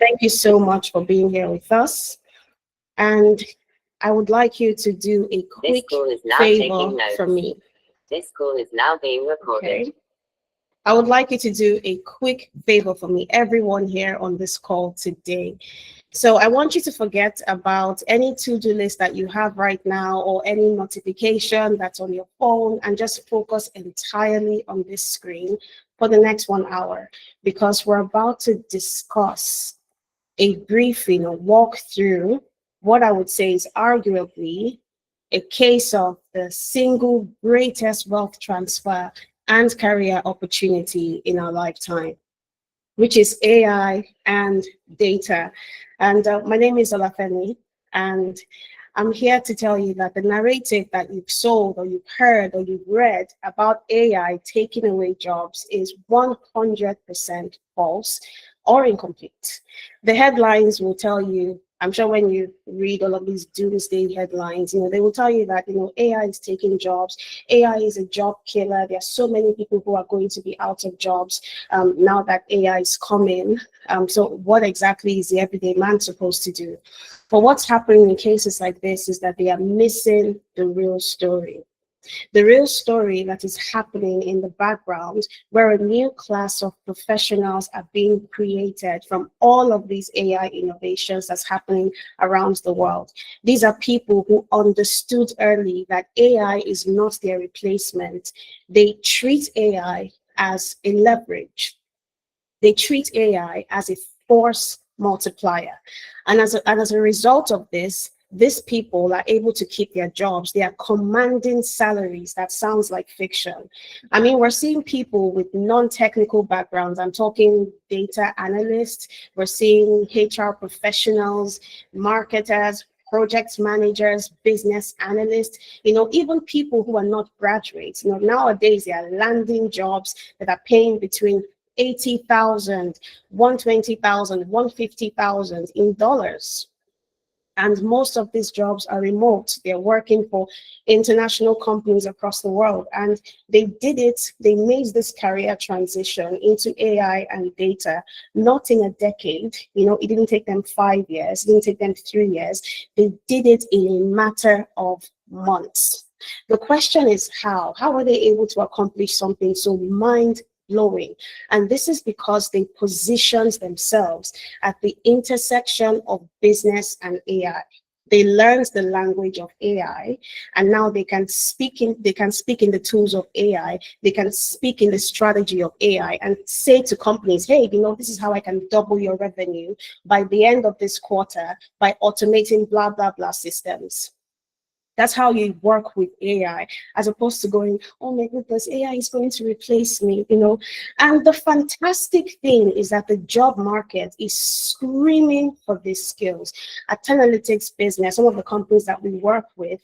Thank you so much for being here with us. And I would like you to do a quick favor for me. This call is now being recorded. Okay. I would like you to do a quick favor for me, everyone here on this call today. So I want you to forget about any to-do list that you have right now or any notification that's on your phone and just focus entirely on this screen for the next 1 hour because we're about to discuss a briefing or walk through what I would say is arguably a case of the single greatest wealth transfer and career opportunity in our lifetime, which is AI and data. And my name is Olafemi, and I'm here to tell you that the narrative that you've sold or you've heard or you've read about AI taking away jobs is 100% false or incomplete. The headlines will tell you, I'm sure when you read all of these doomsday headlines, they will tell you that, AI is taking jobs. AI is a job killer. There are so many people who are going to be out of jobs now that AI is coming. So what exactly is the everyday man supposed to do? But what's happening in cases like this is that they are missing the real story. The real story that is happening in the background, where a new class of professionals are being created from all of these AI innovations that's happening around the world. These are people who understood early that AI is not their replacement. They treat AI as a leverage. They treat AI as a force multiplier. And as a result of this, these people are able to keep their jobs. They are commanding salaries that sounds like fiction. I mean, we're seeing people with non-technical backgrounds. I'm talking data analysts. We're seeing HR professionals, marketers, project managers, business analysts, even people who are not graduates. Nowadays they are landing jobs that are paying between 80,000, 120,000, 150,000 in dollars. And most of these jobs are remote. They're working for international companies across the world. And they made this career transition into AI and data, not in a decade. It didn't take them 5 years, it didn't take them 3 years. They did it in a matter of months. The question is how? How are they able to accomplish something so mind-blowing? And this is because they positioned themselves at the intersection of business and AI. They learned the language of AI, and now they can speak in the tools of AI. They can speak in the strategy of AI and say to companies, hey, this is how I can double your revenue by the end of this quarter by automating blah, blah, blah systems. That's how you work with AI, as opposed to going, oh my goodness, AI is going to replace me, And the fantastic thing is that the job market is screaming for these skills. At Tenalytics Business, some of the companies that we work with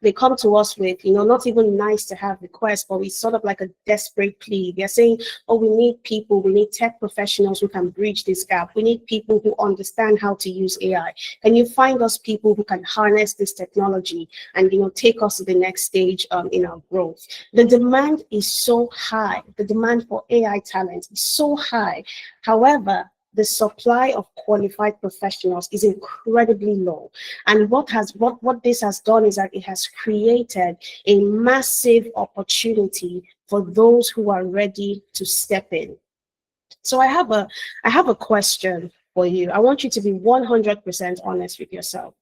they come to us with, not even nice to have requests, but it's sort of like a desperate plea. They're saying, oh, we need tech professionals who can bridge this gap. We need people who understand how to use AI. Can you find us people who can harness this technology and take us to the next stage in our growth? The demand is so high. The demand for AI talent is so high. However, the supply of qualified professionals is incredibly low. And what this has done is that it has created a massive opportunity for those who are ready to step in. So I have a question for you. I want you to be 100% honest with yourself.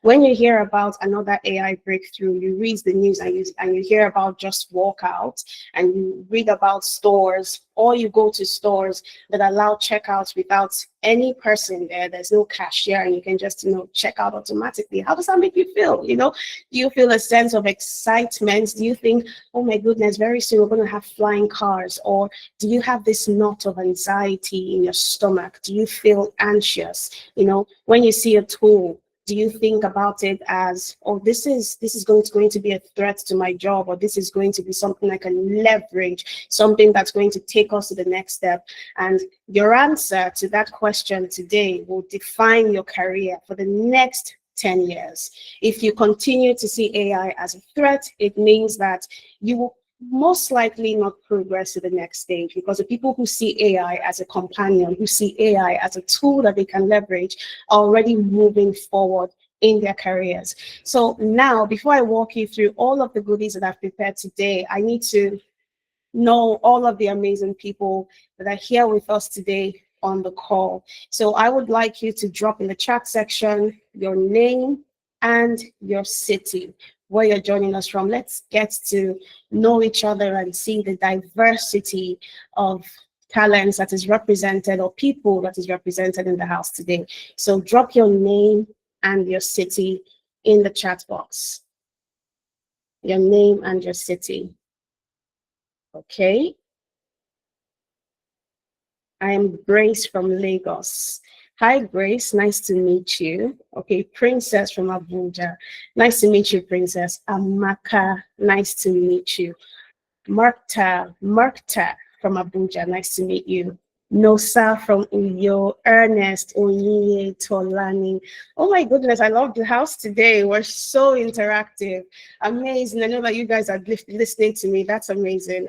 When you hear about another AI breakthrough, you read the news and you hear about Just Walk Out, and you read about stores, or you go to stores that allow checkouts without any person there. There's no cashier, and you can just check out automatically. How does that make you feel? Do you feel a sense of excitement? Do you think, oh my goodness, very soon we're going to have flying cars? Or do you have this knot of anxiety in your stomach? Do you feel anxious? When you see a tool, do you think about it as, oh, this is going to be a threat to my job, or this is going to be something I can leverage, something that's going to take us to the next step? And your answer to that question today will define your career for the next 10 years. If you continue to see AI as a threat, it means that you most likely not progress to the next stage, because the people who see AI as a companion, who see AI as a tool that they can leverage, are already moving forward in their careers. So now, before I walk you through all of the goodies that I've prepared today, I need to know all of the amazing people that are here with us today on the call. So I would like you to drop in the chat section your name and your city, where you're joining us from. Let's get to know each other and see the diversity of talents that is represented, or people that is represented in the house today. So drop your name and your city in the chat box. Your name and your city. Okay. I am Grace from Lagos. Hi, Grace. Nice to meet you. Okay, Princess from Abuja. Nice to meet you, Princess. Amaka. Nice to meet you. Markta from Abuja. Nice to meet you. Nosa from Uyo. Ernest Onyinye Tolani. Oh my goodness, I love the house today. We're so interactive. Amazing. I know that you guys are listening to me. That's amazing.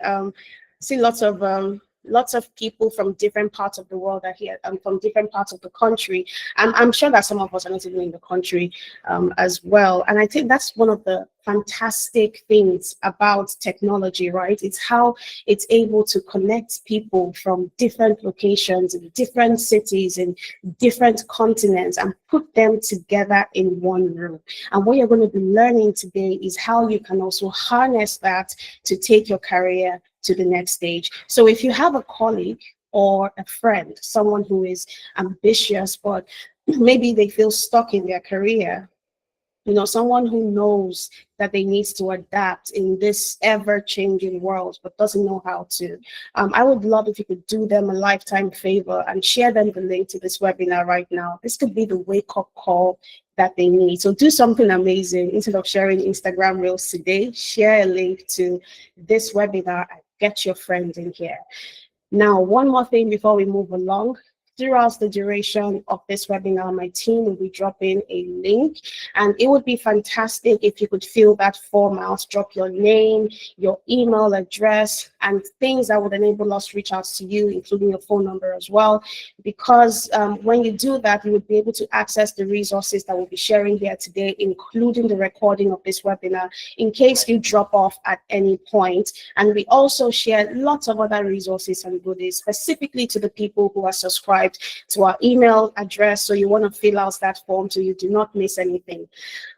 See lots of people from different parts of the world are here, from different parts of the country. I'm sure that some of us are not even in the country as well. And I think that's one of the fantastic things about technology, right? It's how it's able to connect people from different locations, in different cities, in different continents, and put them together in one room. And what you're going to be learning today is how you can also harness that to take your career to the next stage. So if you have a colleague or a friend, someone who is ambitious, but maybe they feel stuck in their career, someone who knows that they need to adapt in this ever-changing world, but doesn't know how to, I would love if you could do them a lifetime favor and share them the link to this webinar right now. This could be the wake-up call that they need. So do something amazing. Instead of sharing Instagram Reels today, share a link to this webinar and get your friends in here. Now, one more thing before we move along. Throughout the duration of this webinar, my team will be dropping a link, and it would be fantastic if you could fill that form out, drop your name, your email address, and things that would enable us to reach out to you, including your phone number as well. Because when you do that, you would be able to access the resources that we'll be sharing here today, including the recording of this webinar, in case you drop off at any point. And we also share lots of other resources and goodies specifically to the people who are subscribed to our email address. So you want to fill out that form so you do not miss anything.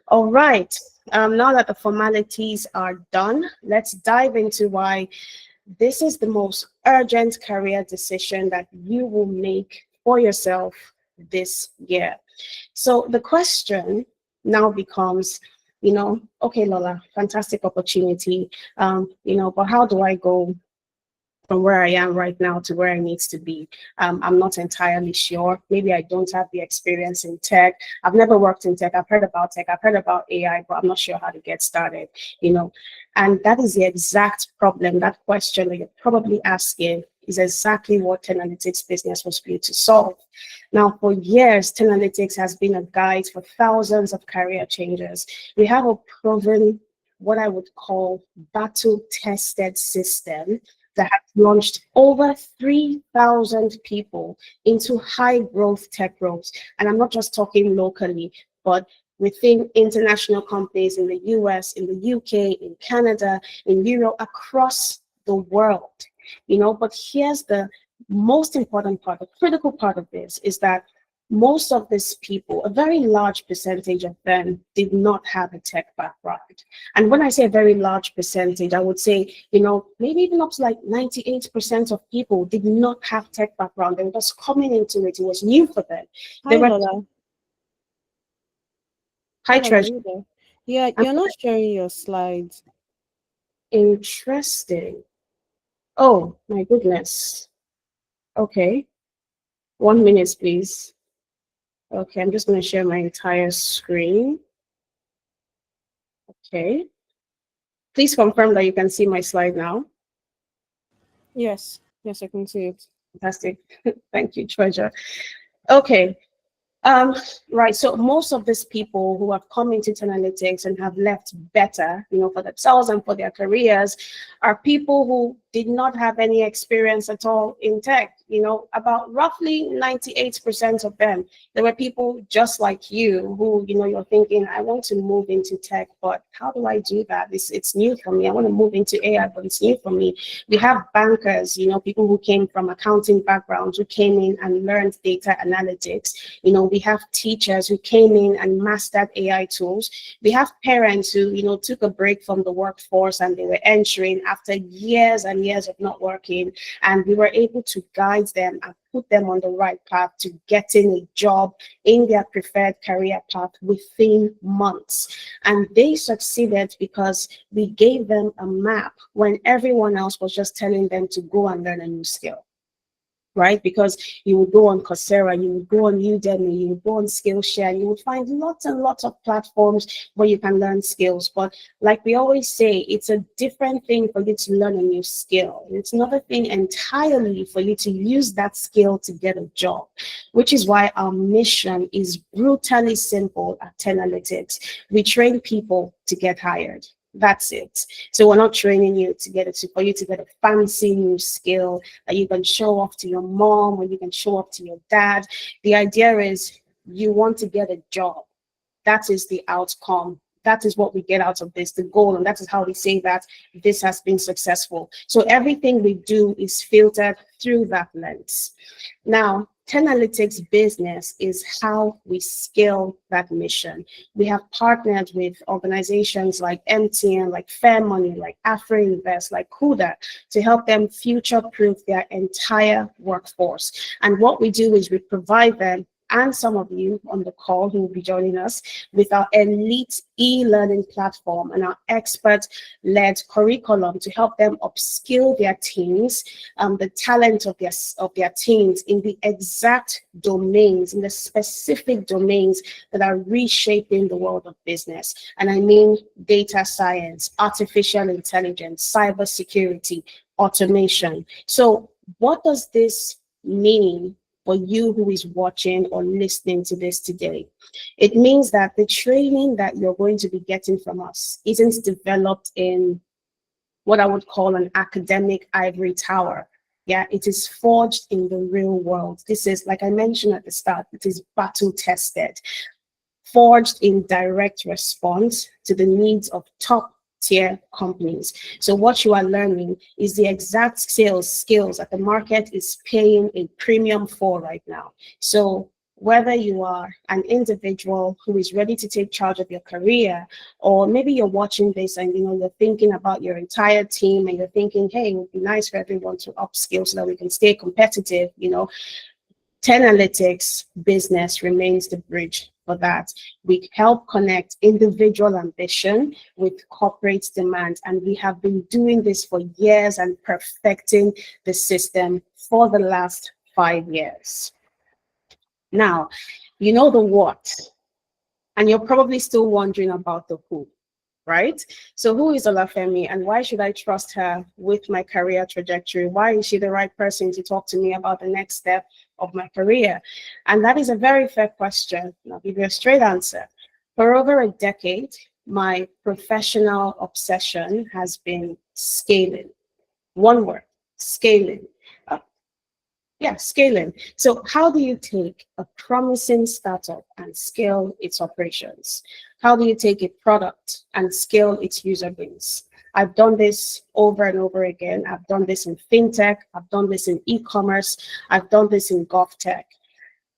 All right. Now that the formalities are done, let's dive into why this is the most urgent career decision that you will make for yourself this year. So the question now becomes, okay, Lola, fantastic opportunity, but how do I go from where I am right now to where I need to be? I'm not entirely sure. Maybe I don't have the experience in tech. I've never worked in tech. I've heard about tech. I've heard about AI, but I'm not sure how to get started, And that is the exact problem. That question that you're probably asking is exactly what Tenalytics business was built to solve. Now, for years, Tenalytics has been a guide for thousands of career changers. We have a proven, what I would call battle-tested system that has launched over 3,000 people into high-growth tech roles. And I'm not just talking locally, but within international companies in the US, in the UK, in Canada, in Europe, across the world. But here's the most important part, the critical part of this is that most of these people, a very large percentage of them, did not have a tech background. And when I say a very large percentage, I would say, maybe even up to like 98% of people did not have tech background. They were just coming into it. It was new for them. Hi, Lola. Hi, Treasure. Yeah, you're not sharing your slides. Interesting. Oh, my goodness. Okay. 1 minute, please. Okay, I'm just going to share my entire screen. Okay. Please confirm that you can see my slide now. Yes, I can see it. Fantastic. Thank you, Treasure. Okay. Um, right. So most of these people who have come into Analytics and have left better, for themselves and for their careers, are people who did not have any experience at all in tech. About roughly 98% of them, there were people just like you who, you're thinking, I want to move into tech, but how do I do that? It's new for me. I want to move into AI, but it's new for me. We have bankers, people who came from accounting backgrounds, who came in and learned data analytics. We have teachers who came in and mastered AI tools. We have parents who, took a break from the workforce and they were entering after years and years of not working. And we were able to guide them and put them on the right path to getting a job in their preferred career path within months. And they succeeded because we gave them a map when everyone else was just telling them to go and learn a new skill. Right? Because you would go on Coursera, you would go on Udemy, you would go on Skillshare, and you would find lots and lots of platforms where you can learn skills. But like we always say, it's a different thing for you to learn a new skill. It's another thing entirely for you to use that skill to get a job, which is why our mission is brutally simple at Analytics. We train people to get hired. That's it. So we're not training you for you to get a fancy new skill that you can show off to your mom or you can show off to your dad. The idea is you want to get a job. That is the outcome. That is what we get out of this, the goal, and that is how we say that this has been successful. So everything we do is filtered through that lens. Now, Analytics business is how we scale that mission. We have partnered with organizations like MTN, like Fair Money, like AfroInvest, like Kuda to help them future-proof their entire workforce. And what we do is we provide them, and some of you on the call who will be joining us, with our elite e-learning platform and our expert-led curriculum to help them upskill their teams, the talent of their teams in the exact domains, in the specific domains that are reshaping the world of business. And I mean data science, artificial intelligence, cybersecurity, automation. So what does this mean for you who is watching or listening to this today? It means that the training that you're going to be getting from us isn't developed in what I would call an academic ivory tower. Yeah, it is forged in the real world. This is, like I mentioned at the start, it is battle tested, forged in direct response to the needs of top tier companies. So what you are learning is the exact skills that the market is paying a premium for right now. So whether you are an individual who is ready to take charge of your career, or maybe you're watching this and you're thinking about your entire team and you're thinking, hey, it would be nice for everyone to upskill so that we can stay competitive. Analytics business remains the bridge for that. We help connect individual ambition with corporate demand, and we have been doing this for years and perfecting the system for the last 5 years. Now, you know the what, and you're probably still wondering about the who, right? So who is Olafemi, and why should I trust her with my career trajectory? Why is she the right person to talk to me about the next step of my career? And that is a very fair question. I'll give you a straight answer. For over a decade, my professional obsession has been scaling. One word, scaling. Scaling. So how do you take a promising startup and scale its operations? How do you take a product and scale its user base? I've done this over and over again. I've done this in fintech. I've done this in e-commerce. I've done this in GovTech.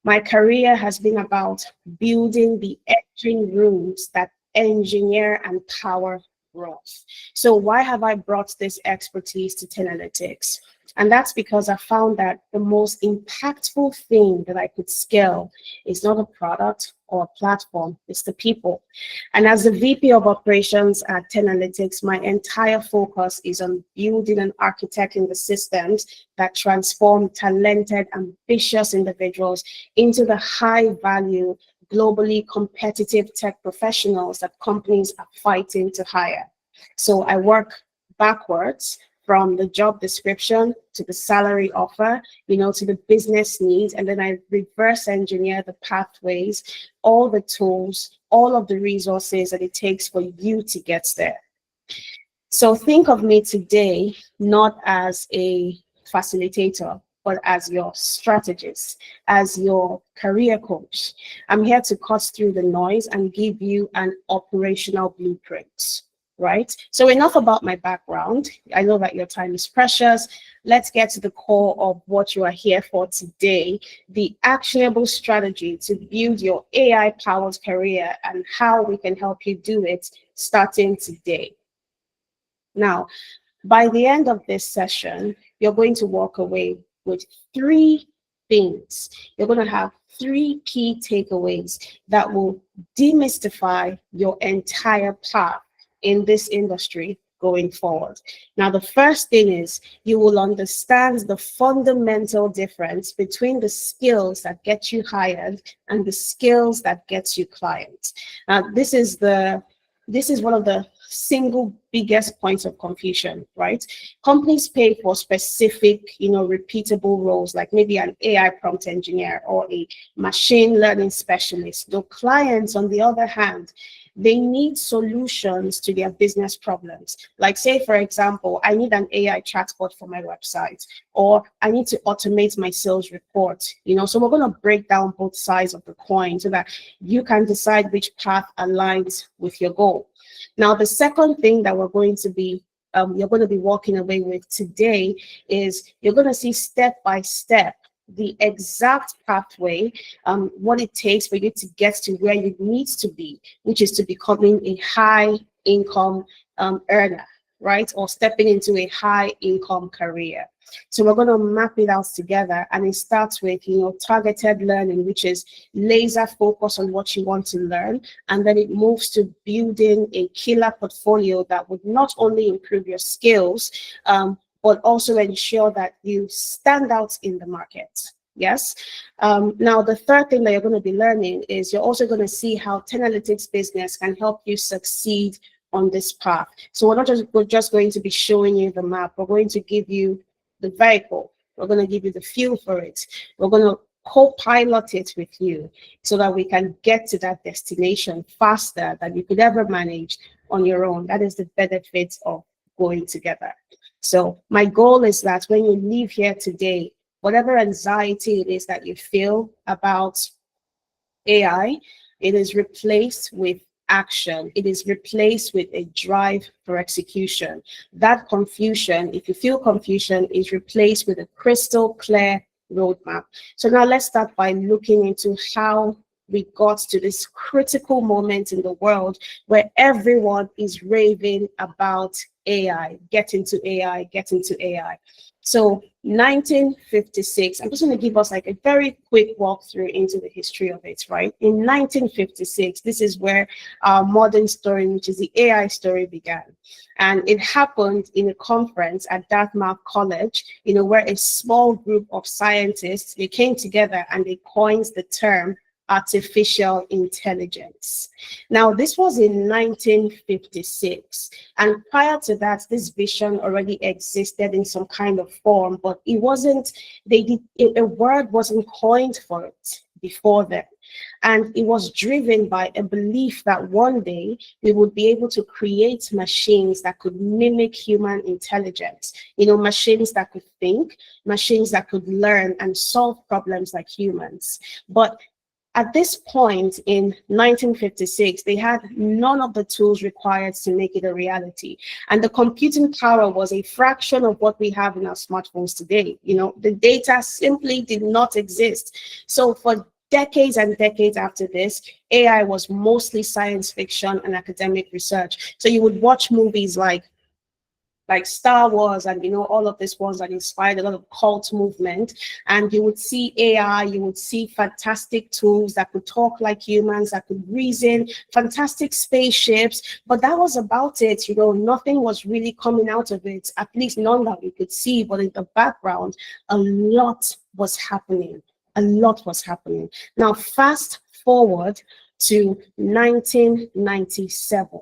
My career has been about building the engine rooms that engineer and power growth. So why have I brought this expertise to Analytics? And that's because I found that the most impactful thing that I could scale is not a product or a platform, it's the people. And as the VP of operations at Analytics, my entire focus is on building and architecting the systems that transform talented, ambitious individuals into the high value, globally competitive tech professionals that companies are fighting to hire. So I work backwards from the job description to the salary offer, to the business needs, and then I reverse engineer the pathways, all the tools, all of the resources that it takes for you to get there. So think of me today not as a facilitator, but as your strategist, as your career coach. I'm here to cut through the noise and give you an operational blueprint, right? So enough about my background. I know that your time is precious. Let's get to the core of what you are here for today, the actionable strategy to build your AI-powered career and how we can help you do it starting today. Now, by the end of this session, you're going to walk away with 3 things. You're going to have 3 key takeaways that will demystify your entire path in this industry going forward. Now, the first thing is you will understand the fundamental difference between the skills that get you hired and the skills that get you clients. Now, this is one of the single biggest points of confusion, right? Companies pay for specific, repeatable roles, like maybe an AI prompt engineer or a machine learning specialist. The clients, on the other hand, they need solutions to their business problems. Like, say, for example, I need an AI chatbot for my website, or I need to automate my sales report. So we're going to break down both sides of the coin so that you can decide which path aligns with your goal. Now, the second thing that you're going to be walking away with today is you're going to see step by step the exact pathway, what it takes for you to get to where you need to be, which is to becoming a high income earner, right? Or stepping into a high income career. So we're going to map it out together, and it starts with, targeted learning, which is laser focus on what you want to learn. And then it moves to building a killer portfolio that would not only improve your skills, but also ensure that you stand out in the market. Yes. Now, the third thing that you're going to be learning is you're also going to see how 10lytics business can help you succeed on this path. So we're just going to be showing you the map. We're going to give you the vehicle. We're going to give you the fuel for it. We're going to co-pilot it with you so that we can get to that destination faster than you could ever manage on your own. That is the benefit of going together. So my goal is that when you leave here today, whatever anxiety it is that you feel about AI, it is replaced with action. It is replaced with a drive for execution. That confusion, if you feel confusion, is replaced with a crystal clear roadmap. So now let's start by looking into how we got to this critical moment in the world where everyone is raving about AI, get into AI, get into AI. So 1956, I'm just going to give us like a very quick walkthrough into the history of it, right? In 1956, this is where our modern story, which is the AI story, began. And it happened in a conference at Dartmouth College, where a small group of scientists, they came together and they coined the term artificial intelligence. Now, this was in 1956, and prior to that, this vision already existed in some kind of form, but it wasn't, a word wasn't coined for it before then. And it was driven by a belief that one day we would be able to create machines that could mimic human intelligence, machines that could think, machines that could learn and solve problems like humans. But at this point in 1956, they had none of the tools required to make it a reality. And the computing power was a fraction of what we have in our smartphones today. The data simply did not exist. So for decades and decades after this, AI was mostly science fiction and academic research. So you would watch movies like Star Wars and all of these ones that inspired a lot of cult movement, and you would see AI, you would see fantastic tools that could talk like humans, that could reason, fantastic spaceships, but that was about it. Nothing was really coming out of it, at least none that we could see. But in the background, a lot was happening. Now, fast forward to 1997.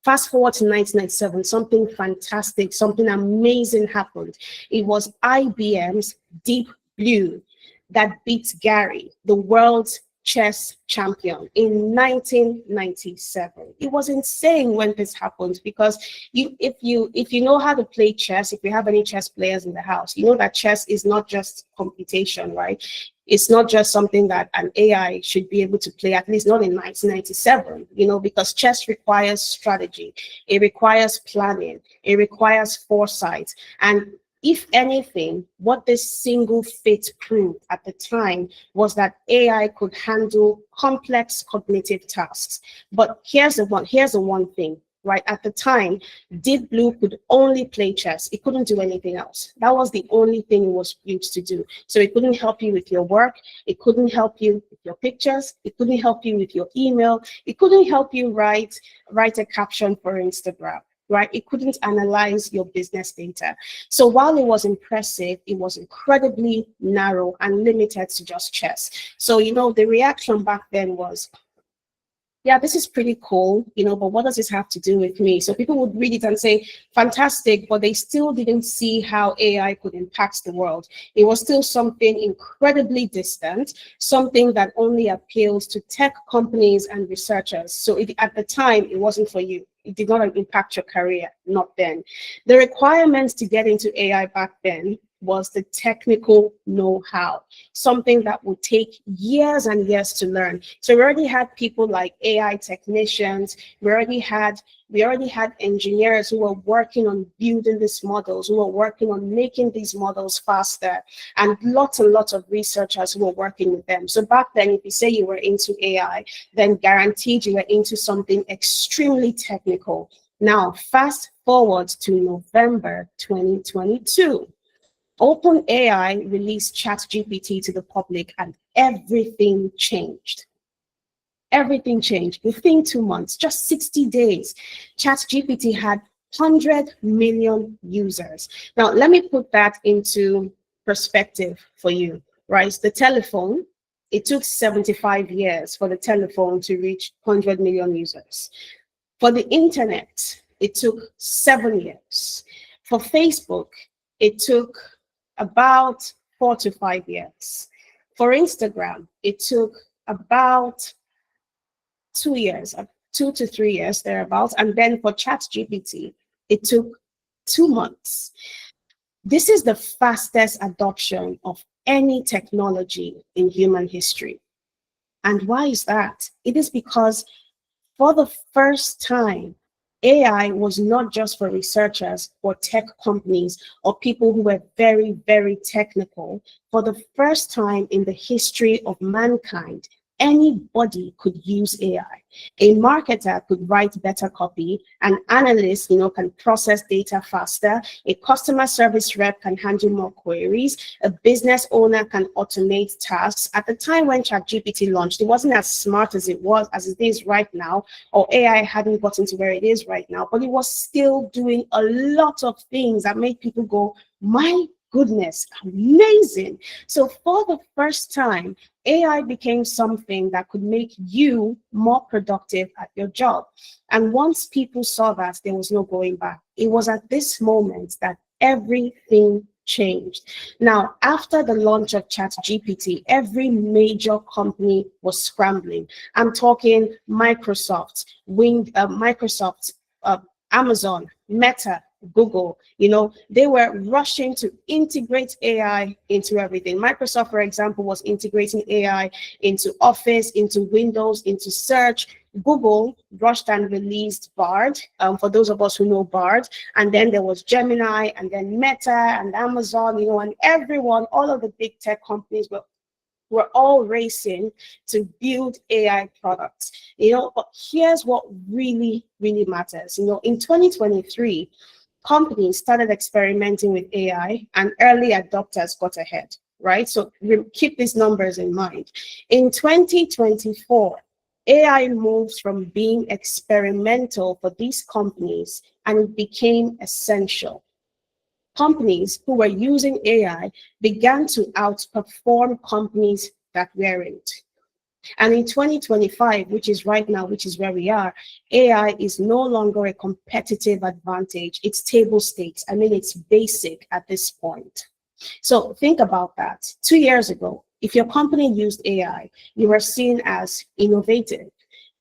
Fast forward to 1997, something fantastic, something amazing happened. It was IBM's Deep Blue that beat Gary, the world's chess champion, in 1997. It was insane when this happened, because if you know how to play chess, if you have any chess players in the house, you know that chess is not just computation, right? It's not just something that an AI should be able to play, at least not in 1997, because chess requires strategy, it requires planning, it requires foresight. And if anything, what this single fit proved at the time was that AI could handle complex cognitive tasks. But here's the one thing, right? At the time, Deep Blue could only play chess. It couldn't do anything else. That was the only thing it was used to do. So it couldn't help you with your work. It couldn't help you with your pictures. It couldn't help you with your email. It couldn't help you write a caption for Instagram, right? It couldn't analyze your business data. So while it was impressive, it was incredibly narrow and limited to just chess. So, the reaction back then was, yeah, this is pretty cool, but what does this have to do with me? So people would read it and say, fantastic, but they still didn't see how AI could impact the world. It was still something incredibly distant, something that only appeals to tech companies and researchers. So at the time, it wasn't for you. It did not impact your career, not then. The requirements to get into AI back then was the technical know-how, something that would take years and years to learn. So we already had people like AI technicians. We already had engineers who were working on building these models, who were working on making these models faster, and lots of researchers who were working with them. So back then, if you say you were into AI, then guaranteed you were into something extremely technical. Now, fast forward to November 2022. OpenAI released ChatGPT to the public, and everything changed. Everything changed within 2 months, just 60 days. ChatGPT had 100 million users. Now, let me put that into perspective for you, right? The telephone, it took 75 years for the telephone to reach 100 million users. For the internet, it took 7 years. For Facebook, it took about 4 to 5 years. For Instagram, it took about 2 years, 2 to 3 years, thereabouts. And then for ChatGPT, it took 2 months. This is the fastest adoption of any technology in human history. And why is that? It is because for the first time, AI was not just for researchers or tech companies or people who were very, very technical. For the first time in the history of mankind, anybody could use AI. A marketer could write better copy, an analyst, can process data faster, a customer service rep can handle more queries, a business owner can automate tasks. At the time when ChatGPT launched, it wasn't as smart as it is right now, or AI hadn't gotten to where it is right now, but it was still doing a lot of things that made people go, my goodness, amazing. So for the first time, AI became something that could make you more productive at your job. And once people saw that, there was no going back. It was at this moment that everything changed. Now, after the launch of ChatGPT, every major company was scrambling. I'm talking Microsoft, Amazon, Meta, Google, they were rushing to integrate AI into everything. Microsoft, for example, was integrating AI into Office, into Windows, into search. Google rushed and released Bard, for those of us who know Bard. And then there was Gemini, and then Meta and Amazon, and everyone, all of the big tech companies were all racing to build AI products. But here's what really, really matters. In 2023, companies started experimenting with AI, and early adopters got ahead, right? So keep these numbers in mind. In 2024, AI moved from being experimental for these companies, and it became essential. Companies who were using AI began to outperform companies that weren't. And in 2025, which is right now, which is where we are, AI is no longer a competitive advantage. It's table stakes. I mean, it's basic at this point. So think about that. 2 years ago, if your company used AI, you were seen as innovative.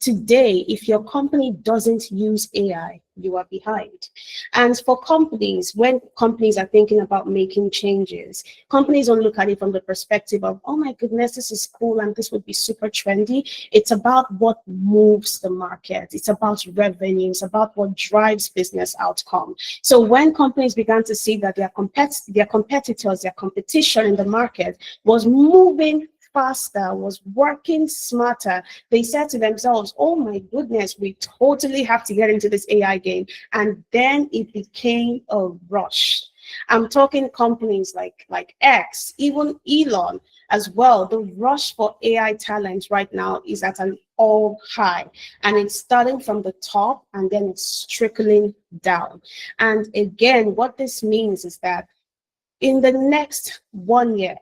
Today, if your company doesn't use AI, you are behind. And for companies, when companies are thinking about making changes, companies don't look at it from the perspective of, oh my goodness, this is cool and this would be super trendy. It's about what moves the market. It's about revenue. It's about what drives business outcome. So when companies began to see that their competitors, their competition in the market was moving faster, was working smarter, they said to themselves, oh my goodness, we totally have to get into this AI game. And then it became a rush. I'm talking companies like X, even Elon as well. The rush for AI talent right now is at an all high, and it's starting from the top and then it's trickling down. And again, what this means is that in the next 1 year,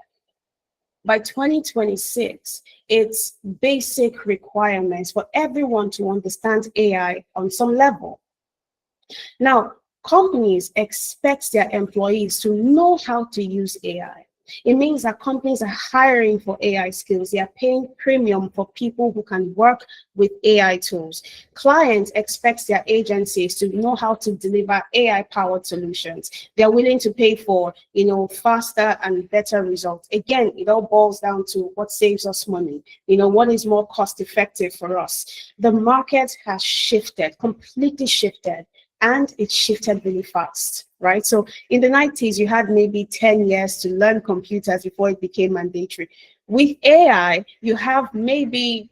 by 2026, it's basic requirements for everyone to understand AI on some level. Now, companies expect their employees to know how to use AI. It means that companies are hiring for AI skills. They are paying premium for people who can work with AI tools. Clients expect their agencies to know how to deliver AI-powered solutions. They're willing to pay for, faster and better results. Again, it all boils down to what saves us money. What is more cost-effective for us. The market has shifted, completely shifted. And it shifted really fast, right? So in the 90s, you had maybe 10 years to learn computers before it became mandatory. With AI, you have maybe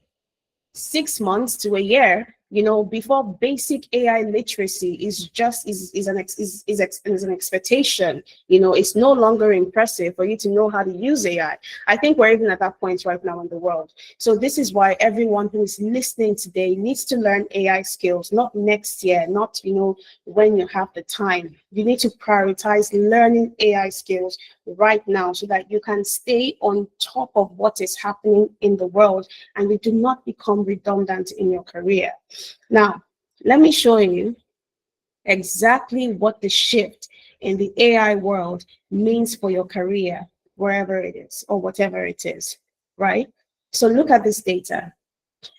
6 months to a year, before basic AI literacy is an expectation. It's no longer impressive for you to know how to use AI. I think we're even at that point right now in the world. So this is why everyone who is listening today needs to learn AI skills, not next year, not, when you have the time. You need to prioritize learning AI skills right now so that you can stay on top of what is happening in the world and you do not become redundant in your career. Now, let me show you exactly what the shift in the AI world means for your career, wherever it is or whatever it is, right? So look at this data.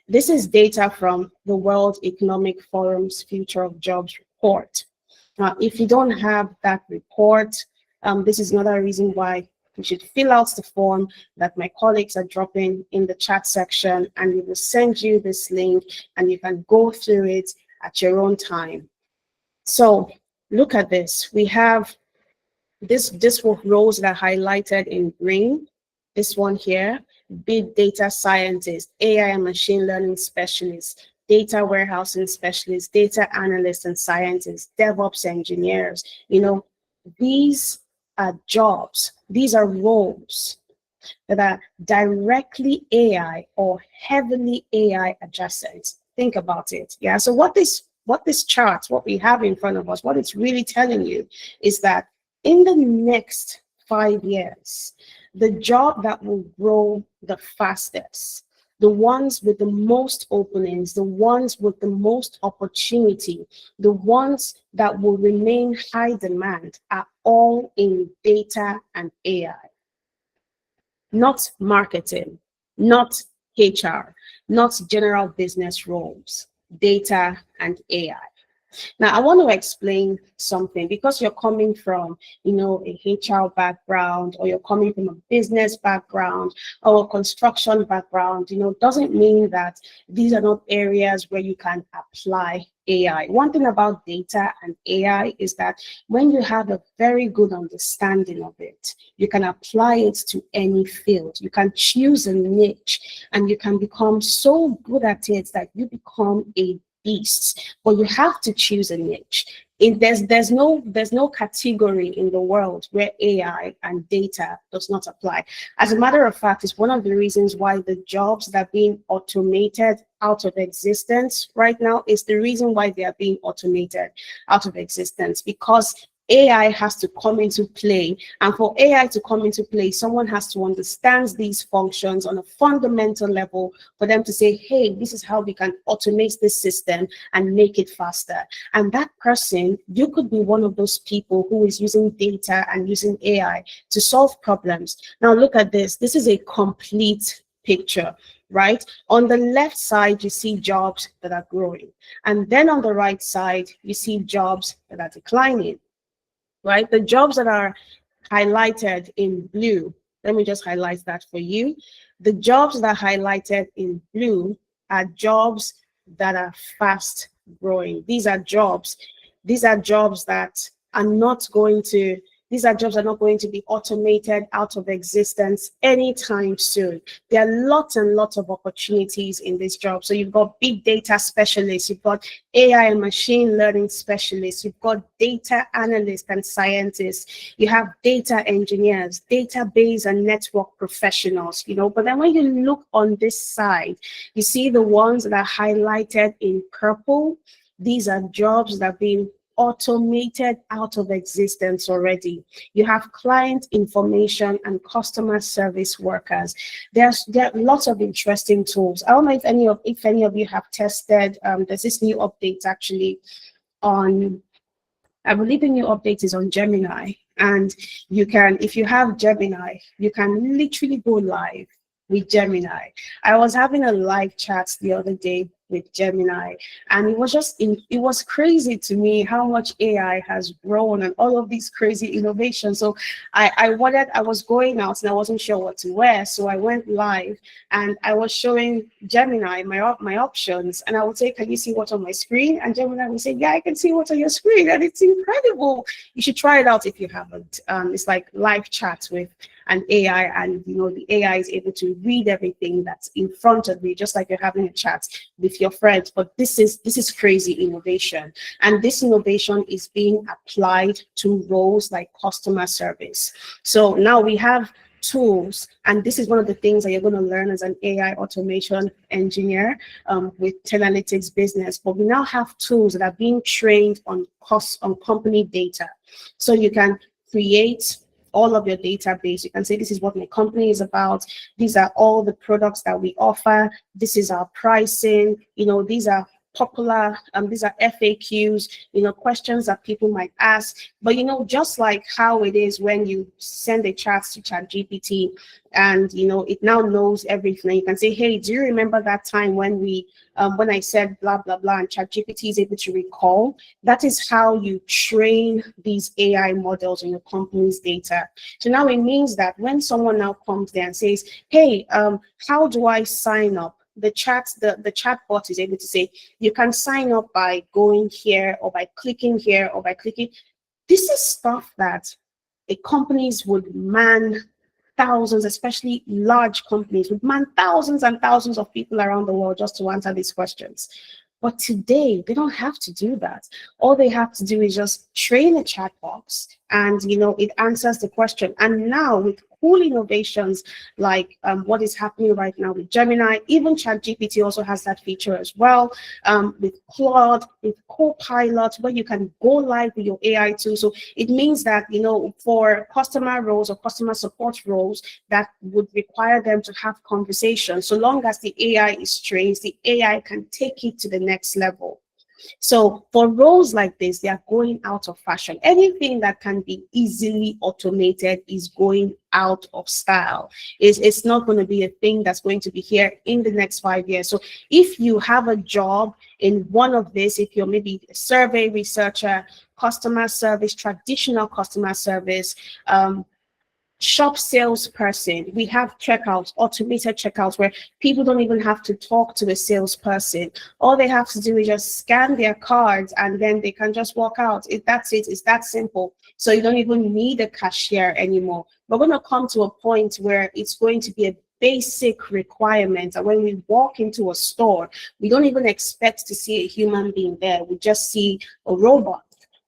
This is data from the World Economic Forum's Future of Jobs report. If you don't have that report, this is another reason why you should fill out the form that my colleagues are dropping in the chat section, and we will send you this link and you can go through it at your own time. So look at this. We have this roles that are highlighted in green. This one here, big data scientist, AI and machine learning specialist, data warehousing specialist, data analyst and scientists, DevOps engineers. These are jobs. These are roles that are directly AI or heavily AI adjacent. Think about it. Yeah. So what this chart, what we have in front of us, what it's really telling you is that in the next 5 years, the job that will grow the fastest, the ones with the most openings, the ones with the most opportunity, the ones that will remain high demand are all in data and AI. Not marketing, not HR, not general business roles, data and AI. Now, I want to explain something because you're coming from, a HR background, or you're coming from a business background or a construction background, doesn't mean that these are not areas where you can apply AI. One thing about data and AI is that when you have a very good understanding of it, you can apply it to any field. You can choose a niche and you can become so good at it that you become a beast, but you have to choose a niche. There's no category in the world where AI and data does not apply. As a matter of fact, it's one of the reasons why the jobs that are being automated out of existence right now is the reason why they are being automated out of existence, because AI has to come into play. And for AI to come into play, someone has to understand these functions on a fundamental level for them to say, hey, this is how we can automate this system and make it faster. And that person, you could be one of those people who is using data and using AI to solve problems. Now look at this. This is a complete picture, right? On the left side, you see jobs that are growing. And then on the right side, you see jobs that are declining, right? The jobs that are highlighted in blue, let me just highlight that for you. The jobs that are highlighted in blue are jobs that are fast growing. These are jobs that are not going to be automated out of existence anytime soon. There are lots and lots of opportunities in this job. So you've got big data specialists, you've got AI and machine learning specialists, you've got data analysts and scientists, you have data engineers, database and network professionals, but then when you look on this side, you see the ones that are highlighted in purple. These are jobs that have been automated out of existence already. You have client information and customer service workers. There are lots of interesting tools. I don't know if any of you have tested. There's this new update actually on, I believe the new update is on Gemini, and you can, if you have Gemini, you can literally go live with Gemini. I was having a live chat the other day with Gemini, and it was crazy to me how much AI has grown and all of these crazy innovations. So I was going out and I wasn't sure what to wear, so I went live and I was showing Gemini my options, and I would say, can you see what's on my screen? And Gemini would say, yeah, I can see what's on your screen, and it's incredible. You should try it out if you haven't. It's like live chat with an AI, and the AI is able to read everything that's in front of you, just like you're having a chat with your friends. But this is crazy innovation, and this innovation is being applied to roles like customer service. So now we have tools, and this is one of the things that you're going to learn as an AI automation engineer with Tenalytics Business. But we now have tools that are being trained on company data, so you can create all of your database. You can say, this is what my company is about. These are all the products that we offer. This is our pricing. These are popular, these are FAQs, questions that people might ask. But, just like how it is when you send a chat to ChatGPT and, it now knows everything. You can say, hey, do you remember that time when when I said blah, blah, blah, and ChatGPT is able to recall? That is how you train these AI models on your company's data. So now it means that when someone now comes there and says, hey, how do I sign up? The chatbot is able to say, you can sign up by going here or by clicking here or by clicking. This is stuff that companies would man thousands, especially large companies, would man thousands and thousands of people around the world just to answer these questions. But today, they don't have to do that. All they have to do is just train a chat box and, it answers the question. And now with cool innovations like what is happening right now with Gemini, even ChatGPT also has that feature as well, with Claude, with Copilot, where you can go live with your AI tool. So it means that, for customer roles or customer support roles that would require them to have conversations, so long as the AI is trained, the AI can take it to the next level. So for roles like this, they are going out of fashion. Anything that can be easily automated is going out of style. It's not going to be a thing that's going to be here in the next 5 years. So if you have a job in one of this, if you're maybe a survey researcher, customer service, traditional customer service, shop salesperson, we have checkouts, automated checkouts, where people don't even have to talk to a salesperson. All they have to do is just scan their cards and then they can just walk out. That's it. It's that simple. So you don't even need a cashier anymore. We're going to come to a point where it's going to be a basic requirement, and when we walk into a store, we don't even expect to see a human being there. We just see a robot.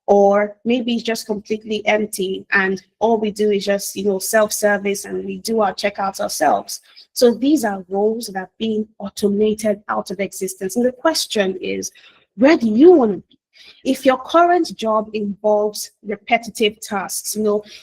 Or maybe it's just completely empty and all we do is just, self-service and we do our checkouts ourselves. So these are roles that are being automated out of existence. And the question is, where do you want to be? If your current job involves repetitive tasks,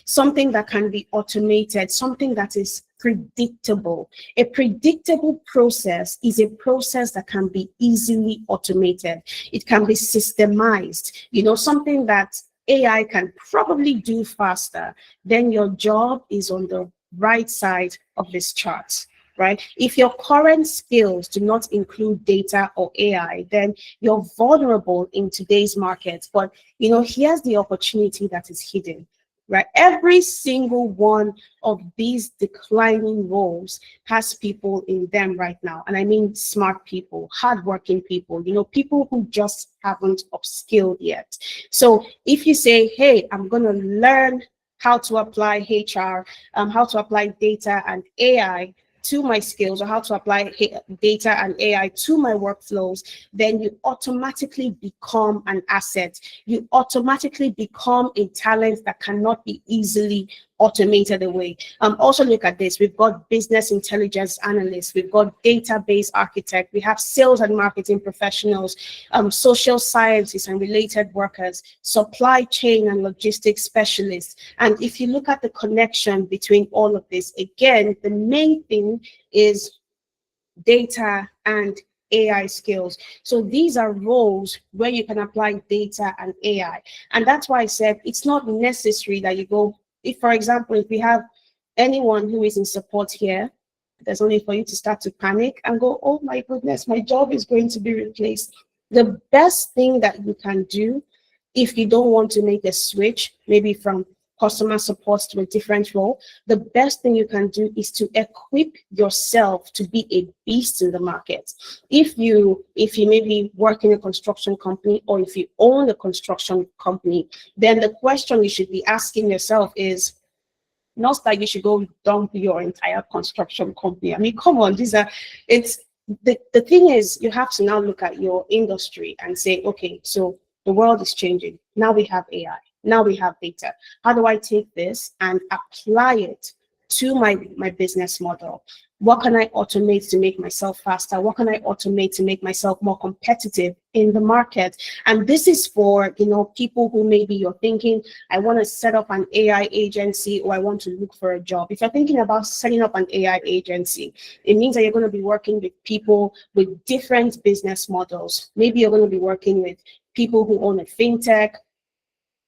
something that can be automated, something that is predictable. A predictable process is a process that can be easily automated. It can be systemized, something that AI can probably do faster. Then your job is on the right side of this chart, right? If your current skills do not include data or AI, then you're vulnerable in today's market. But, here's the opportunity that is hidden, right? Every single one of these declining roles has people in them right now. And I mean smart people, hardworking people, people who just haven't upskilled yet. So if you say, hey, I'm going to learn how to apply HR, how to apply data and AI to my skills, or how to apply data and AI to my workflows, then you automatically become an asset. You automatically become a talent that cannot be easily automated away. Also look at this. We've got business intelligence analysts. We've got database architect. We have sales and marketing professionals, social sciences and related workers, supply chain and logistics specialists. And if you look at the connection between all of this, again, the main thing is data and AI skills. So these are roles where you can apply data and AI. And that's why I said it's not necessary that you go, if, for example, if we have anyone who is in support here, there's only for you to start to panic and go, oh my goodness, my job is going to be replaced. The best thing that you can do if you don't want to make a switch, maybe from customer support to a different role, the best thing you can do is to equip yourself to be a beast in the market. If you maybe work in a construction company, or if you own a construction company, then the question you should be asking yourself is not that you should go dump your entire construction company. I mean, come on, the thing is, you have to now look at your industry and say, okay, so the world is changing. Now we have AI. Now we have data. How do I take this and apply it to my business model? What can I automate to make myself faster? What can I automate to make myself more competitive in the market? And this is for, people who maybe you're thinking, I want to set up an AI agency, or I want to look for a job. If you're thinking about setting up an AI agency, it means that you're going to be working with people with different business models. Maybe you're going to be working with people who own a fintech.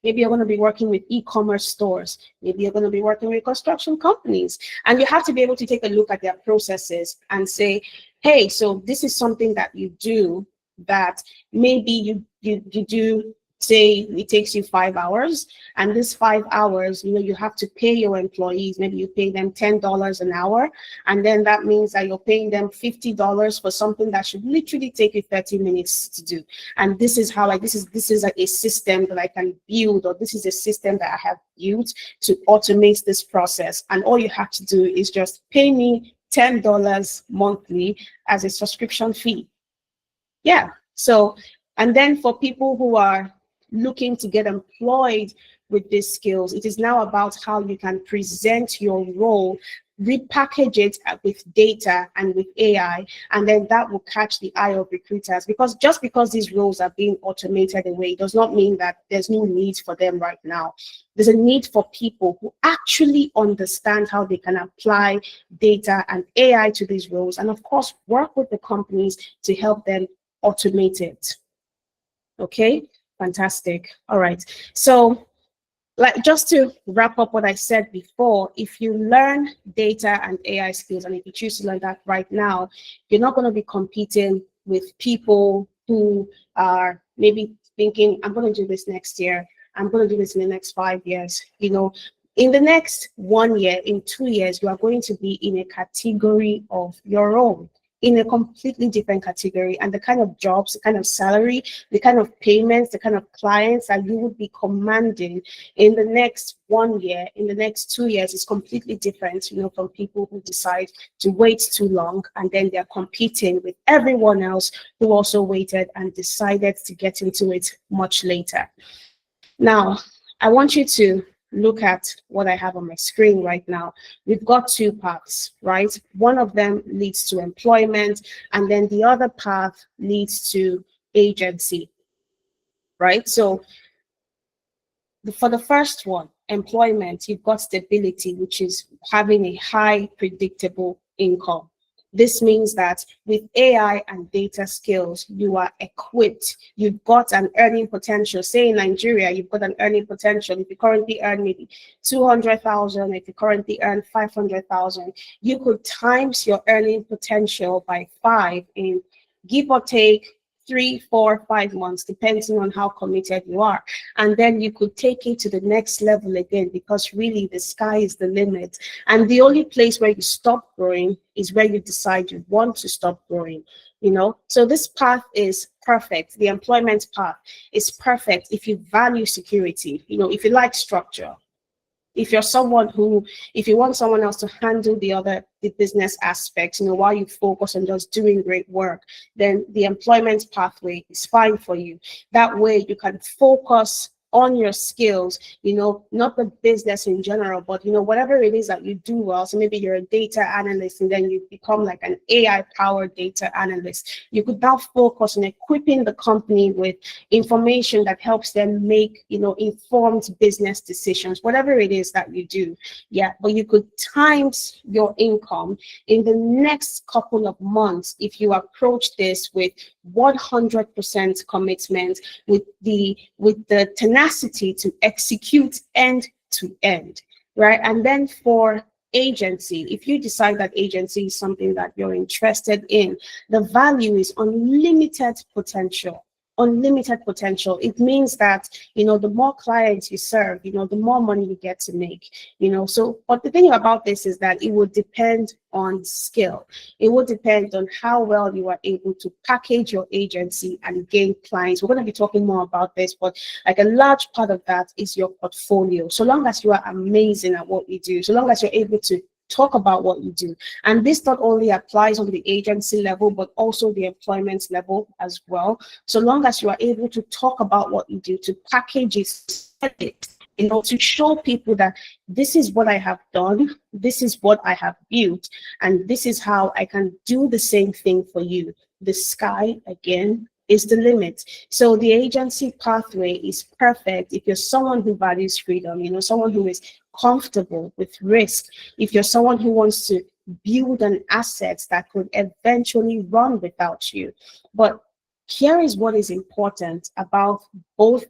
Maybe you're going to be working with e-commerce stores. Maybe you're going to be working with construction companies. And you have to be able to take a look at their processes and say, hey, so this is something that you do that maybe you do, say it takes you 5 hours. And this 5 hours, you have to pay your employees. Maybe you pay them $10 an hour. And then that means that you're paying them $50 for something that should literally take you 30 minutes to do. And this is how this is like a system that I can build, or this is a system that I have built to automate this process. And all you have to do is just pay me $10 monthly as a subscription fee. Yeah. So, and then for people who are looking to get employed with these skills, it is now about how you can present your role, repackage it with data and with AI, and then that will catch the eye of recruiters. Because just because these roles are being automated away does not mean that there's no need for them right now. There's a need for people who actually understand how they can apply data and AI to these roles, and of course work with the companies to help them automate it. Okay, fantastic. All right, so just to wrap up what I said before, if you learn data and AI skills, and if you choose to learn that right now, you're not going to be competing with people who are maybe thinking, I'm going to do this next year, I'm going to do this in the next 5 years. In the next 1 year, in 2 years, you are going to be in a category of your own, in a completely different category, and the kind of jobs, the kind of salary, the kind of payments, the kind of clients that you would be commanding in the next 1 year, in the next 2 years is completely different, from people who decide to wait too long, and then they're competing with everyone else who also waited and decided to get into it much later. Now, I want you to look at what I have on my screen right now. We've got two paths, right? One of them leads to employment, and then the other path leads to agency, right? So for the first one, employment, you've got stability, which is having a high predictable income. This means that with AI and data skills, you are equipped. You've got an earning potential. Say in Nigeria, you've got an earning potential. If you currently earn maybe 200,000, if you currently earn 500,000, you could times your earning potential by 5 in give or take 3, 4, 5 months, depending on how committed you are. And then you could take it to the next level again, because really the sky is the limit. And the only place where you stop growing is where you decide you want to stop growing. So this path is perfect. The employment path is perfect if you value security, if you like structure. If you're someone if you want someone else to handle the business aspects, while you focus on just doing great work, then the employment pathway is fine for you. That way you can focus on your skills, not the business in general, but whatever it is that you do well. So maybe you're a data analyst and then you become like an AI powered data analyst. You could now focus on equipping the company with information that helps them make, informed business decisions, whatever it is that you do. Yeah, but you could times your income in the next couple of months if you approach this with 100% commitment, with the tenacity to execute end to end, right? And then for agency, if you decide that agency is something that you're interested in, the value is unlimited potential. Unlimited potential. It means that the more clients you serve, the more money you get to make. So, but the thing about this is that it would depend on skill. It would depend on how well you are able to package your agency and gain clients. We're going to be talking more about this, but like a large part of that is your portfolio. So long as you are amazing at what you do, so long as you're able to talk about what you do. And this not only applies on the agency level, but also the employment level as well. So long as you are able to talk about what you do, to package it, to show people that this is what I have done, this is what I have built, and this is how I can do the same thing for you. The sky, again, is the limit. So the agency pathway is perfect if you're someone who values freedom, someone who is comfortable with risk, if you're someone who wants to build an asset that could eventually run without you. But here is what is important about both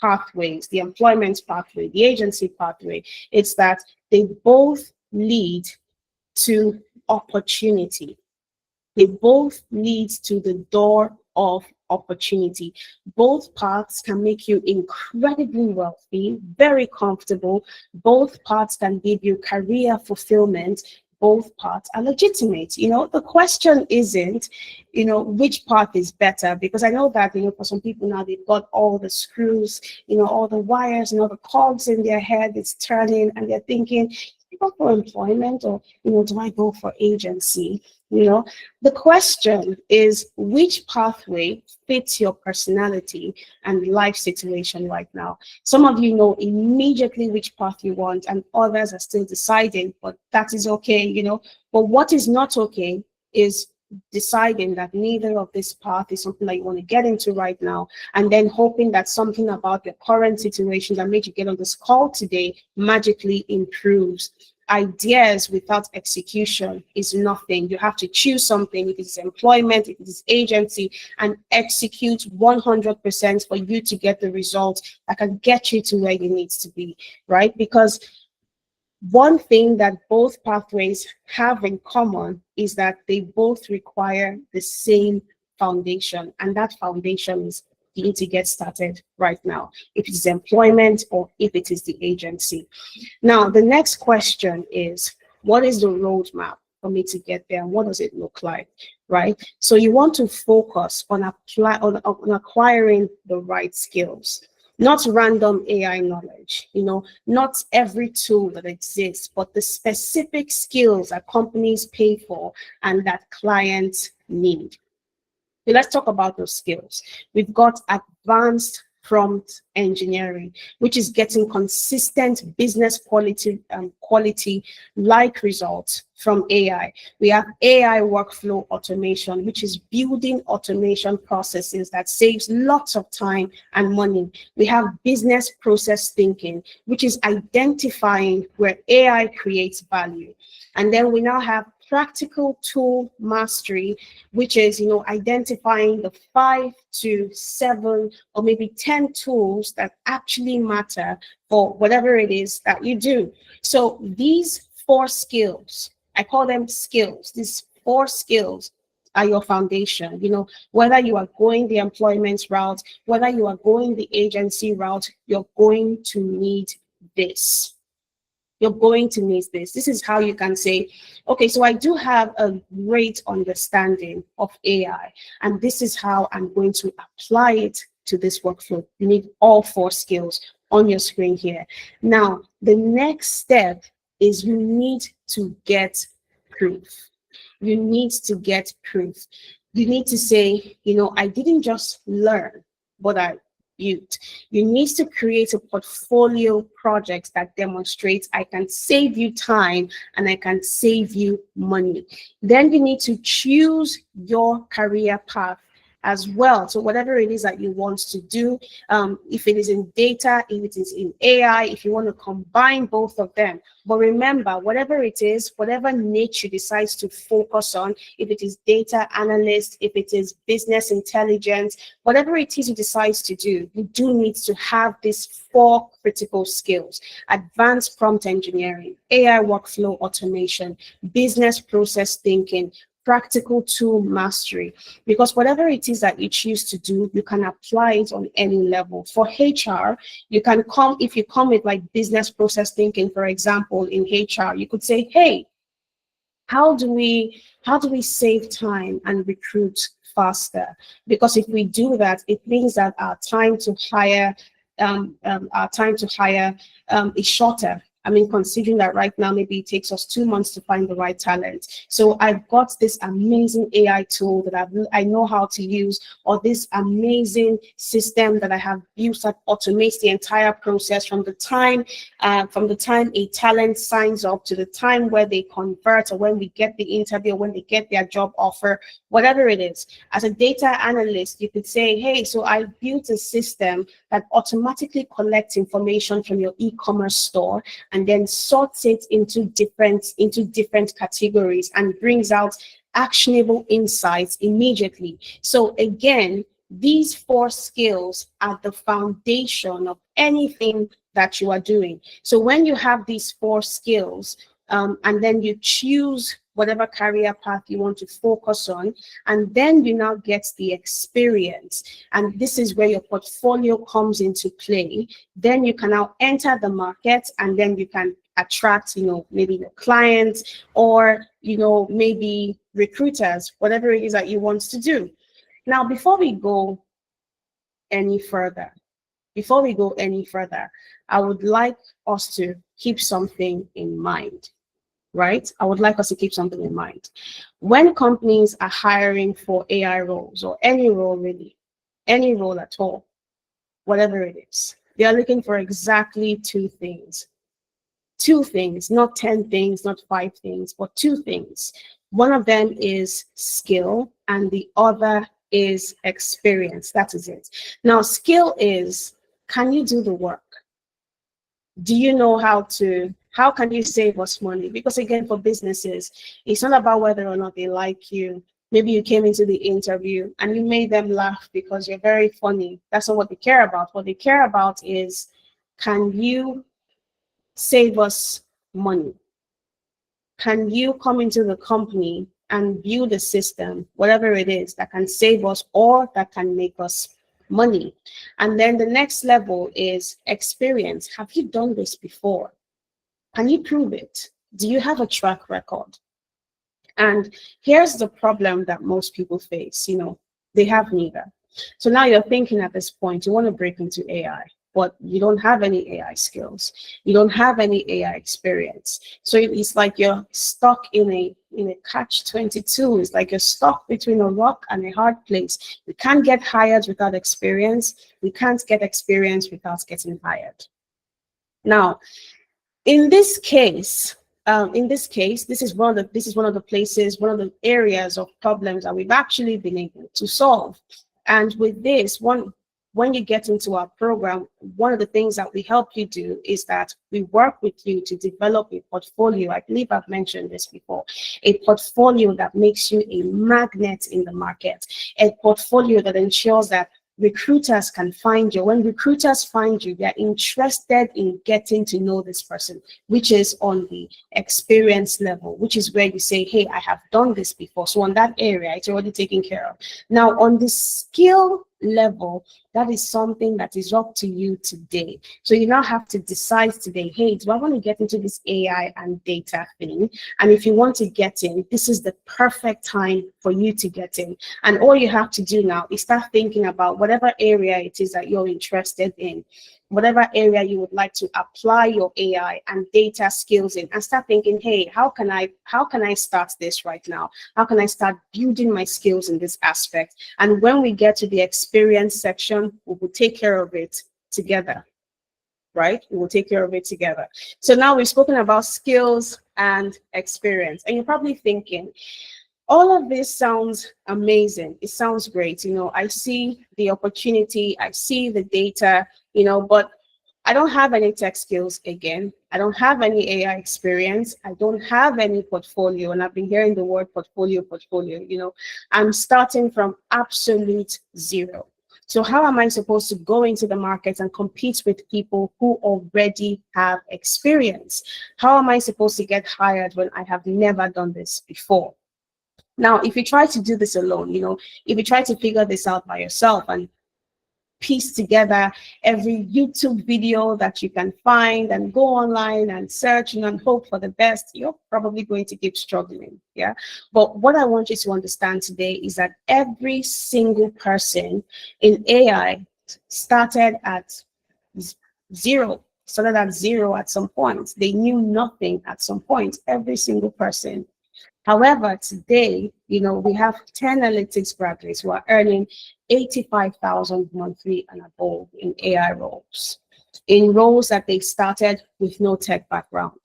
pathways, the employment pathway, the agency pathway. It's that they both lead to opportunity. They both lead to the door of opportunity. Both paths can make you incredibly wealthy, very comfortable. Both paths can give you career fulfillment. Both paths are legitimate. The question isn't, which path is better, because I know that, for some people now, they've got all the screws, all the wires and all the cogs in their head, it's turning, and they're thinking, do I go for employment or, do I go for agency? The question is, which pathway fits your personality and life situation right now? Some of you know immediately which path you want, and others are still deciding, but that is okay, But what is not okay is deciding that neither of this path is something that you want to get into right now, and then hoping that something about your current situation that made you get on this call today magically improves. Ideas without execution is nothing. You have to choose something, if it's employment, if it's agency, and execute 100% for you to get the result that can get you to where you need to be, right? Because one thing that both pathways have in common is that they both require the same foundation, and that foundation is you need to get started right now, if it's employment or if it is the agency. Now, the next question is, what is the roadmap for me to get there, and what does it look like, right? So you want to focus on acquiring the right skills. Not random AI knowledge, not every tool that exists, but the specific skills that companies pay for and that clients need. So let's talk about those skills. We've got advanced prompt engineering, which is getting consistent business quality like results from AI. We have AI workflow automation, which is building automation processes that saves lots of time and money. We have business process thinking, which is identifying where AI creates value. And then we now have practical tool mastery, which is, identifying the 5 to 7 or maybe 10 tools that actually matter for whatever it is that you do. So these 4 skills, I call them skills. These 4 skills are your foundation. Whether you are going the employment route, whether you are going the agency route, you're going to need this. You're going to need this. This is how you can say, okay, so I do have a great understanding of AI, and this is how I'm going to apply it to this workflow. You need all 4 skills on your screen here. Now, the next step is you need to get proof. You need to get proof. You need to say, I didn't just learn, but I built. You need to create a portfolio project that demonstrates I can save you time and I can save you money. Then you need to choose your career path as well. So whatever it is that you want to do, if it is in data, if it is in AI, if you want to combine both of them. But remember, whatever it is, whatever niche you decide to focus on, if it is data analyst, if it is business intelligence, whatever it is you decide to do, you do need to have these 4 critical skills: advanced prompt engineering, AI workflow automation, business process thinking, practical tool mastery, because whatever it is that you choose to do, you can apply it on any level. For HR, you can if you come with like business process thinking, for example, in HR, you could say, hey, how do we save time and recruit faster? Because if we do that, it means that our time to hire is shorter. I mean, considering that right now, maybe it takes us 2 months to find the right talent. So I've got this amazing AI tool that I know how to use, or this amazing system that I have built that automates the entire process from the time a talent signs up to the time where they convert, or when we get the interview, or when they get their job offer, whatever it is. As a data analyst, you could say, hey, so I built a system that automatically collects information from your e-commerce store and then sorts it into different categories and brings out actionable insights immediately. So again, these 4 skills are the foundation of anything that you are doing. So when you have these 4 skills, and then you choose whatever career path you want to focus on, and then you now get the experience, and this is where your portfolio comes into play. Then you can now enter the market, and then you can attract, maybe the clients, or, maybe recruiters, whatever it is that you want to do. Now, before we go any further, I would like us to keep something in mind. Right? I would like us to keep something in mind. When companies are hiring for AI roles, or any role really, any role at all, whatever it is, they are looking for exactly 2 things. 2 things, not 10 things, not 5 things, but 2 things. One of them is skill, and the other is experience. That is it. Now, skill is, can you do the work? Do you know how can you save us money? Because again, for businesses, it's not about whether or not they like you. Maybe you came into the interview and you made them laugh because you're very funny. That's not what they care about. What they care about is, can you save us money? Can you come into the company and build a system, whatever it is, that can save us or that can make us money? And then the next level is experience. Have you done this before? Can you prove it? Do you have a track record? And here's the problem that most people face, they have neither. So now you're thinking at this point, you want to break into AI, but you don't have any AI skills. You don't have any AI experience. So it's like you're stuck in a catch-22. It's like you're stuck between a rock and a hard place. We can't get hired without experience. We can't get experience without getting hired. Now, in this case, this is one of the places, one of the areas of problems that we've actually been able to solve. And with this, when you get into our program, one of the things that we help you do is that we work with you to develop a portfolio. I believe I've mentioned this before, a portfolio that makes you a magnet in the market, a portfolio that ensures that recruiters can find you. When recruiters find you, they're interested in getting to know this person, which is on the experience level, which is where you say, hey, I have done this before. So on that area, it's already taken care of. Now, on the skill level, that is something that is up to you today. So you now have to decide today, hey, do I want to get into this AI and data thing? And if you want to get in, this is the perfect time for you to get in. And all you have to do now is start thinking about whatever area it is that you're interested in, whatever area you would like to apply your AI and data skills in, and start thinking, hey, how can I start this right now? How can I start building my skills in this aspect? And when we get to the experience section, we will take care of it together, right? We will take care of it together. So now we've spoken about skills and experience, and you're probably thinking, all of this sounds amazing. It sounds great. I see the opportunity, I see the data, but I don't have any tech skills again. I don't have any AI experience. I don't have any portfolio. And I've been hearing the word portfolio. I'm starting from absolute zero. So how am I supposed to go into the market and compete with people who already have experience? How am I supposed to get hired when I have never done this before? Now, if you try to do this alone, if you try to figure this out by yourself and piece together every YouTube video that you can find and go online and search and hope for the best, you're probably going to keep struggling. Yeah. But what I want you to understand today is that every single person in AI started at zero at some point. They knew nothing at some point, every single person. However, today, we have 10 analytics graduates who are earning 85,000 monthly and above in AI roles, in roles that they started with no tech background.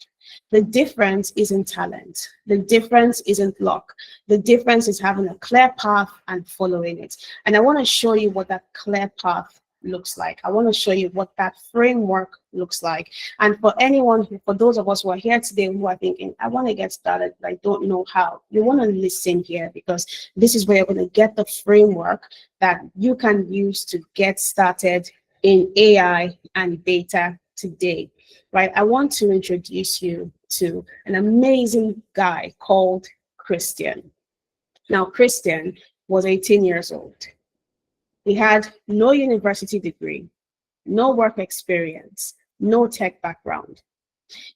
The difference isn't talent. The difference isn't luck. The difference is having a clear path and following it. And I want to show you what that clear path looks like. I want to show you what that framework looks like. And for those of us who are here today who are thinking, I want to get started, but I don't know how, you want to listen here, because this is where you're going to get the framework that you can use to get started in AI and data today, right? I want to introduce you to an amazing guy called Christian. Now, Christian was 18 years old. He had no university degree, no work experience, no tech background.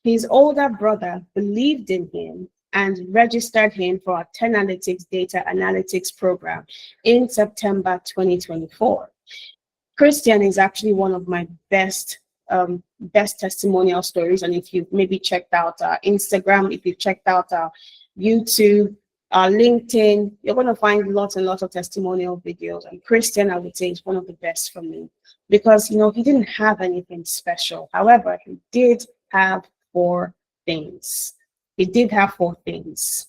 His older brother believed in him and registered him for our 10 Analytics Data Analytics program in September 2024. Christian is actually one of my best testimonial stories. And if you've maybe checked out our Instagram, if you've checked out our YouTube, LinkedIn, you're going to find lots and lots of testimonial videos. And Christian, I would say, is one of the best for me, because he didn't have anything special. However, he did have 4 things. He did have 4 things.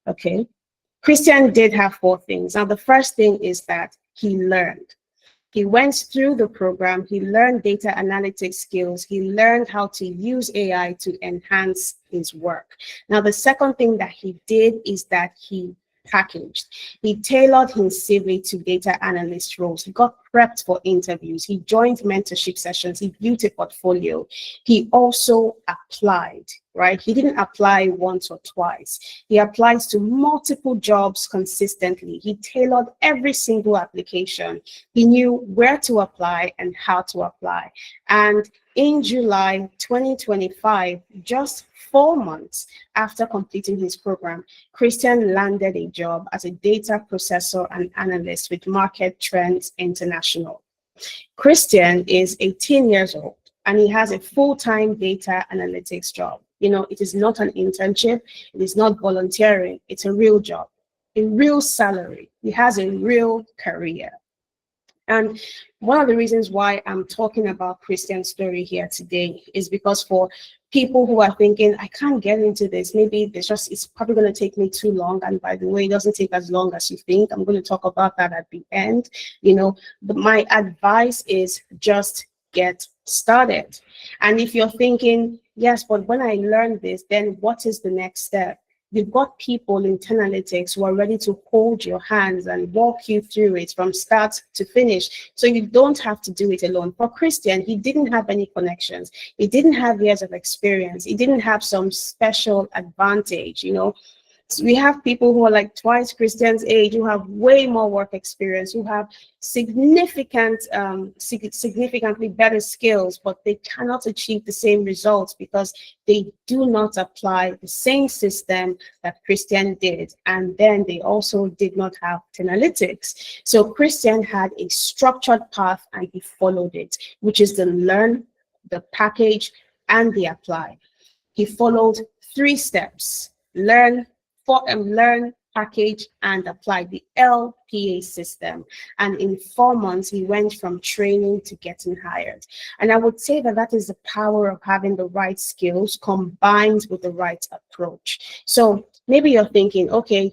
Okay. Christian did have 4 things. Now, the first thing is that he learned. He went through the program, he learned data analytics skills, he learned how to use AI to enhance his work. Now, the second thing that he did is that he packaged. He tailored his CV to data analyst roles. He got prepped for interviews. He joined mentorship sessions. He built a portfolio. He also applied, right? He didn't apply once or twice. He applied to multiple jobs consistently. He tailored every single application. He knew where to apply and how to apply. And In July 2025, just 4 months after completing his program, Christian landed a job as a data processor and analyst with Market Trends International. Christian is 18 years old and he has a full-time data analytics job. It is not an internship, it is not volunteering, it's a real job, a real salary. He has a real career. And one of the reasons why I'm talking about Christian's story here today is because for people who are thinking, I can't get into this, maybe it's probably going to take me too long. And by the way, it doesn't take as long as you think. I'm going to talk about that at the end. My advice is just get started. And if you're thinking, yes, but when I learn this, then what is the next step? You've got people in Tenalytics who are ready to hold your hands and walk you through it from start to finish. So you don't have to do it alone. For Christian, he didn't have any connections. He didn't have years of experience. He didn't have some special advantage, So we have people who are like twice Christian's age, who have way more work experience, who have significantly better skills, but they cannot achieve the same results because they do not apply the same system that Christian did. And then they also did not have Tenalytics. So Christian had a structured path and he followed it, which is the learn, the package, and the apply. He followed 3 steps: learn, package, and apply, the LPA system. And in 4 months, he went from training to getting hired. And I would say that is the power of having the right skills combined with the right approach. So maybe you're thinking, okay,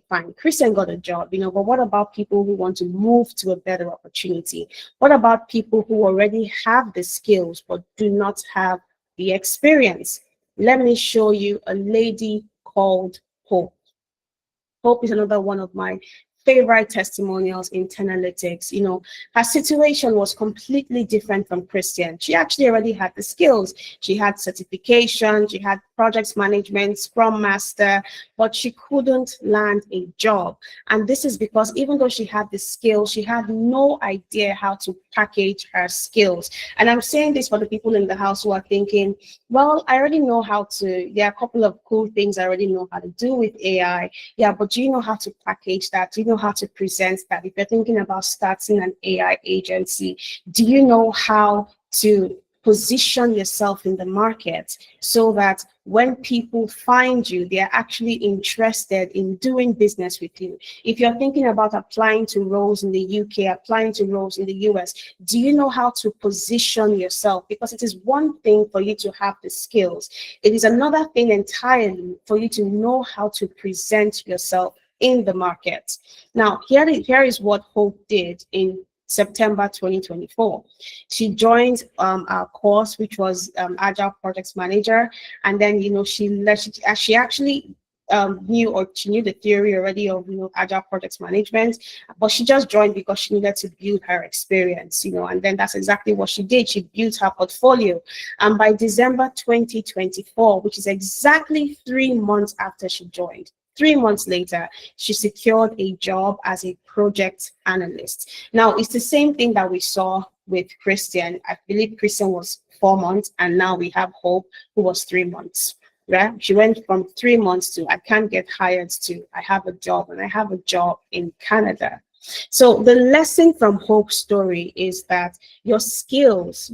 fine, Christian got a job, but what about people who want to move to a better opportunity? What about people who already have the skills but do not have the experience? Let me show you a lady called Hope. Hope is another one of my favorite testimonials in Tenalytics. Her situation was completely different from Christian. She actually already had the skills. She had certification, she had project management, Scrum Master, but she couldn't land a job. And this is because even though she had the skills, she had no idea how to package her skills. And I'm saying this for the people in the house who are thinking, well, I already know how to, there are a couple of cool things I already know how to do with AI. Yeah, but do you know how to package that? Do you know how to present that? If you're thinking about starting an AI agency, do you know how to position yourself in the market so that when people find you, they're actually interested in doing business with you? If you're thinking about applying to roles in the UK, applying to roles in the US, do you know how to position yourself? Because it is one thing for you to have the skills. It is another thing entirely for you to know how to present yourself in the market. Now, here is what Hope did in September 2024. She joined our course, which was Agile Project Manager, and then she actually knew the theory already of Agile Project Management, but she just joined because she needed to build her experience, and then that's exactly what she did. She built her portfolio, and by December 2024, which is exactly 3 months after she joined, 3 months later, she secured a job as a project analyst. Now, it's the same thing that we saw with Christian. I believe Christian was 4 months, and now we have Hope, who was 3 months. Right? She went from 3 months to I can't get hired to I have a job, and I have a job in Canada. So the lesson from Hope's story is that your skills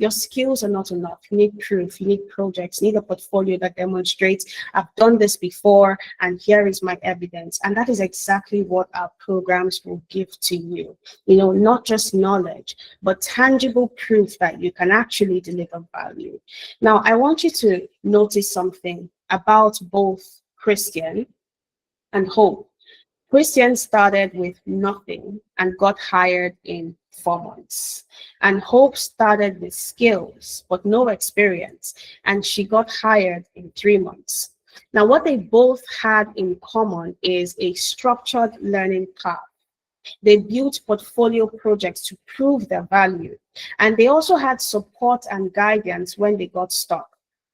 are not enough. You need proof, you need projects, you need a portfolio that demonstrates I've done this before and here is my evidence. And that is exactly what our programs will give to you. Not just knowledge, but tangible proof that you can actually deliver value. Now, I want you to notice something about both Christian and Hope. Christian started with nothing and got hired in 4 months. And Hope started with skills, but no experience, and she got hired in 3 months. Now, what they both had in common is a structured learning path. They built portfolio projects to prove their value, and they also had support and guidance when they got stuck.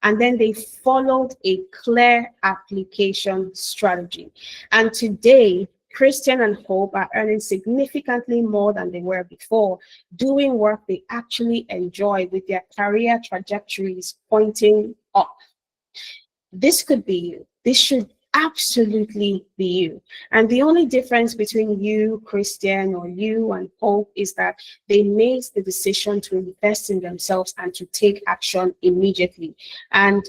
And then they followed a clear application strategy. And today, Christian and Hope are earning significantly more than they were before, doing work they actually enjoy with their career trajectories pointing up. This could be you. This should absolutely be you. And the only difference between you, Christian, or you and Hope is that they made the decision to invest in themselves and to take action immediately. And,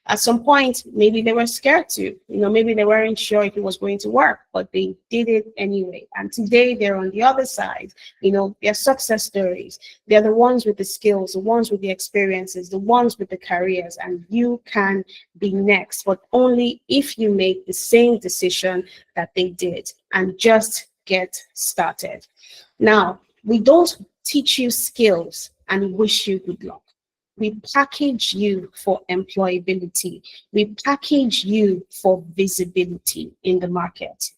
at some point, maybe they were scared to, maybe they weren't sure if it was going to work, but they did it anyway. And today they're on the other side. They're success stories. They're the ones with the skills, the ones with the experiences, the ones with the careers, and you can be next, but only if you make the same decision that they did and just get started. Now, we don't teach you skills and wish you good luck. We package you for employability. We package you for visibility in the market.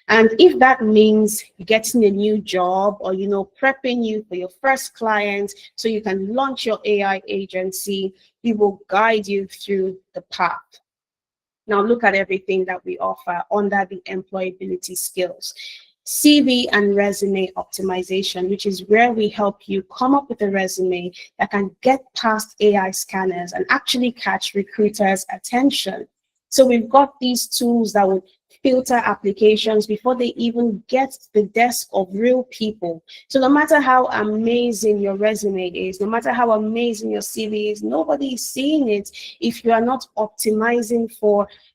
And if that means getting a new job or, prepping you for your first client so you can launch your AI agency, we will guide you through the path. Now look at everything that we offer under the employability skills. CV and resume optimization, which is where we help you come up with a resume that can get past AI scanners and actually catch recruiters' attention. So we've got these tools that will filter applications before they even get to the desk of real people. So no matter how amazing your resume is, no matter how amazing your CV is, nobody is seeing it if you are not optimizing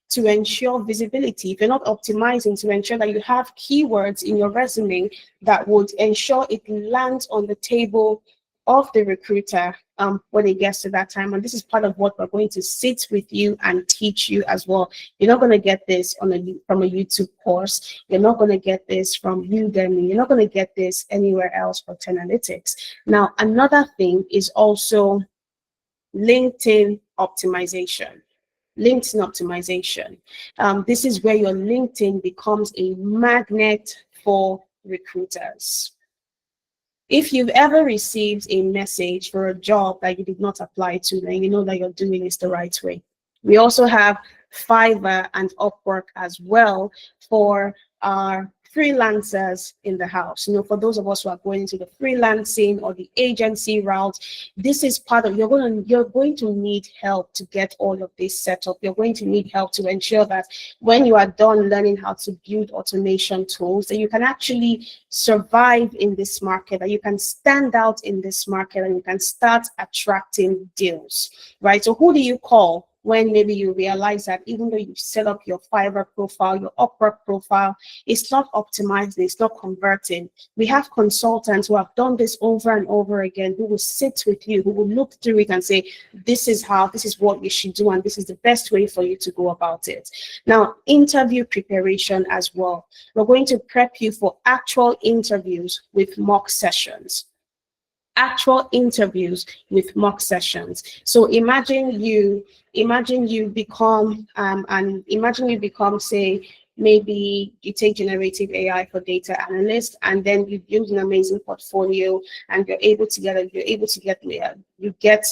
to ensure visibility. If you're not optimizing to ensure that you have keywords in your resume that would ensure it lands on the table of the recruiter when it gets to that time. And this is part of what we're going to sit with you and teach you as well. You're not going to get this from a YouTube course. You're not going to get this from Udemy. You're not going to get this anywhere else for 10Analytics. Now, another thing is also LinkedIn optimization. LinkedIn optimization. This is where your LinkedIn becomes a magnet for recruiters. If you've ever received a message for a job that you did not apply to, then you know that you're doing it the right way. We also have Fiverr and Upwork as well for our freelancers in the house. For those of us who are going into the freelancing or the agency route, this is part of, you're going to need help to get all of this set up. You're going to need help to ensure that when you are done learning how to build automation tools, that you can actually survive in this market, that you can stand out in this market, and you can start attracting deals, right? So who do you call when maybe you realize that even though you set up your Fiverr profile, your Upwork profile, it's not optimizing, it's not converting? We have consultants who have done this over and over again, who will sit with you, who will look through it and say, this is what you should do, and this is the best way for you to go about it. Now, interview preparation as well. We're going to prep you for actual interviews with mock sessions. Actual interviews with mock sessions. So imagine you become say, maybe you take generative AI for data analyst, and then you build an amazing portfolio, and you're able to get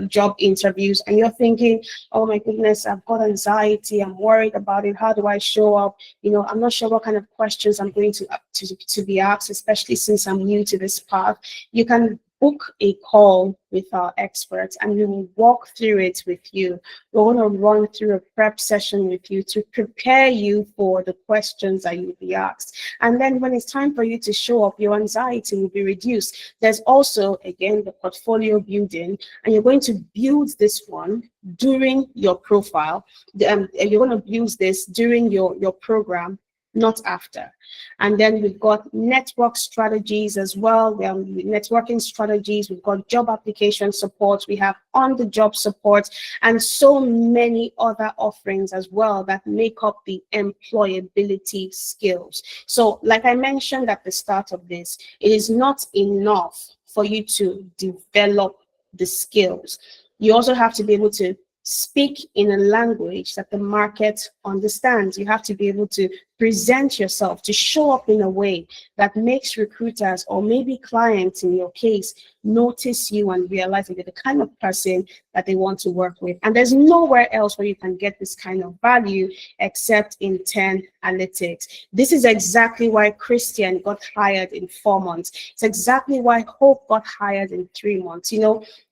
job interviews, and you're thinking, oh my goodness, I've got anxiety, I'm worried about it, how do I show up? I'm not sure what kind of questions I'm going to be asked, especially since I'm new to this path. You can book a call with our experts, and we will walk through it with you. We're going to run through a prep session with you to prepare you for the questions that you'll be asked. And then when it's time for you to show up, your anxiety will be reduced. There's also, again, the portfolio building, and you're going to build this one during your profile. You're going to build this during your program, not after. And then we've got network strategies as well. We have networking strategies. We've got job application support. We have on-the-job support, and so many other offerings as well that make up the employability skills. So like I mentioned at the start of this, it is not enough for you to develop the skills. You also have to be able to speak in a language that the market understands. You have to be able to present yourself, to show up in a way that makes recruiters or maybe clients in your case notice you and realize that you're the kind of person that they want to work with. And there's nowhere else where you can get this kind of value except in 10 Analytics. This is exactly why Christian got hired in 4 months. It's exactly why Hope got hired in 3 months,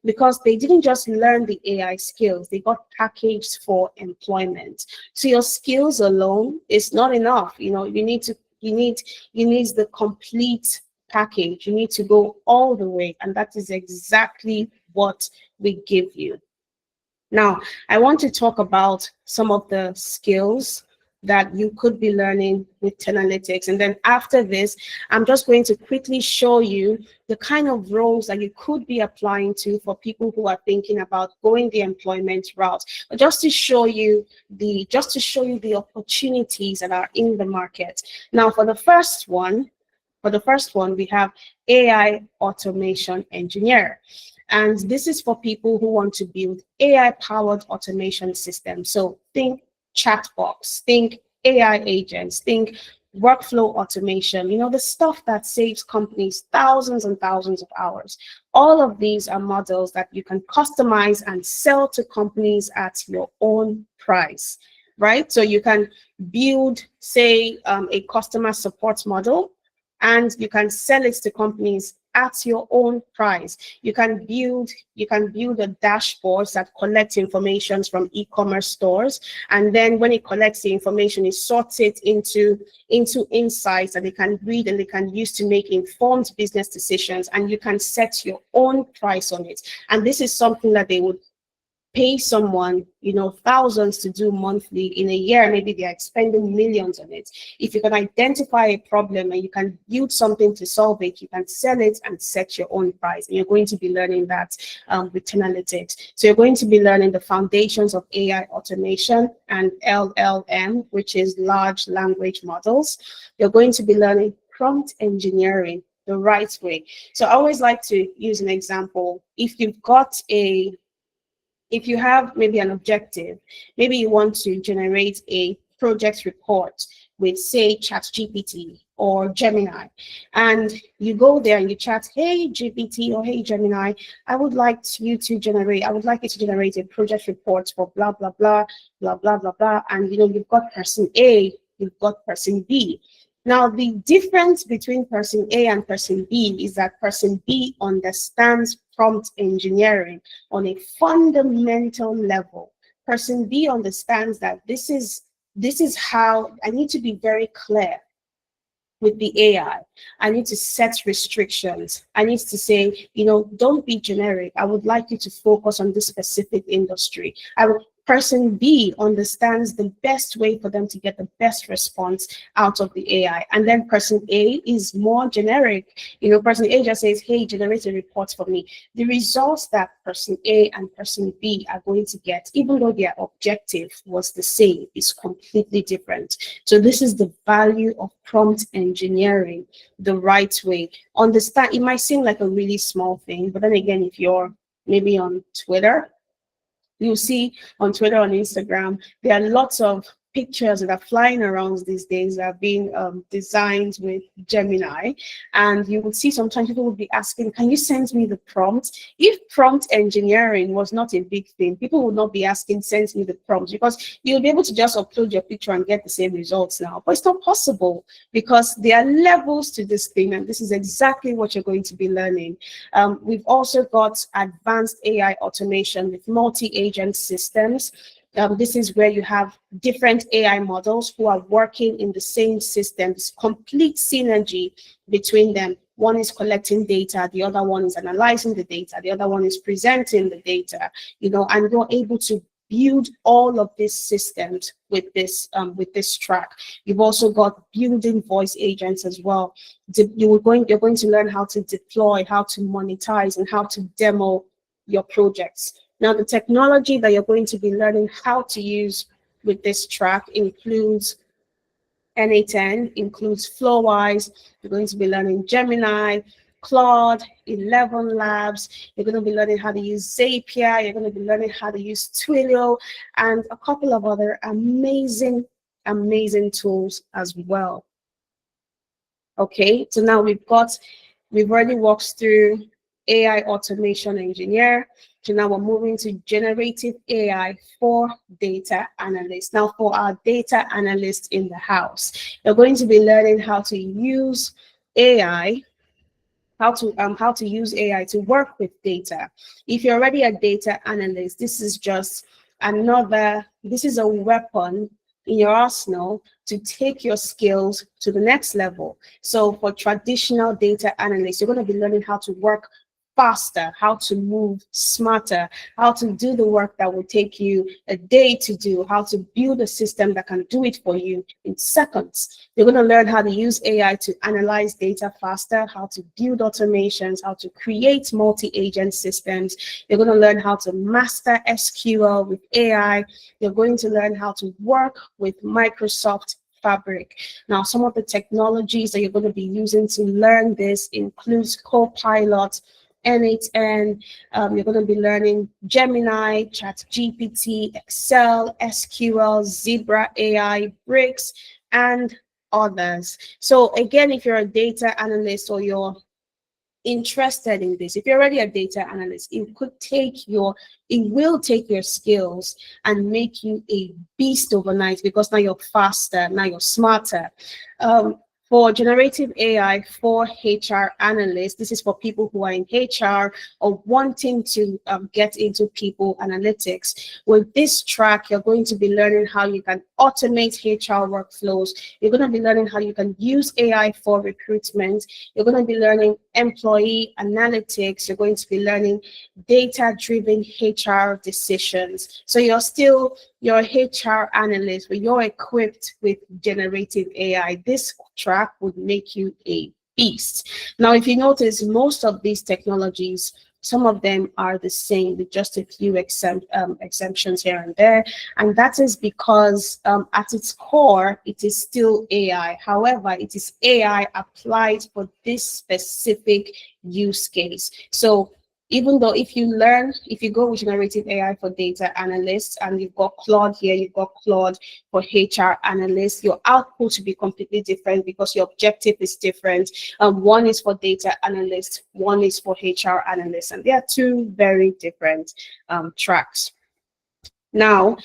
because they didn't just learn the AI skills, they got packaged for employment. So your skills alone is not enough. You need the complete package. You need to go all the way, and that is exactly what we give you. Now, I want to talk about some of the skills that you could be learning with 10 Analytics. And then after this, I'm just going to quickly show you the kind of roles that you could be applying to for people who are thinking about going the employment route. But just to show you the opportunities that are in the market. Now, for the first one, we have AI automation engineer. And this is for people who want to build AI-powered automation systems. So think chatbots, think AI agents, think workflow automation, the stuff that saves companies thousands and thousands of hours. All of these are models that you can customize and sell to companies at your own price, right? So you can build, say, a customer support model, and you can sell it to companies at your own price. You can build a dashboards that collect information from e-commerce stores, and then when it collects the information, it sorts it into insights that they can read and they can use to make informed business decisions, and you can set your own price on it. And this is something that they would pay someone, thousands to do monthly. In a year, maybe they are spending millions on it. If you can identify a problem and you can build something to solve it, you can sell it and set your own price. And you're going to be learning that with 10 Analytics. So you're going to be learning the foundations of AI automation and LLM, which is large language models. You're going to be learning prompt engineering the right way. So I always like to use an example. If you have maybe an objective, maybe you want to generate a project report with, say, ChatGPT or Gemini, and you go there and you chat, hey GPT or hey Gemini, I would like you to generate a project report for blah blah blah blah blah blah blah, and you've got person A, you've got person B. Now, the difference between person A and person B is that person B understands prompt engineering on a fundamental level. Person B understands that this is how I need to be very clear with the AI. I need to set restrictions. I need to say, don't be generic. I would like you to focus on this specific industry. Person B understands the best way for them to get the best response out of the AI. And then person A is more generic. Person A just says, hey, generate a report for me. The results that person A and person B are going to get, even though their objective was the same, is completely different. So this is the value of prompt engineering the right way. Understand, it might seem like a really small thing, but then again, if you're maybe on Twitter, you'll see on Twitter, on Instagram, there are lots of pictures that are flying around these days that are being designed with Gemini. And you will see sometimes people will be asking, can you send me the prompt? If prompt engineering was not a big thing, people would not be asking, send me the prompt, because you'll be able to just upload your picture and get the same results now. But it's not possible, because there are levels to this thing, and this is exactly what you're going to be learning. We've also got advanced AI automation with multi-agent systems. This is where you have different AI models who are working in the same systems, complete synergy between them. One is collecting data, the other one is analyzing the data, the other one is presenting the data, and you're able to build all of these systems with this track. You've also got building voice agents as well. You're going to learn how to deploy, how to monetize, and how to demo your projects. Now, the technology that you're going to be learning how to use with this track includes n8n, includes Flowise. You're going to be learning Gemini, Claude, 11 Labs. You're going to be learning how to use Zapier. You're going to be learning how to use Twilio, and a couple of other amazing amazing tools as well. Okay, so now we've already walked through AI automation engineer. So now we're moving to generative AI for data analysts. Now for our data analysts in the house, you're going to be learning how to use AI, how to use AI to work with data. If you're already a data analyst, this is a weapon in your arsenal to take your skills to the next level. So for traditional data analysts, you're going to be learning how to work faster, how to move smarter, how to do the work that will take you a day to do, how to build a system that can do it for you in seconds. You're going to learn how to use AI to analyze data faster, how to build automations, how to create multi-agent systems. You're going to learn how to master SQL with AI. You're going to learn how to work with Microsoft Fabric. Now, some of the technologies that you're going to be using to learn this includes Copilot, N8N, you're going to be learning Gemini, ChatGPT, Excel, SQL, Zebra AI, Bricks, and others. So again, if you're a data analyst or you're interested in this, if you're already a data analyst, it will take your skills and make you a beast overnight, because now you're faster, now you're smarter. For generative AI for HR analysts, this is for people who are in HR or wanting to get into people analytics. With this track, you're going to be learning how you can automate HR workflows. You're going to be learning how you can use AI for recruitment. You're going to be learning employee analytics. You're going to be learning data-driven HR decisions. So you're a HR analyst, but you're equipped with generative AI. This track would make you a beast. Now, if you notice, most of these technologies, some of them are the same with just a few exemptions here and there. And that is because at its core, it is still AI. However, it is AI applied for this specific use case. So even though if you go with generative AI for data analysts, and you've got Claude here, you've got Claude for HR analysts, your output should be completely different because your objective is different. One is for data analysts, one is for HR analysts, and they are two very different tracks. Now,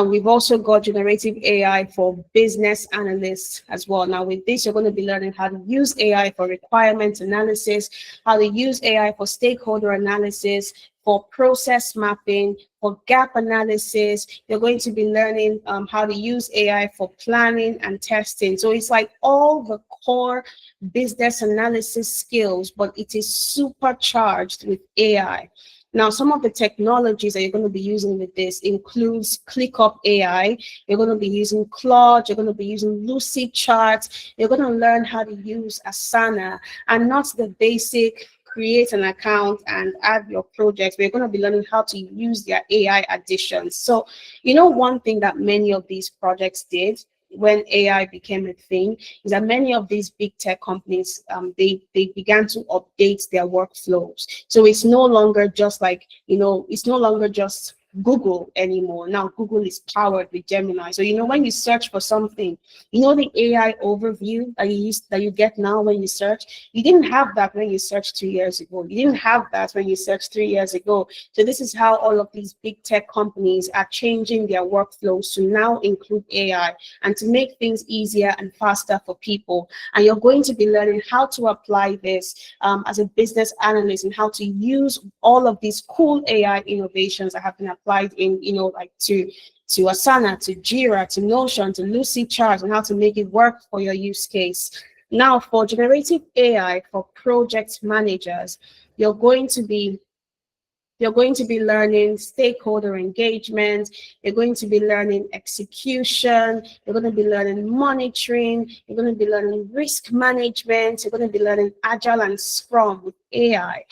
we've also got generative AI for business analysts as well. Now, with this, you're going to be learning how to use AI for requirements analysis, how to use AI for stakeholder analysis, for process mapping, for gap analysis. You're going to be learning how to use AI for planning and testing. So it's like all the core business analysis skills, but it is supercharged with AI. Now, some of the technologies that you're going to be using with this includes ClickUp AI. You're going to be using Claude. You're going to be using Lucidchart. You're going to learn how to use Asana, and not the basic create an account and add your projects. We're going to be learning how to use their AI additions. So, one thing that many of these projects did when AI became a thing is that many of these big tech companies, they began to update their workflows. So it's no longer just it's no longer just Google anymore. Now Google is powered with Gemini. So when you search for something, the AI overview that you get now when you search, you didn't have that when you searched 2 years ago. You didn't have that when you searched 3 years ago. So this is how all of these big tech companies are changing their workflows to now include AI and to make things easier and faster for people. And you're going to be learning how to apply this as a business analyst, and how to use all of these cool AI innovations that have been applied in, to Asana, to Jira, to Notion, to Lucidchart, and how to make it work for your use case. Now, for generative AI for project managers, you're going to be learning stakeholder engagement. You're going to be learning execution. You're going to be learning monitoring. You're going to be learning risk management. You're going to be learning Agile and Scrum with AI.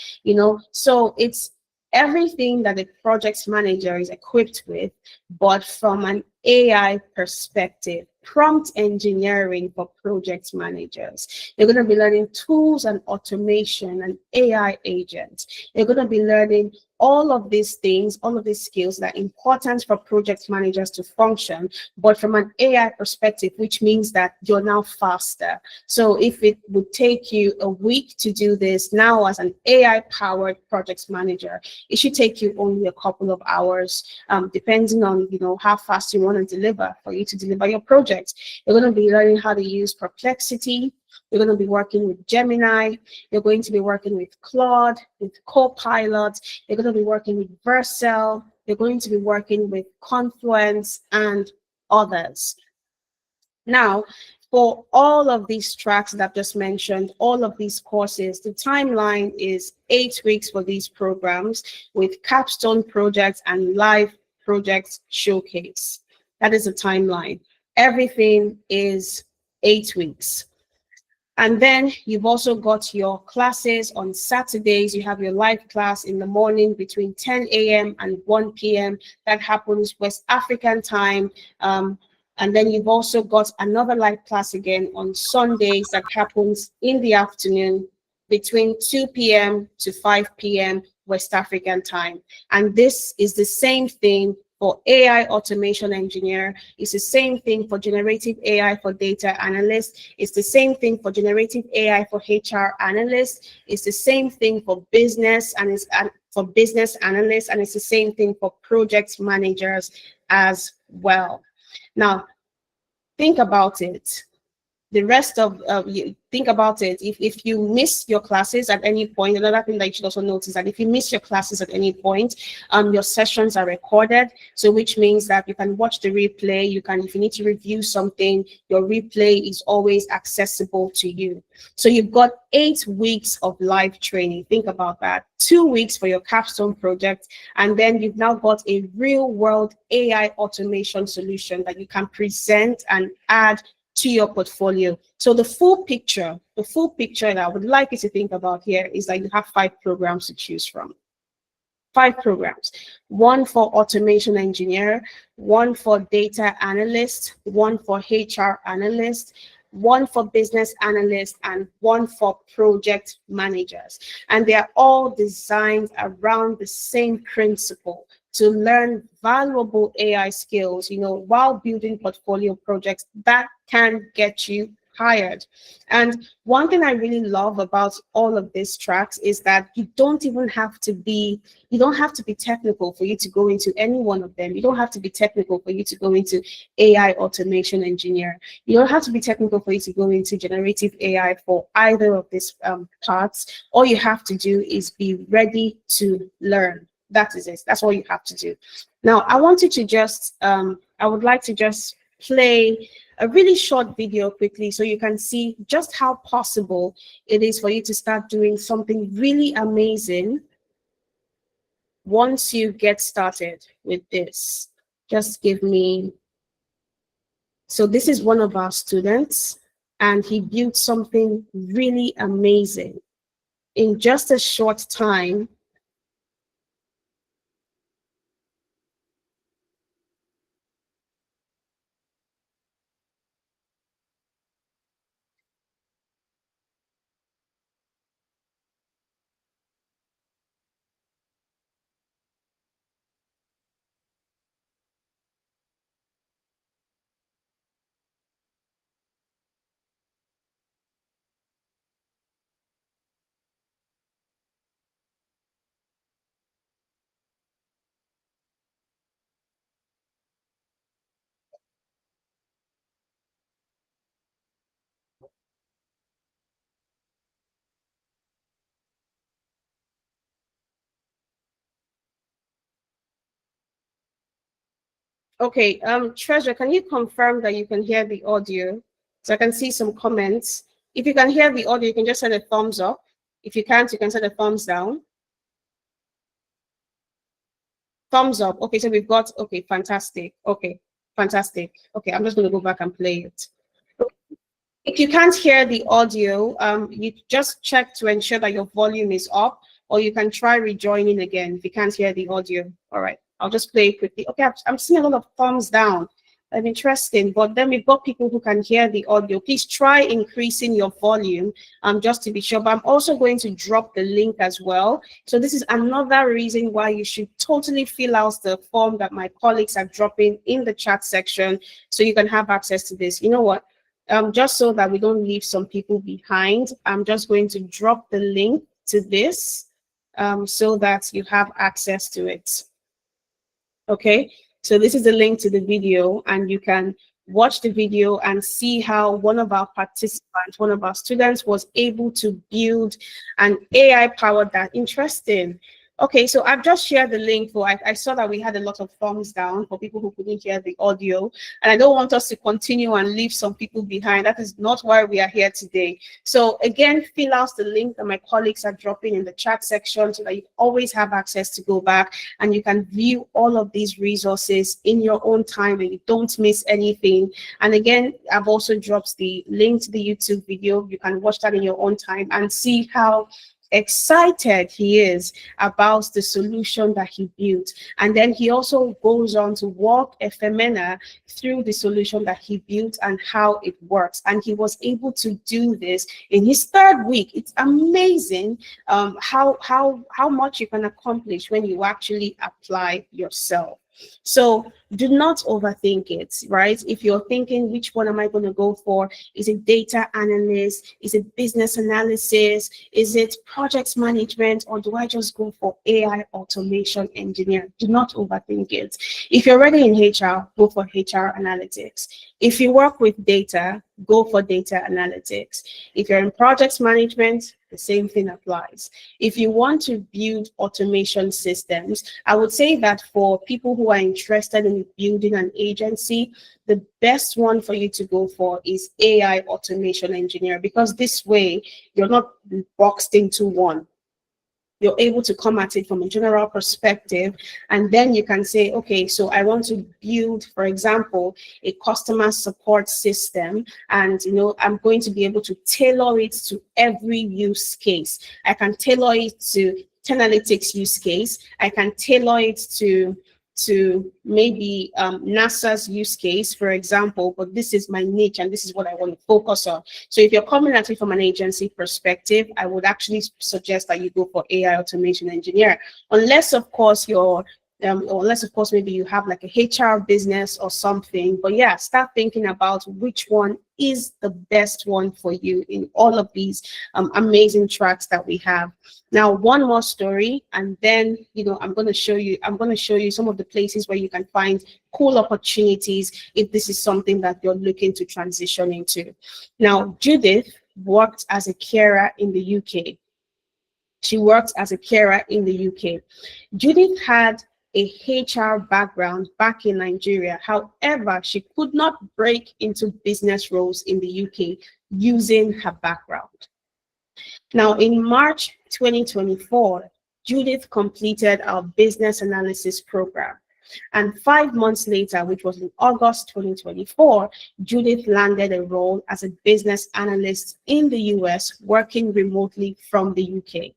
So it's everything that a project manager is equipped with, but from an AI perspective. Prompt engineering for project managers. You're going to be learning tools and automation and AI agents. You're going to be learning all of these things, all of these skills that are important for project managers to function, but from an AI perspective, which means that you're now faster. So if it would take you a week to do this, now as an AI-powered project manager, it should take you only a couple of hours, depending on how fast you want to deliver for you to deliver your project. You're going to be learning how to use Perplexity. You're going to be working with Gemini. You're going to be working with Claude, with Copilot. You're going to be working with Vercel. You're going to be working with Confluence and others. Now, for all of these tracks that I've just mentioned, all of these courses, the timeline is 8 weeks for these programs with capstone projects and live projects showcase. That is the timeline. Everything is 8 weeks. And then you've also got your classes on Saturdays. You have your live class in the morning between 10 a.m. and 1 p.m. That happens West African time. And then you've also got another live class again on Sundays that happens in the afternoon between 2 p.m. to 5 p.m. West African time. And this is the same thing for AI automation engineer. It's the same thing for generative AI for data analyst. It's the same thing for generative AI for HR analyst. It's the same thing for business and for business analysts, and it's the same thing for project managers as well. Now, think about it. The rest of you think about it. If you miss your classes at any point, another thing that you should also notice that if you miss your classes at any point, your sessions are recorded. So which means that you can watch the replay. You can, if you need to review something, your replay is always accessible to you. So you've got 8 weeks of live training. Think about that. 2 weeks for your capstone project, and then you've now got a real-world AI automation solution that you can present and add to your portfolio. So the full picture that I would like you to think about here is that you have 5 programs to choose from. 5 programs, 1 for automation engineer, 1 for data analyst, 1 for HR analyst, 1 for business analyst, and 1 for project managers. And they are all designed around the same principle: to learn valuable AI skills, while building portfolio projects that can get you hired. And one thing I really love about all of these tracks is that you don't have to be technical for you to go into any one of them. You don't have to be technical for you to go into AI automation engineer. You don't have to be technical for you to go into generative AI for either of these parts. All you have to do is be ready to learn. That is it. That's all you have to do. Now, I wanted to just, I would like to just play a really short video quickly so you can see just how possible it is for you to start doing something really amazing once you get started with this. Just give me, so this is one of our students, and he built something really amazing in just a short time. Okay, Treasure, can you confirm that you can hear the audio? So I can see some comments. If you can hear the audio, you can just send a thumbs up. If you can't, you can send a thumbs down. Thumbs up. Okay, so we've got, okay, fantastic. Okay, fantastic. Okay, I'm just going to go back and play it. If you can't hear the audio, you just check to ensure that your volume is up, or you can try rejoining again if you can't hear the audio. All right, I'll just play it quickly. Okay, I'm seeing a lot of thumbs down. Interesting. But then we've got people who can hear the audio. Please try increasing your volume just to be sure. But I'm also going to drop the link as well. So this is another reason why you should totally fill out the form that my colleagues are dropping in the chat section so you can have access to this. You know what? Just so that we don't leave some people behind, I'm just going to drop the link to this so that you have access to it. Okay, so this is the link to the video, and you can watch the video and see how one of our participants, one of our students, was able to build an AI-powered that. Interesting. Okay, so I've just shared the link for, I saw that we had a lot of thumbs down for people who couldn't hear the audio, and I don't want us to continue and leave some people behind. That is not why we are here today. So again, fill out the link that my colleagues are dropping in the chat section so that you always have access to go back and you can view all of these resources in your own time and you don't miss anything. And again, I've also dropped the link to the YouTube video. You can watch that in your own time and see how excited he is about the solution that he built. And then he also goes on to walk Efemena through the solution that he built and how it works. And he was able to do this in his 3rd week. It's amazing how much you can accomplish when you actually apply yourself. So do not overthink it, right? If you're thinking, which one am I going to go for? Is it data analyst? Is it business analysis? Is it project management? Or do I just go for AI automation engineer? Do not overthink it. If you're already in HR, go for HR analytics. If you work with data, go for data analytics. If you're in project management, the same thing applies. If you want to build automation systems, I would say that for people who are interested in building an agency, the best one for you to go for is AI automation engineer, because this way you're not boxed into one. You're able to come at it from a general perspective, and then you can say, okay, so I want to build, for example, a customer support system, and I'm going to be able to tailor it to every use case. I can tailor it to 10 analytics use case. I can tailor it to maybe NASA's use case, for example, but this is my niche and this is what I want to focus on. So if you're coming at it from an agency perspective, I would actually suggest that you go for AI automation engineer, unless of course maybe you have like a HR business or something. But yeah, start thinking about which one is the best one for you in all of these amazing tracks that we have. Now, one more story, and then I'm going to show you some of the places where you can find cool opportunities if this is something that you're looking to transition into. Now, Judith worked as a carer in the UK. She worked as a carer in the UK. Judith had a HR background back in Nigeria. However, she could not break into business roles in the UK using her background. Now, in March 2024, Judith completed our business analysis program. And 5 months later, which was in August 2024, Judith landed a role as a business analyst in the US, working remotely from the UK.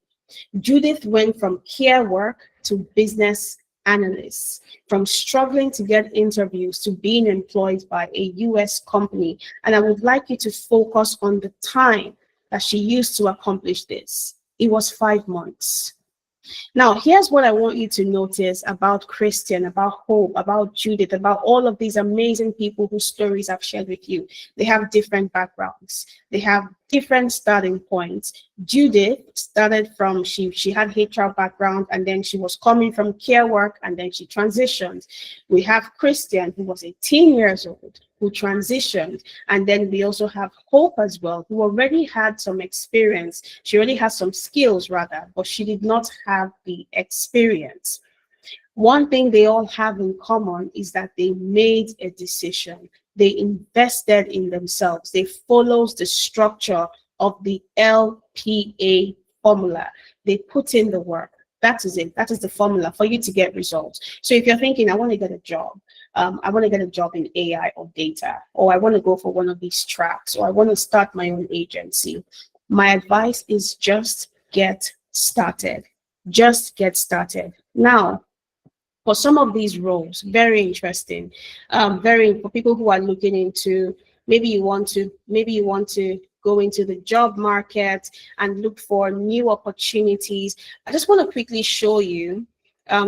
Judith went from care work to business analysts, from struggling to get interviews to being employed by a US company. And I would like you to focus on the time that she used to accomplish this. It was 5 months. Now, here's what I want you to notice about Christian, about Hope, about Judith, about all of these amazing people whose stories I've shared with you. They have different backgrounds. They have different starting points. Judith started from, she had HR background, and then she was coming from care work, and then she transitioned. We have Christian, who was 18 years old, who transitioned, and then we also have Hope as well, who already had some experience. She already has some skills rather, but she did not have the experience. One thing they all have in common is that they made a decision. They invested in themselves. They followed the structure of the LPA formula. They put in the work. That is it. That is the formula for you to get results. So if you're thinking, I want to get a job, I want to get a job in AI or data, or I want to go for one of these tracks, or I want to start my own agency, my advice is just get started. Just get started. Now, for some of these roles. Very interesting. Very for people who are looking into, maybe you want to go into the job market and look for new opportunities. I just want to quickly show you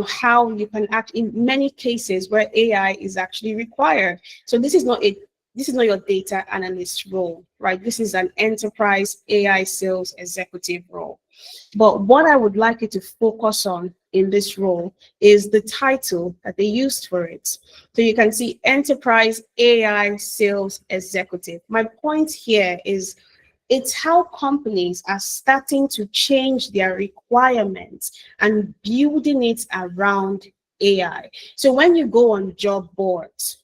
how you can act in many cases where AI is actually required. So this is not your data analyst role, right? This is an enterprise AI sales executive role. But what I would like you to focus on in this role is the title that they used for it. So you can see Enterprise AI Sales Executive. My point here is it's how companies are starting to change their requirements and building it around AI. So when you go on job boards,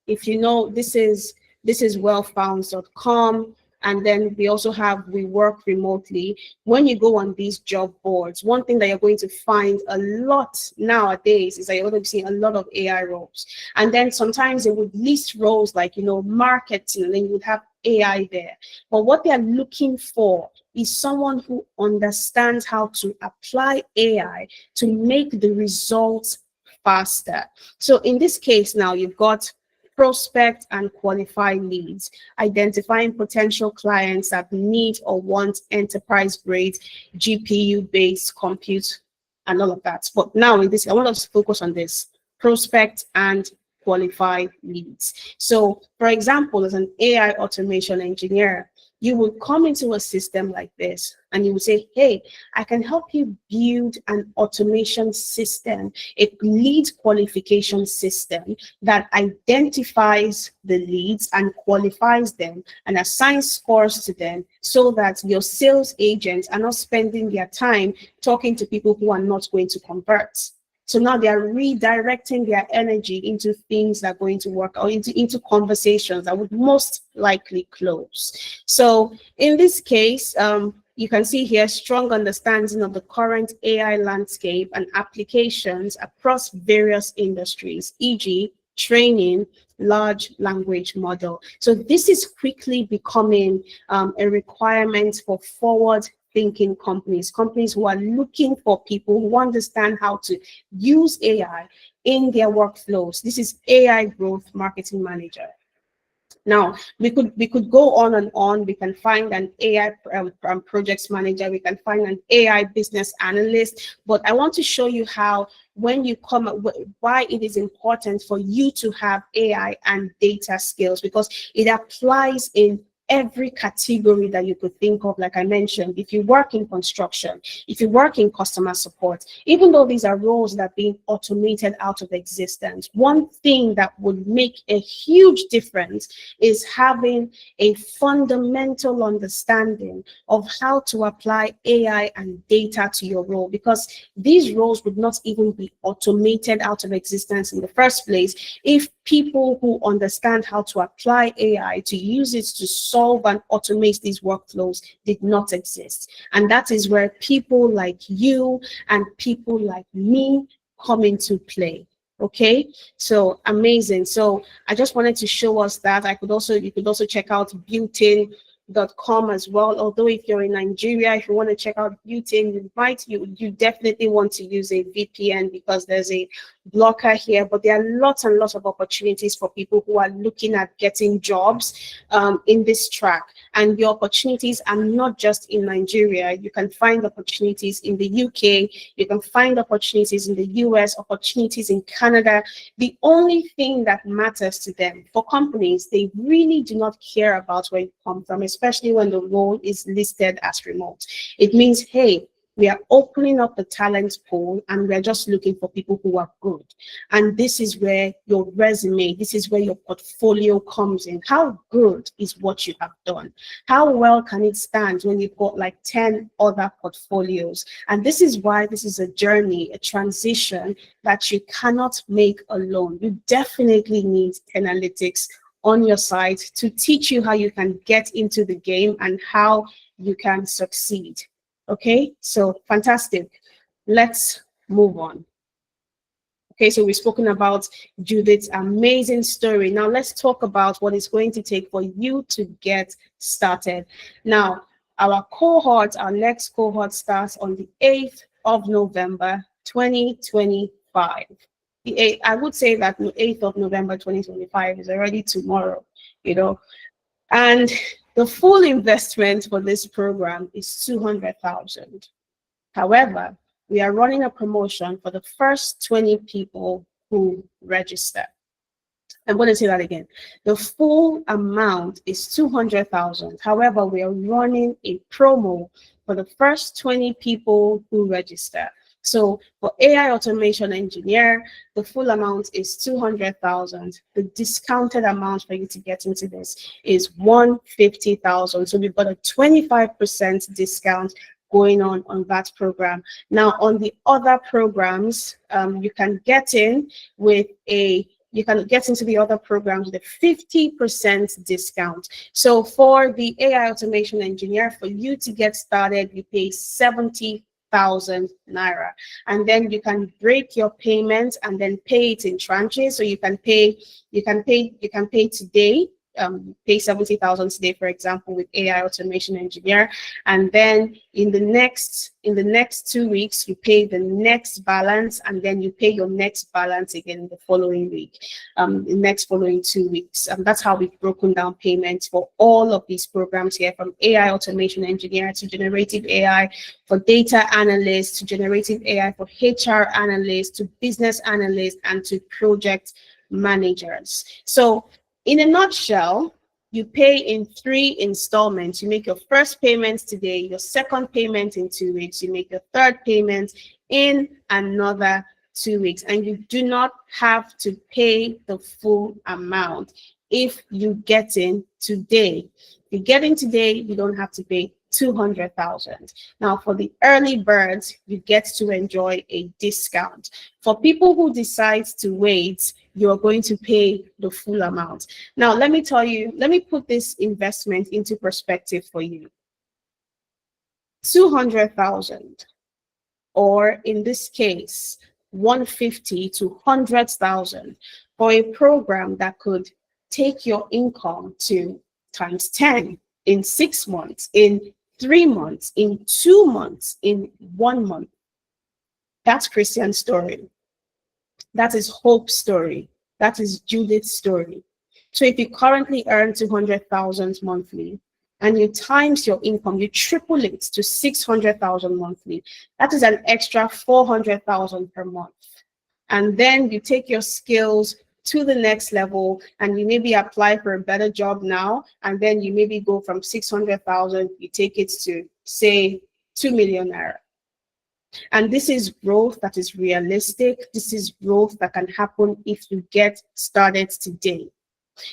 if you know, this is wellfounds.com, and then we also have We Work Remotely. When you go on these job boards, one thing that you're going to find a lot nowadays is that you're going to be seeing a lot of AI roles. And then sometimes they would list roles like, marketing, and then you would have AI there. But what they are looking for is someone who understands how to apply AI to make the results faster. So in this case now, you've got prospect and qualify leads, identifying potential clients that need or want enterprise-grade GPU-based compute and all of that. But now in this, I want us to focus on this, prospect and qualify leads. So for example, as an AI automation engineer, you would come into a system like this and you would say, hey, I can help you build an automation system, a lead qualification system that identifies the leads and qualifies them and assigns scores to them so that your sales agents are not spending their time talking to people who are not going to convert. So now they are redirecting their energy into things that are going to work, or into conversations that would most likely close. So in this case, you can see here strong understanding of the current AI landscape and applications across various industries, e.g. training, large language model. So this is quickly becoming a requirement for forward-thinking companies who are looking for people who understand how to use AI in their workflows. This is AI Growth Marketing Manager. Now, we could go on and on. We can find an AI projects manager. We can find an AI business analyst. But I want to show you how, when you come, why it is important for you to have AI and data skills, because it applies in every category that you could think of. Like I mentioned, if you work in construction, if you work in customer support, even though these are roles that are being automated out of existence, one thing that would make a huge difference is having a fundamental understanding of how to apply AI and data to your role, because these roles would not even be automated out of existence in the first place if people who understand how to apply AI to use it to solve and automate these workflows did not exist. And that is where people like you and people like me come into play. Okay, so amazing. So I just wanted to show us that. You could also check out Builtin.com as well. Although if you're in Nigeria, if you want to check out Butin, you definitely want to use a VPN, because there's a blocker here. But there are lots and lots of opportunities for people who are looking at getting jobs in this track. And the opportunities are not just in Nigeria. You can find opportunities in the UK, you can find opportunities in the US, opportunities in Canada. The only thing that matters to them, for companies, they really do not care about where you come from, especially when the role is listed as remote. It means, hey, we are opening up the talent pool and we're just looking for people who are good. And this is where your resume, this is where your portfolio comes in. How good is what you have done? How well can it stand when you've got like 10 other portfolios? And this is why this is a journey, a transition that you cannot make alone. You definitely need analytics on your side to teach you how you can get into the game and how you can succeed. Okay, so fantastic. Let's move on. Okay, so we've spoken about Judith's amazing story. Now let's talk about what it's going to take for you to get started. Now, our next cohort starts on the 8th of November, 2025. 2025. I would say that the 8th of November 2025 is already tomorrow, you know. And the full investment for this program is 200,000. However, we are running a promotion for the first 20 people who register. I'm going to say that again. The full amount is 200,000. However, we are running a promo for the first 20 people who register. So for AI automation engineer, the full amount is 200,000. The discounted amount for you to get into this is 150,000. So we've got a 25% discount going on that program. Now on the other programs, you can get in with you can get into the other programs with a 50% discount. So for the AI automation engineer, for you to get started, you pay 70,000 naira, and then you can break your payment and then pay it in tranches. So you can pay today. Pay 70,000 today, for example, with AI automation engineer, and then in the next 2 weeks you pay the next balance, and then you pay your next balance again the following week, the next following 2 weeks. That's how we've broken down payments for all of these programs here, from AI automation engineer to generative AI for data analyst, to generative AI for HR analyst, to business analyst, and to project managers. So in a nutshell, you pay in 3 installments. You make your first payment today, your second payment in 2 weeks, you make your third payment in another 2 weeks, and you do not have to pay the full amount if you get in today. If you get in today, you don't have to pay 200,000. Now for the early birds, you get to enjoy a discount. For people who decide to wait, you're going to pay the full amount. Now let me put this investment into perspective for you. 200,000, or in this case 150 to 100,000, for a program that could take your income to times 10 in 6 months, in 3 months, in 2 months, in 1 month. That's Christian's story. That is Hope's story. That is Judith's story. So if you currently earn 200,000 monthly and you times your income, you triple it to 600,000 monthly, that is an extra 400,000 per month. And then you take your skills to the next level, and you maybe apply for a better job now, and then you maybe go from 600,000, you take it to say 2 million naira. And this is growth that is realistic. This is growth that can happen if you get started today.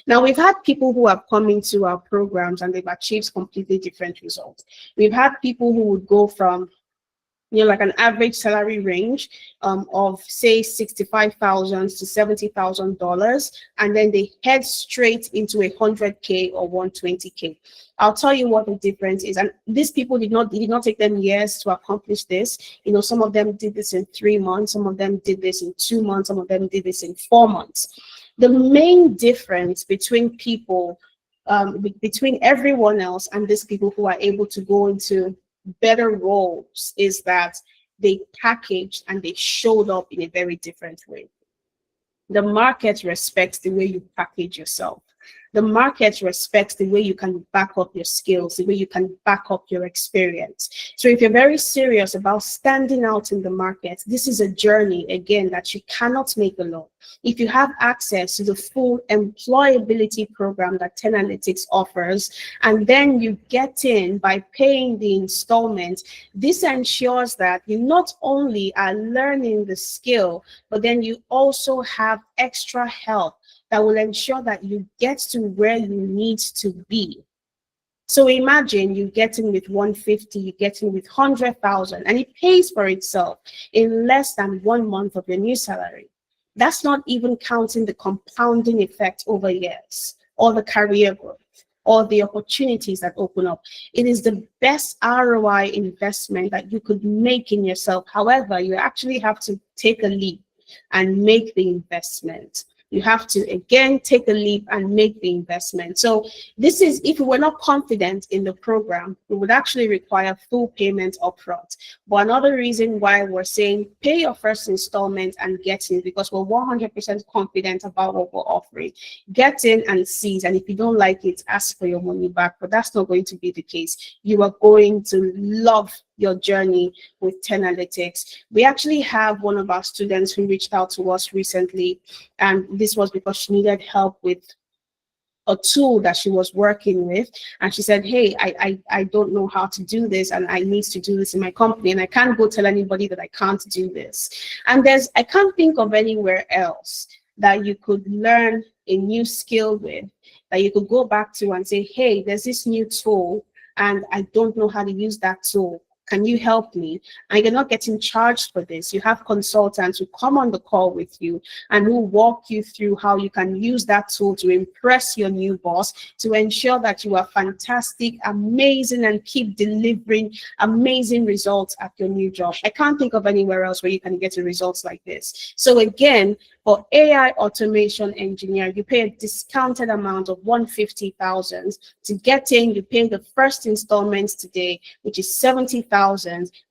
Now, we've had people who have come into our programs and they've achieved completely different results. We've had people who would go from like an average salary range of say $65,000 to $70,000, and then they head straight into 100K or 120K. I'll tell you what the difference is. And these people did not take them years to accomplish this. Some of them did this in 3 months, some of them did this in 2 months, some of them did this in 4 months. The main difference between people, between everyone else and these people who are able to go into better roles, is that they packaged and they showed up in a very different way. The market respects the way you package yourself. The market respects the way you can back up your skills, the way you can back up your experience. So if you're very serious about standing out in the market, this is a journey, again, that you cannot make alone. If you have access to the full employability program that 10Analytics offers, and then you get in by paying the installment, this ensures that you not only are learning the skill, but then you also have extra help that will ensure that you get to where you need to be. So imagine you get in with 150, you get in with 100,000, and it pays for itself in less than 1 month of your new salary. That's not even counting the compounding effect over years, or the career growth, or the opportunities that open up. It is the best ROI investment that you could make in yourself. However, you actually have to take a leap and make the investment. you have to again take a leap and make the investment. So this is, if we were not confident in the program, we would actually require full payment upfront. But another reason why we're saying pay your first installment and get in, because we're 100% confident about what we're offering. Get in and seize, and if you don't like it, ask for your money back. But that's not going to be the case. You are going to love your journey with 10lytics. We actually have one of our students who reached out to us recently, and this was because she needed help with a tool that she was working with, and she said, hey, I don't know how to do this, and I need to do this in my company, and I can't go tell anybody that I can't do this. And I can't think of anywhere else that you could learn a new skill with, that you could go back to and say, hey, there's this new tool and I don't know how to use that tool. Can you help me? And you're not getting charged for this. You have consultants who come on the call with you and who walk you through how you can use that tool to impress your new boss, to ensure that you are fantastic, amazing, and keep delivering amazing results at your new job. I can't think of anywhere else where you can get results like this. So again, for AI automation engineer, you pay a discounted amount of $150,000. To get in, you pay the first installment today, which is $70,000.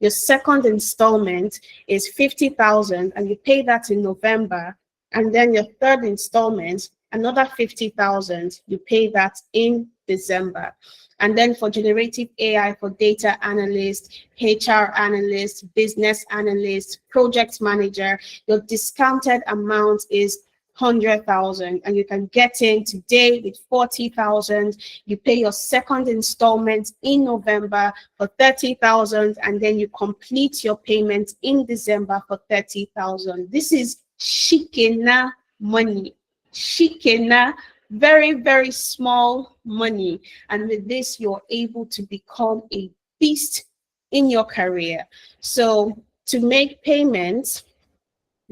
Your second installment is $50,000, and you pay that in November. And then your third installment, another $50,000, you pay that in December. And then for generative AI, for data analyst, HR analyst, business analyst, project manager, your discounted amount is $100,000, and you can get in today with $40,000. You pay your second installment in November for $30,000, and then you complete your payment in December for $30,000. This is Shikena money. Shikena, very, very small money. And with this, you're able to become a beast in your career. So to make payments,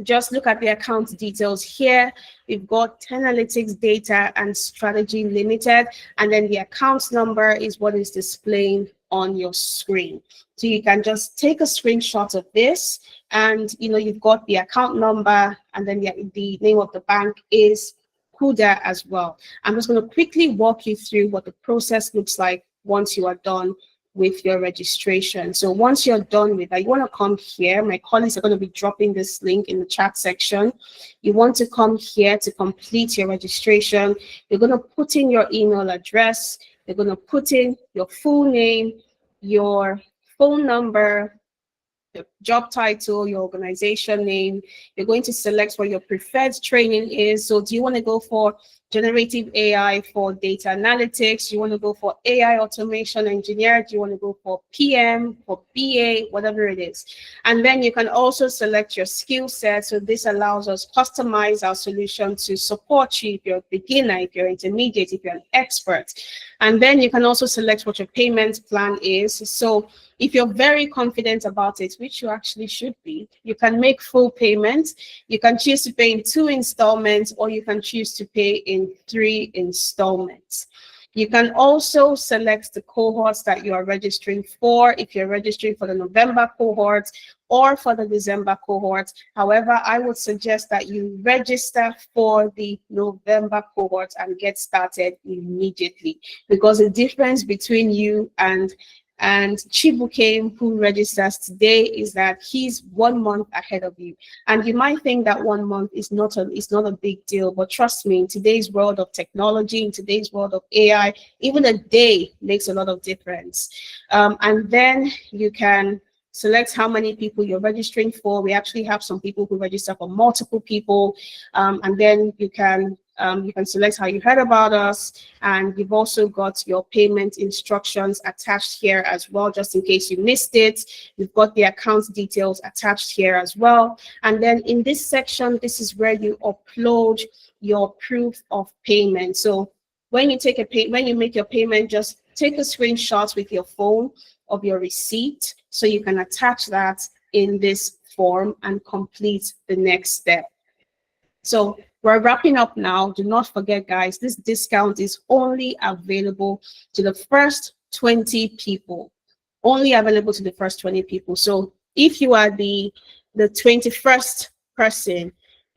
just look at the account details here. We've got 10lytics Data and Strategy Limited, and then the account number is what is displaying on your screen. So you can just take a screenshot of this, and you've got the account number, and then the name of the bank is Kuda as well. I'm just going to quickly walk you through what the process looks like once you are done with your registration. So once you're done with that, you want to come here. My colleagues are going to be dropping this link in the chat section. You want to come here to complete your registration. You're going to put in your email address. You're going to put in your full name, your phone number, your job title, your organization name. You're going to select what your preferred training is. So do you want to go for generative AI for data analytics? Do you want to go for AI automation engineer? Do you want to go for PM, for BA, whatever it is? And then you can also select your skill set. So this allows us to customize our solution to support you if you're a beginner, if you're intermediate, if you're an expert. And then you can also select what your payment plan is. So if you're very confident about it, which you actually should be, you can make full payments. You can choose to pay in 2 installments, or you can choose to pay in 3 installments. You can also select the cohorts that you are registering for, if you're registering for the November cohort or for the December cohort. However, I would suggest that you register for the November cohort and get started immediately, because the difference between you and Chibuke, who registers today, is that he's 1 month ahead of you. And you might think that 1 month is not a big deal, but trust me, in today's world of technology, in today's world of AI, even a day makes a lot of difference. And then you can select how many people you're registering for. We actually have some people who register for multiple people. And then you can select how you heard about us, and you've also got your payment instructions attached here as well, just in case you missed it. You've got the account details attached here as well. And then in this section, this is where you upload your proof of payment. So when you make your payment, just take a screenshot with your phone of your receipt, so you can attach that in this form and complete the next step. So we're wrapping up now. Do not forget, guys, this discount is only available to the first 20 people. Only available to the first 20 people. So if you are the 21st person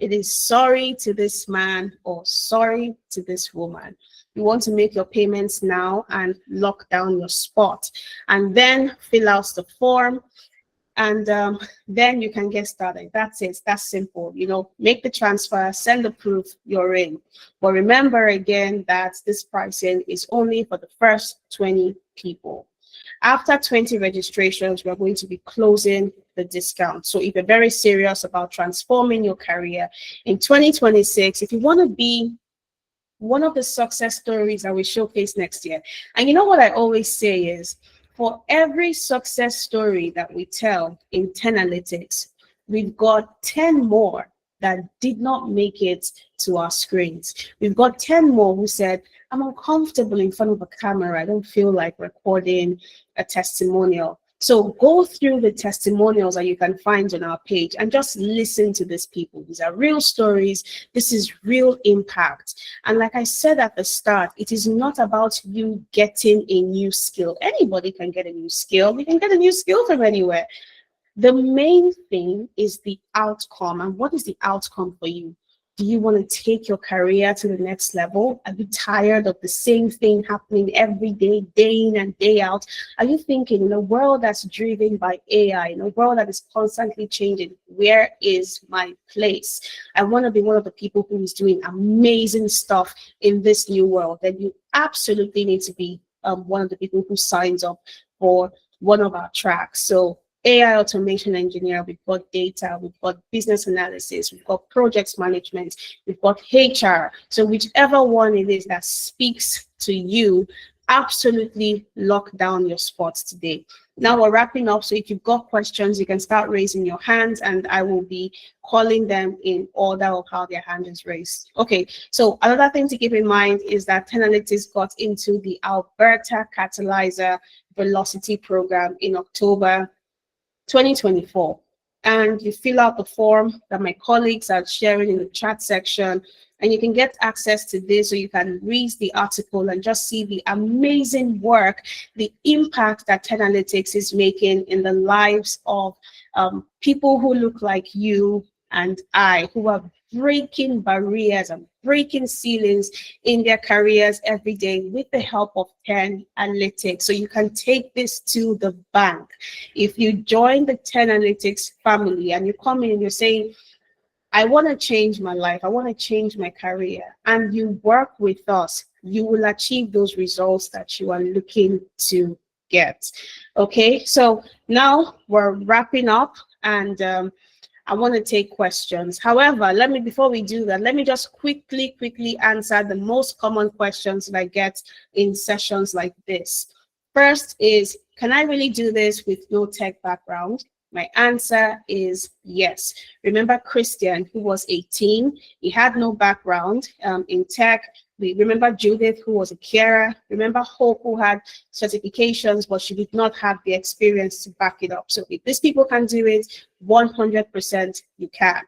It is sorry to this man or sorry to this woman. You want to make your payments now and lock down your spot, and then fill out the form, and then you can get started. That's it. That's simple. Make the transfer, send the proof, you're in. But remember again that this pricing is only for the first 20 people. After 20 registrations, we're going to be closing the discount. So if you're very serious about transforming your career in 2026, if you want to be one of the success stories that we showcase next year, and you know what I always say is, for every success story that we tell in 10Analytics, we've got 10 more that did not make it to our screens. We've got 10 more who said, I'm uncomfortable in front of a camera. I don't feel like recording a testimonial. So go through the testimonials that you can find on our page and just listen to these people. These are real stories. This is real impact. And like I said at the start, it is not about you getting a new skill. Anybody can get a new skill. You can get a new skill from anywhere. The main thing is the outcome. And what is the outcome for you? Do you want to take your career to the next level? Are you tired of the same thing happening every day, day in and day out? Are you thinking, in a world that's driven by AI, in a world that is constantly changing, where is my place? I want to be one of the people who is doing amazing stuff in this new world. Then you absolutely need to be one of the people who signs up for one of our tracks. So AI automation engineer, we've got data, we've got business analysis, we've got project management, we've got HR. So whichever one it is that speaks to you, absolutely lock down your spots today. Now we're wrapping up. So if you've got questions, you can start raising your hands and I will be calling them in order of how their hand is raised. Okay, so another thing to keep in mind is that 10Analytics got into the Alberta Catalyzer Velocity Program in October 2024, and you fill out the form that my colleagues are sharing in the chat section, and you can get access to this, so you can read the article and just see the amazing work, the impact that 10Analytics is making in the lives of people who look like you and I, who are breaking barriers and breaking ceilings in their careers every day with the help of 10Analytics. So you can take this to the bank. If you join the 10Analytics family and you come in and you're saying, I want to change my life, I want to change my career, and you work with us, you will achieve those results that you are looking to get. Okay, so now we're wrapping up, and I want to take questions. However, before we do that, let me just quickly answer the most common questions that I get in sessions like this. First is, can I really do this with no tech background? My answer is yes. Remember Christian, who was 18, he had no background in tech. We remember Judith, who was a carer. Remember Hope, who had certifications, but she did not have the experience to back it up. So if these people can do it, 100% you can.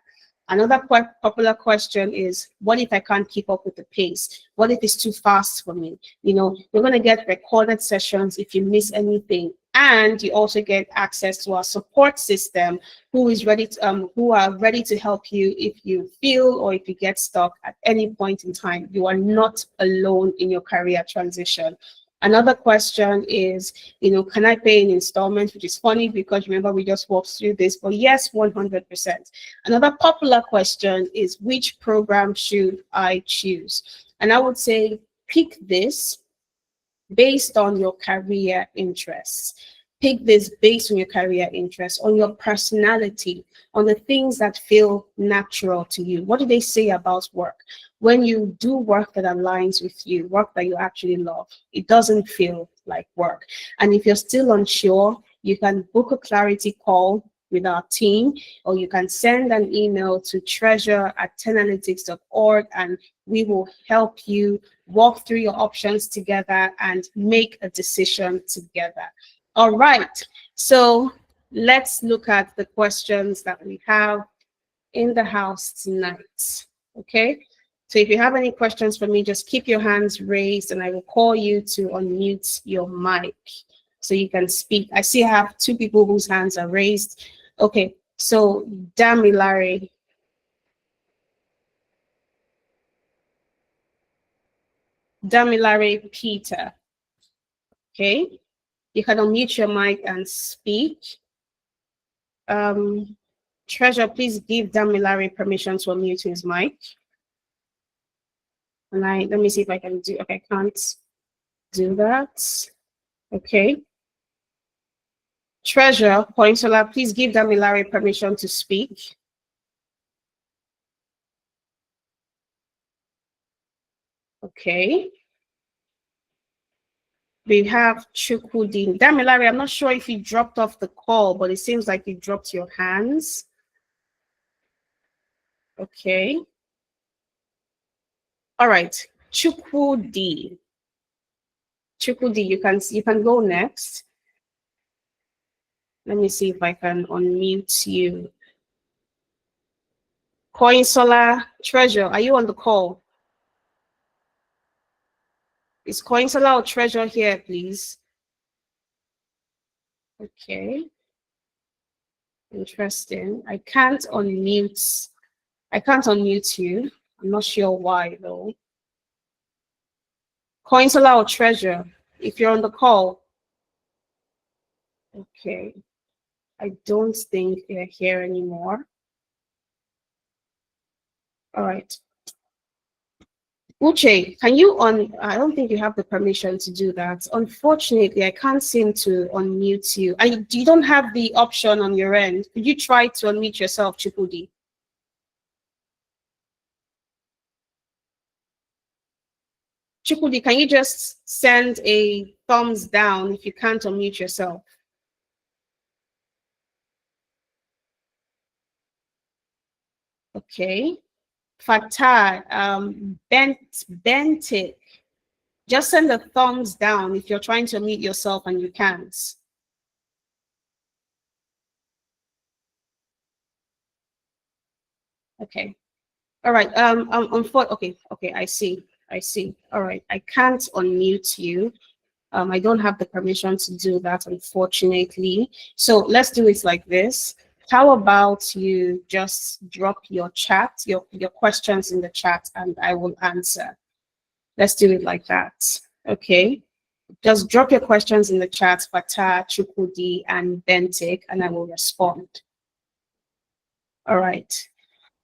Another quite popular question is, what if I can't keep up with the pace? What if it's too fast for me? You're going to get recorded sessions if you miss anything. And you also get access to our support system, who are ready to help you if you feel or if you get stuck at any point in time. You are not alone in your career transition. Another question is, can I pay in installments? Which is funny because remember we just walked through this, but yes, 100%. Another popular question is, which program should I choose? And I would say pick this based on your career interests. Pick this based on your career interests, on your personality, on the things that feel natural to you. What do they say about work? When you do work that aligns with you, work that you actually love, it doesn't feel like work. And if you're still unsure, you can book a clarity call with our team, or you can send an email to treasure@10analytics.org, and we will help you walk through your options together and make a decision together. All right, so let's look at the questions that we have in the house tonight. Okay, so if you have any questions for me, just keep your hands raised and I will call you to unmute your mic so you can speak. I see I have two people whose hands are raised. Okay, so Damilare. Damilare Peter. Okay, you can unmute your mic and speak. Treasure, please give Damilare permission to unmute his mic. And let me see if I can do, okay, I can't do that. Okay. Treasure, Poinsola, please give Damilare permission to speak. Okay. We have Chukudin. Damilare, I'm not sure if you dropped off the call, but it seems like you dropped your hands. Okay. All right. Chukudi. Chukudi, you can go next. Let me see if I can unmute you. Coinsola Treasure, are you on the call? Is Coinsola or Treasure here, please? Okay. Interesting. I can't unmute you. I'm not sure why though. Coinsola or Treasure, if you're on the call. Okay. I don't think they're here anymore. All right. Uche, can you I don't think you have the permission to do that. Unfortunately, I can't seem to unmute you. You don't have the option on your end. Could you try to unmute yourself, Chukudi? Chukudi, can you just send a thumbs down if you can't unmute yourself? Okay. Fatah, Bentik, just send a thumbs down if you're trying to unmute yourself and you can't. Okay. All right. Okay, I see. All right. I can't unmute you. I don't have the permission to do that, unfortunately. So let's do it like this. How about you just drop your chat, your questions in the chat, and I will answer. Let's do it like that. Okay. Just drop your questions in the chat, Fatah, Chukudi, and Bentik, and I will respond. All right.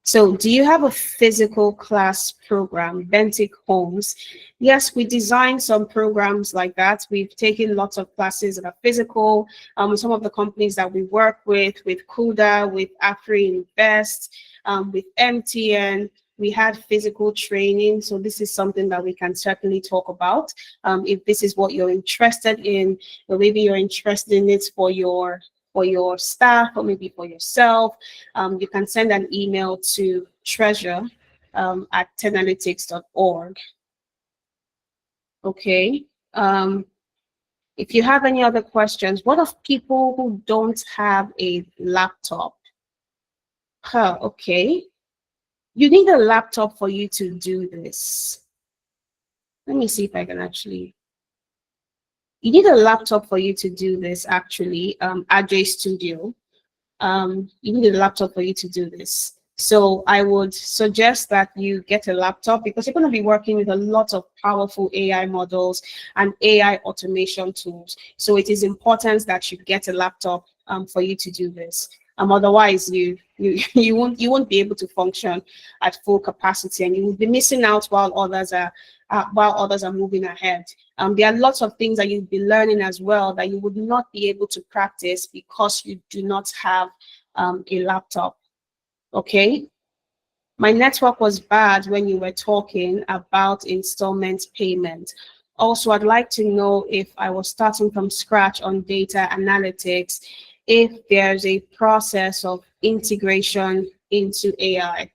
So do you have a physical class program, Bentik Homes? Yes, we designed some programs like that. We've taken lots of classes that are physical. Some of the companies that we work with Kuda, with AfriInvest, with MTN, we had physical training. So this is something that we can certainly talk about. If this is what you're interested in, or maybe you're interested in it for your staff or maybe for yourself, you can send an email to treasure@10analytics.org. Okay. If you have any other questions, what of people who don't have a laptop? Okay. You need a laptop for you to do this. Let me see if I can actually. You need a laptop for you to do this, actually, Ajay Studio. You need a laptop for you to do this. So I would suggest that you get a laptop because you're going to be working with a lot of powerful AI models and AI automation tools. So it is important that you get a laptop for you to do this. Otherwise, you won't be able to function at full capacity, and you will be missing out while others are moving ahead. There are lots of things that you'll be learning as well that you would not be able to practice because you do not have a laptop. Okay. My network was bad when you were talking about installment payment. Also, I'd like to know if I was starting from scratch on data analytics, if there's a process of integration into AI.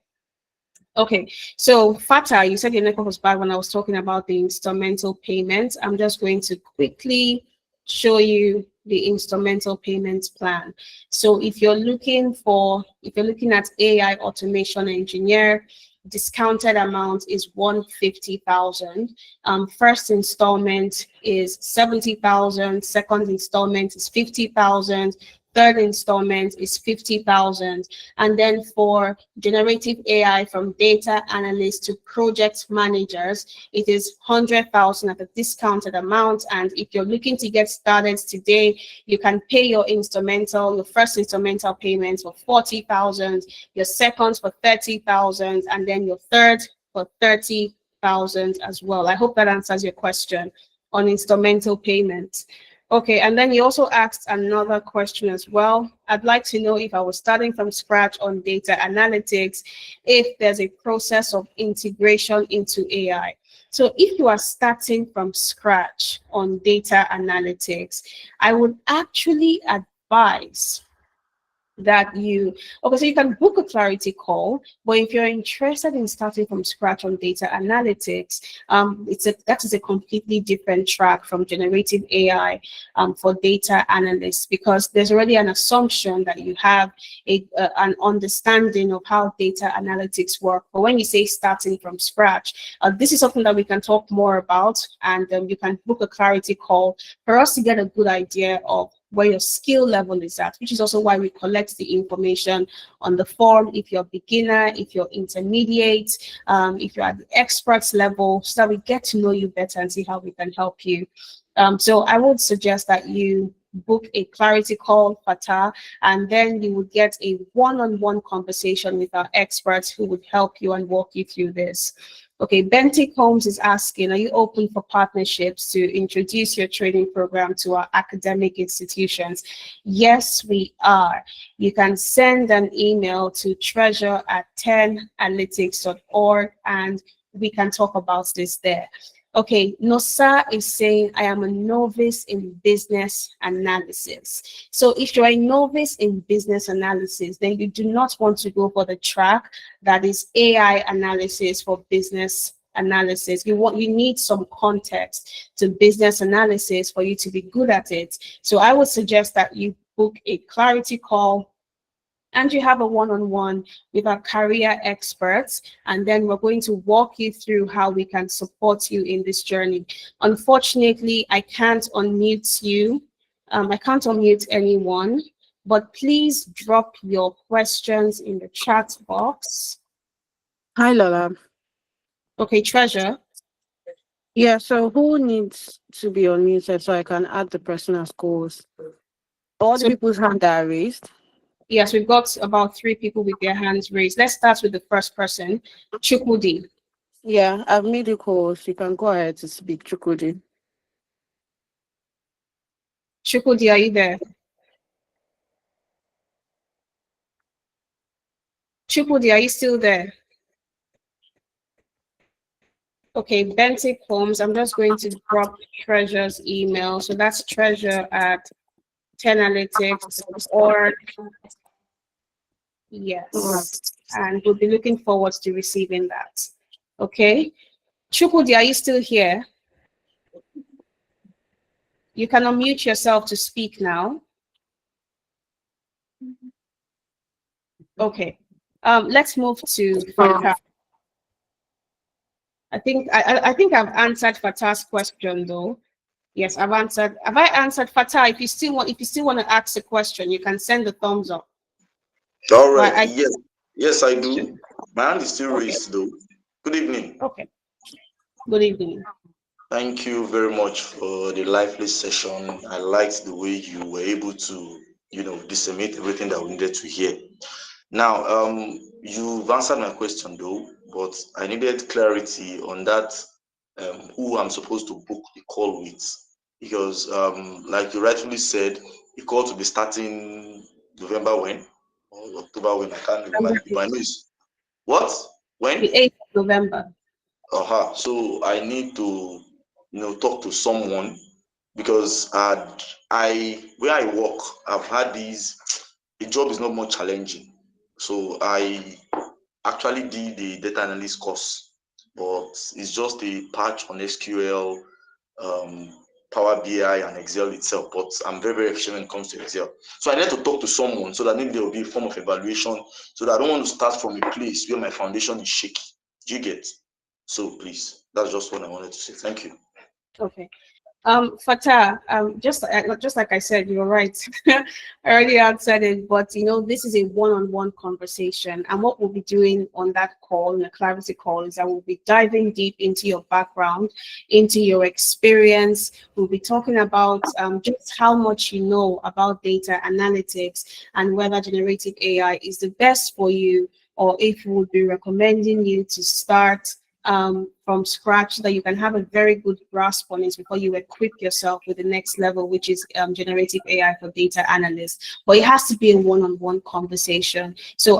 Okay, so Fatah, you said your network was bad when I was talking about the instrumental payments. I'm just going to quickly show you the instrumental payments plan. So if you're looking at AI automation engineer, discounted amount is 150,000. First installment is 70,000. Second installment is 50,000. third installment is 50,000. And then for generative AI from data analysts to project managers, it is 100,000 at a discounted amount. And if you're looking to get started today, you can pay your first instrumental payment for 40,000, your second for 30,000, and then your third for 30,000 as well. I hope that answers your question on instrumental payments. Okay, and then you also asked another question as well. I'd like to know, if I was starting from scratch on data analytics, if there's a process of integration into AI. So if you are starting from scratch on data analytics, I would actually advise that so you can book a clarity call, but if you're interested in starting from scratch on data analytics, that is a completely different track from generative AI for data analysts, because there's already an assumption that you have an understanding of how data analytics work. But when you say starting from scratch, this is something that we can talk more about, and you can book a clarity call for us to get a good idea of where your skill level is at, which is also why we collect the information on the form, if you're beginner, if you're intermediate, if you're at the experts level, so that we get to know you better and see how we can help you. So I would suggest that you book a clarity call, Fatah, and then you would get a one-on-one conversation with our experts who would help you and walk you through this. Okay, Bentic Holmes is asking, are you open for partnerships to introduce your training program to our academic institutions? Yes, we are. You can send an email to treasure@10analytics.org and we can talk about this there. Okay, Nosa is saying, I am a novice in business analysis. So if you're a novice in business analysis, then you do not want to go for the track that is AI analysis for business analysis. You need some context to business analysis for you to be good at it. So I would suggest that you book a clarity call and you have a one-on-one with our career experts, and then we're going to walk you through how we can support you in this journey. Unfortunately, I can't unmute you. I can't unmute anyone, but please drop your questions in the chat box. Hi, Lola. Okay, Treasure. Yeah, so who needs to be unmuted so I can add the person as co-host? All the people's hands that are raised. Yes, we've got about 3 people with their hands raised. Let's start with the first person, Chukwudi. Yeah, I've made you co-host. You can go ahead to speak, Chukwudi. Chukwudi, are you there? Chukwudi, are you still there? Okay, Bentic Holmes, I'm just going to drop Treasure's email. So that's treasure@10analytics.org. Yes, and we'll be looking forward to receiving that. Okay, Chukwudi, are you still here? You can unmute yourself to speak now. Okay, let's move to Fatah. I think I've answered Fatah's question though. Yes, I've answered. Have I answered, Fatah? If you still want to ask a question, you can send the thumbs up. All right. Yes, I do. My hand is still raised though. Good evening. Okay. Good evening. Thank you very much for the lively session. I liked the way you were able to, disseminate everything that we needed to hear. Now, you've answered my question though, but I needed clarity on that, who I'm supposed to book the call with, because like you rightfully said, the call to be starting November when? Or October when? I can't remember. But I know it's what? When? The 8th of November. So I need to, talk to someone, because where I work, I've had the job is not more challenging. So I actually did the data analyst course, but it's just a patch on SQL, Power BI, and Excel itself. But I'm very, very efficient when it comes to Excel. So I need to talk to someone so that maybe there will be a form of evaluation. So that I don't want to start from a place where my foundation is shaky. Do you get? So please, that's just what I wanted to say. Thank you. Okay. Fatah, just like I said, you're right. I already answered it, but this is a one-on-one conversation, and what we'll be doing on that call, in the clarity call, is that we'll be diving deep into your background, into your experience. We'll be talking about just how much you know about data analytics and whether generative AI is the best for you, or if we would be recommending you to start from scratch so that you can have a very good grasp on it before you equip yourself with the next level, which is generative AI for data analysts. But it has to be a one-on-one conversation. So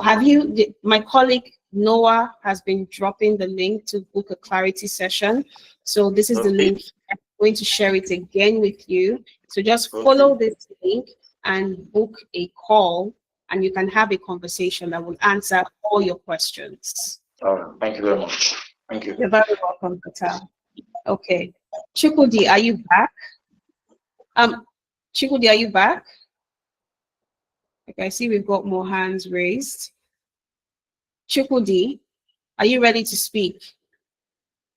my colleague Noah has been dropping the link to book a clarity session. So this is the Okay. link. I'm going to share it again with you. So just Okay. follow this link and book a call, and you can have a conversation that will answer all your questions. All right. Thank you very much. Thank you. You're very welcome, Katal. Okay. Chukudi, are you back? Chukudi, are you back? Okay, I see we've got more hands raised. Chukudi, are you ready to speak?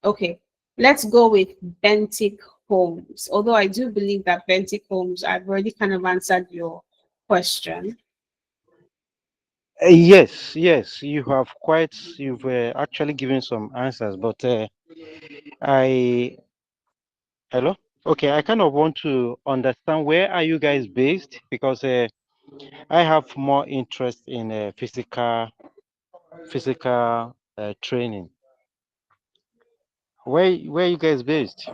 Okay, let's go with Bentic Holmes. Although I do believe that Bentic Holmes, I've already kind of answered your question. Yes, you've actually given some answers, but I, hello? Okay, I kind of want to understand, where are you guys based? Because I have more interest in physical training. Where are you guys based?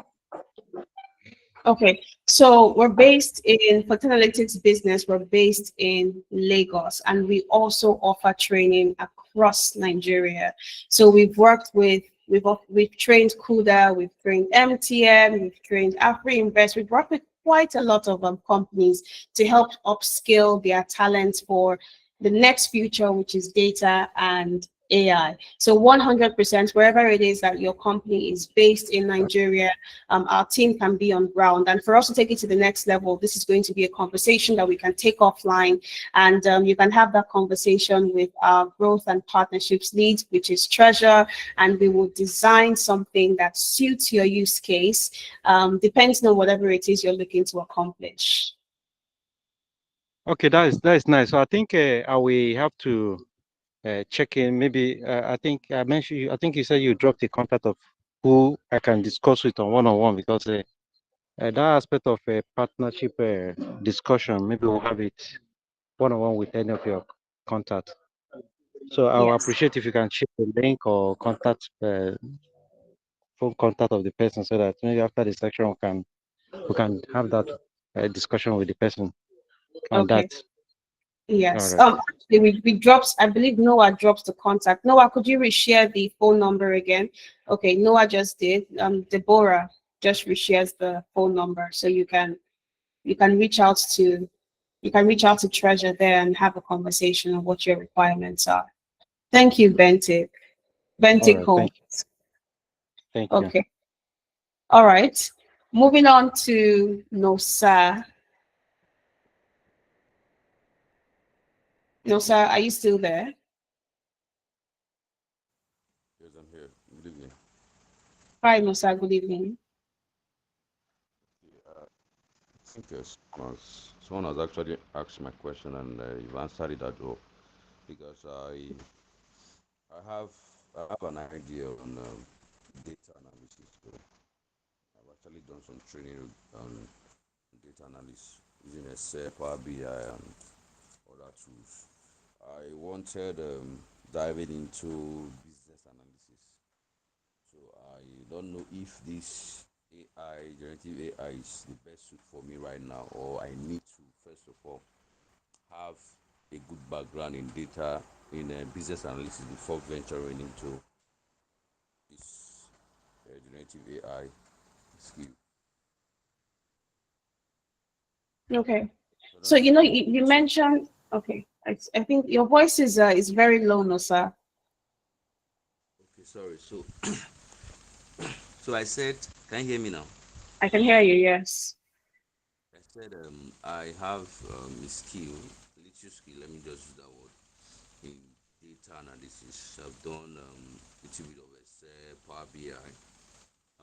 Okay, so we're based in for analytics business. We're based in Lagos, and we also offer training across Nigeria. So we've trained Kuda, we've trained MTN, we've trained AfriInvest. We've worked with quite a lot of companies to help upskill their talents for the next future, which is data and AI. So 100%, wherever it is that your company is based in Nigeria, our team can be on ground. And for us to take it to the next level, this is going to be a conversation that we can take offline, and you can have that conversation with our growth and partnerships lead, which is Treasure, and we will design something that suits your use case, depending on whatever it is you're looking to accomplish. Okay, that is nice. So I think I will have to check in. Maybe I think I mentioned. I think you said you dropped the contact of who I can discuss with on one-on-one, because that aspect of a partnership discussion, maybe we'll have it one-on-one with any of your contact. So I will Yes. appreciate if you can share the link or phone contact of the person, so that maybe after the section we can have that discussion with the person on that. Okay. Yes. All right. Actually, we dropped, I believe Noah drops the contact. Noah, could you reshare the phone number again? Okay, Noah just did. Deborah just reshares the phone number, so you can reach out to Treasure there and have a conversation on what your requirements are. Thank you, Bentic. All Bentic right. Holmes. Thank you. Okay. All right. Moving on to Nosa. Nosa, are you still there? Yes, I'm here. Good evening. Hi, Nosa. Good evening. I think someone has actually asked my question, and you've answered it as well. Because I have an idea on data analysis. So I've actually done some training on data analysis using Excel, Power BI, and other tools. I wanted diving into business analysis. So I don't know if this generative AI, is the best suit for me right now, or I need to first of all have a good background in data in business analysis before venturing into this generative AI skill. Okay. So I don't So know if that you makes sense. mentioned, okay. I think your voice is very low, Nosa. Okay, sorry. So I said, can you hear me now? I can hear you. Yes. I said I have a skill, a little skill. Let me just use that word in data analysis. I've done a little bit of Excel, Power BI,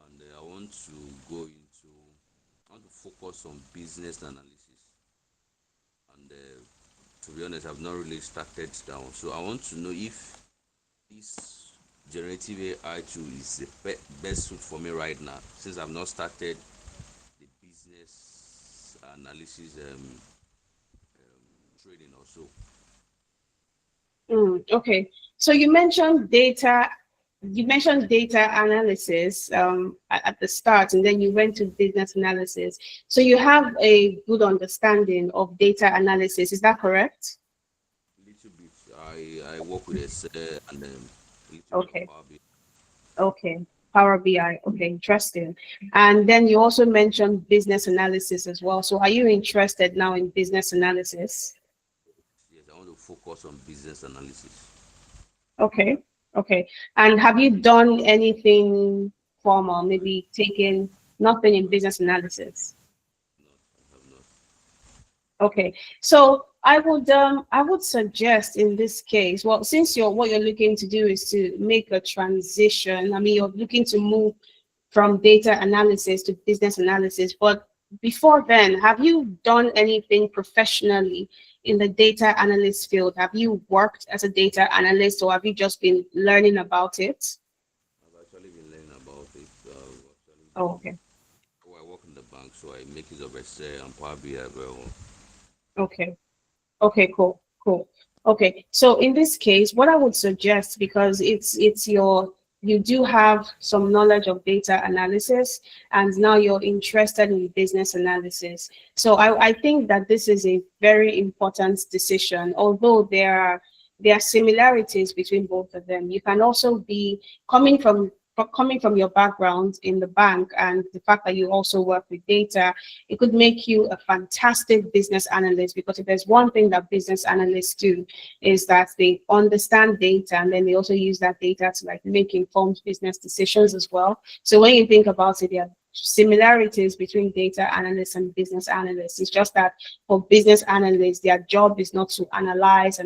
and I want to go into want to focus on business analysis, and to be honest, I've not really started down. So I want to know if this generative AI tool is the best suit for me right now, since I've not started the business analysis trading also. Okay. So you mentioned data. You mentioned data analysis at the start, and then you went to business analysis. So you have a good understanding of data analysis. Is that correct? Little bit. I work with Excel and a little Okay. bit of Power BI. Okay. Power BI. Okay, interesting. And then you also mentioned business analysis as well. So are you interested now in business analysis? Yes, I want to focus on business analysis. Okay. Okay. And have you done anything formal, maybe taken nothing in business analysis? I have not. Okay, so I would suggest in this case, well, since what you're looking to do is to make a transition. I mean, you're looking to move from data analysis to business analysis, but before then, have you done anything professionally in the data analyst field? Have you worked as a data analyst, or have you just been learning about it? I've actually been learning about it. Oh, okay. I work in the bank, so I make use of Excel and Power BI very well. Okay. Okay, cool, cool. Okay, so in this case, what I would suggest, because you do have some knowledge of data analysis, and now you're interested in business analysis. So I think that this is a very important decision, although there are similarities between both of them. You can also be coming from your background in the bank, and the fact that you also work with data, it could make you a fantastic business analyst, because if there's one thing that business analysts do is that they understand data, and then they also use that data to like make informed business decisions as well. So when you think about it, there are similarities between data analysts and business analysts. It's just that for business analysts, their job is not to analyze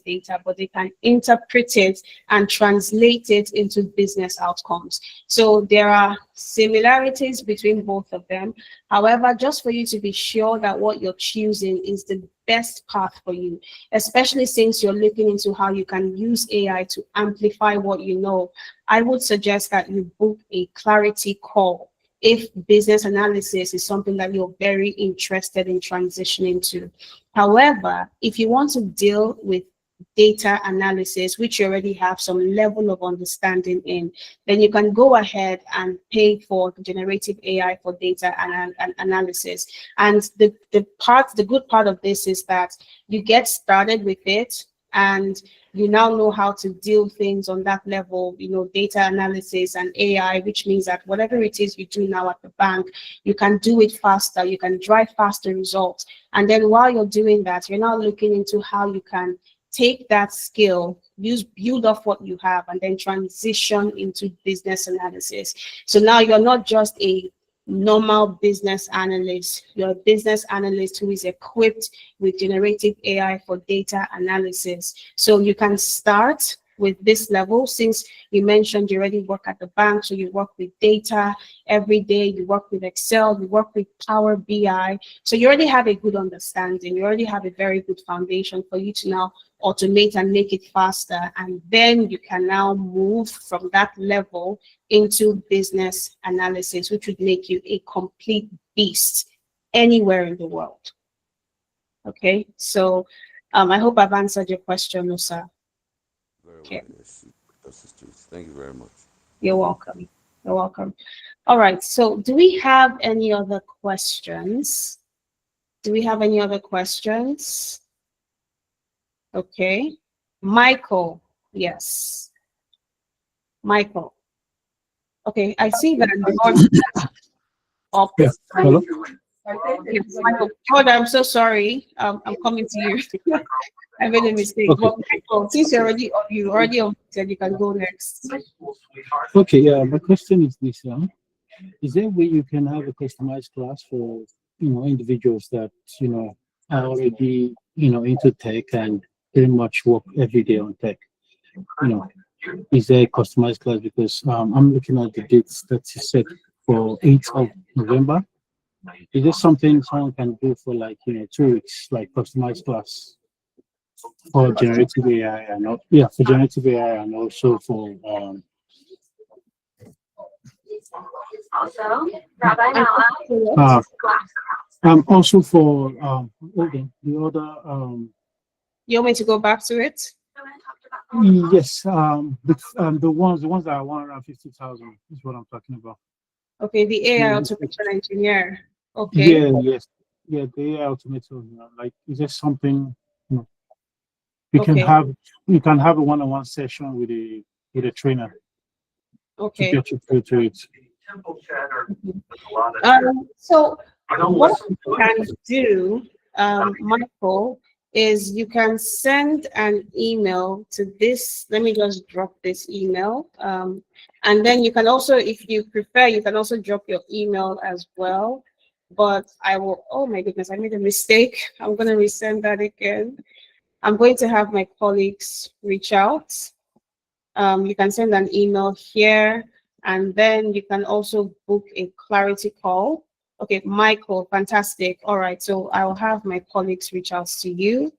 data, but they can interpret it and translate it into business outcomes. So there are similarities between both of them. However, just for you to be sure that what you're choosing is the best path for you, especially since you're looking into how you can use AI to amplify what you know, I would suggest that you book a clarity call if business analysis is something that you're very interested in transitioning to. However, if you want to deal with data analysis, which you already have some level of understanding in, then you can go ahead and pay for the generative AI for data analysis. And the good part of this is that you get started with it, and you now know how to deal things on that level, data analysis and AI, which means that whatever it is you do now at the bank, you can do it faster, you can drive faster results. And then while you're doing that, you're now looking into how you can take that skill, build off what you have, and then transition into business analysis. So now you're not just a normal business analyst, you're a business analyst who is equipped with generative AI for data analysis. So you can start with this level, since you mentioned you already work at the bank, so you work with data every day, you work with Excel, you work with Power BI, so you already have a good understanding, you already have a very good foundation for you to now automate and make it faster, and then you can now move from that level into business analysis, which would make you a complete beast anywhere in the world. Okay, so I hope I've answered your question, Musa. Very well, Okay. yes. Thank you very much. You're welcome. You're welcome. All right, so do we have any other questions? Do we have any other questions? Okay. Michael, yes. Michael. Okay, I see that. Yes. Hello. Yes, Michael. God, I'm so sorry. I'm coming to you. I made a mistake. Okay. But Michael, since you already said you can go next. Okay. Yeah. My question is this: is there a way you can have a customized class for individuals that are already into tech and pretty much work every day on tech? Is there a customized class? Because I'm looking at the dates that you set for 8th of November. Is this something someone can do for like, 2 weeks, like customized class for generative AI and for generative AI and also for uh, also for okay, the other You want me to go back to it? yes, the ones that are 150,000 is what I'm talking about. Okay, the AI Yeah. automation engineer. Okay. Yeah, yes, yeah, the AI automated. Like, is there something you can Okay. have? You can have a one-on-one session with a trainer to Okay. get you through to it. So what you can do, Michael, is you can send an email to this. Let me just drop this email. And then you can also, if you prefer, you can also drop your email as well. But I will, oh my goodness, I made a mistake. I'm going to resend that again. I'm going to have my colleagues reach out. You can send an email here, and then you can also book a clarity call. Okay, Michael, fantastic. All right, so I'll have my colleagues reach out to you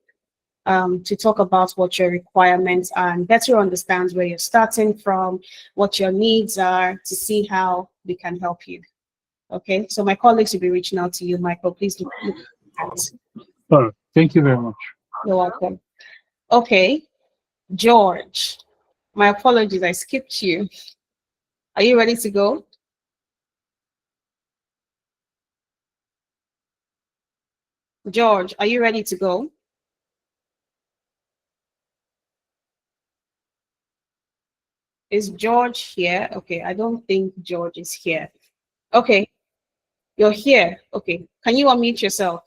to talk about what your requirements are and better understand where you're starting from, what your needs are, to see how we can help you. Okay, so my colleagues will be reaching out to you, Michael. Please look at that. All right, thank you very much. You're welcome. Okay, George, my apologies, I skipped you. Are you ready to go? George, are you ready to go? Is George here? Okay, I don't think George is here. Okay, you're here. Okay, can you unmute yourself?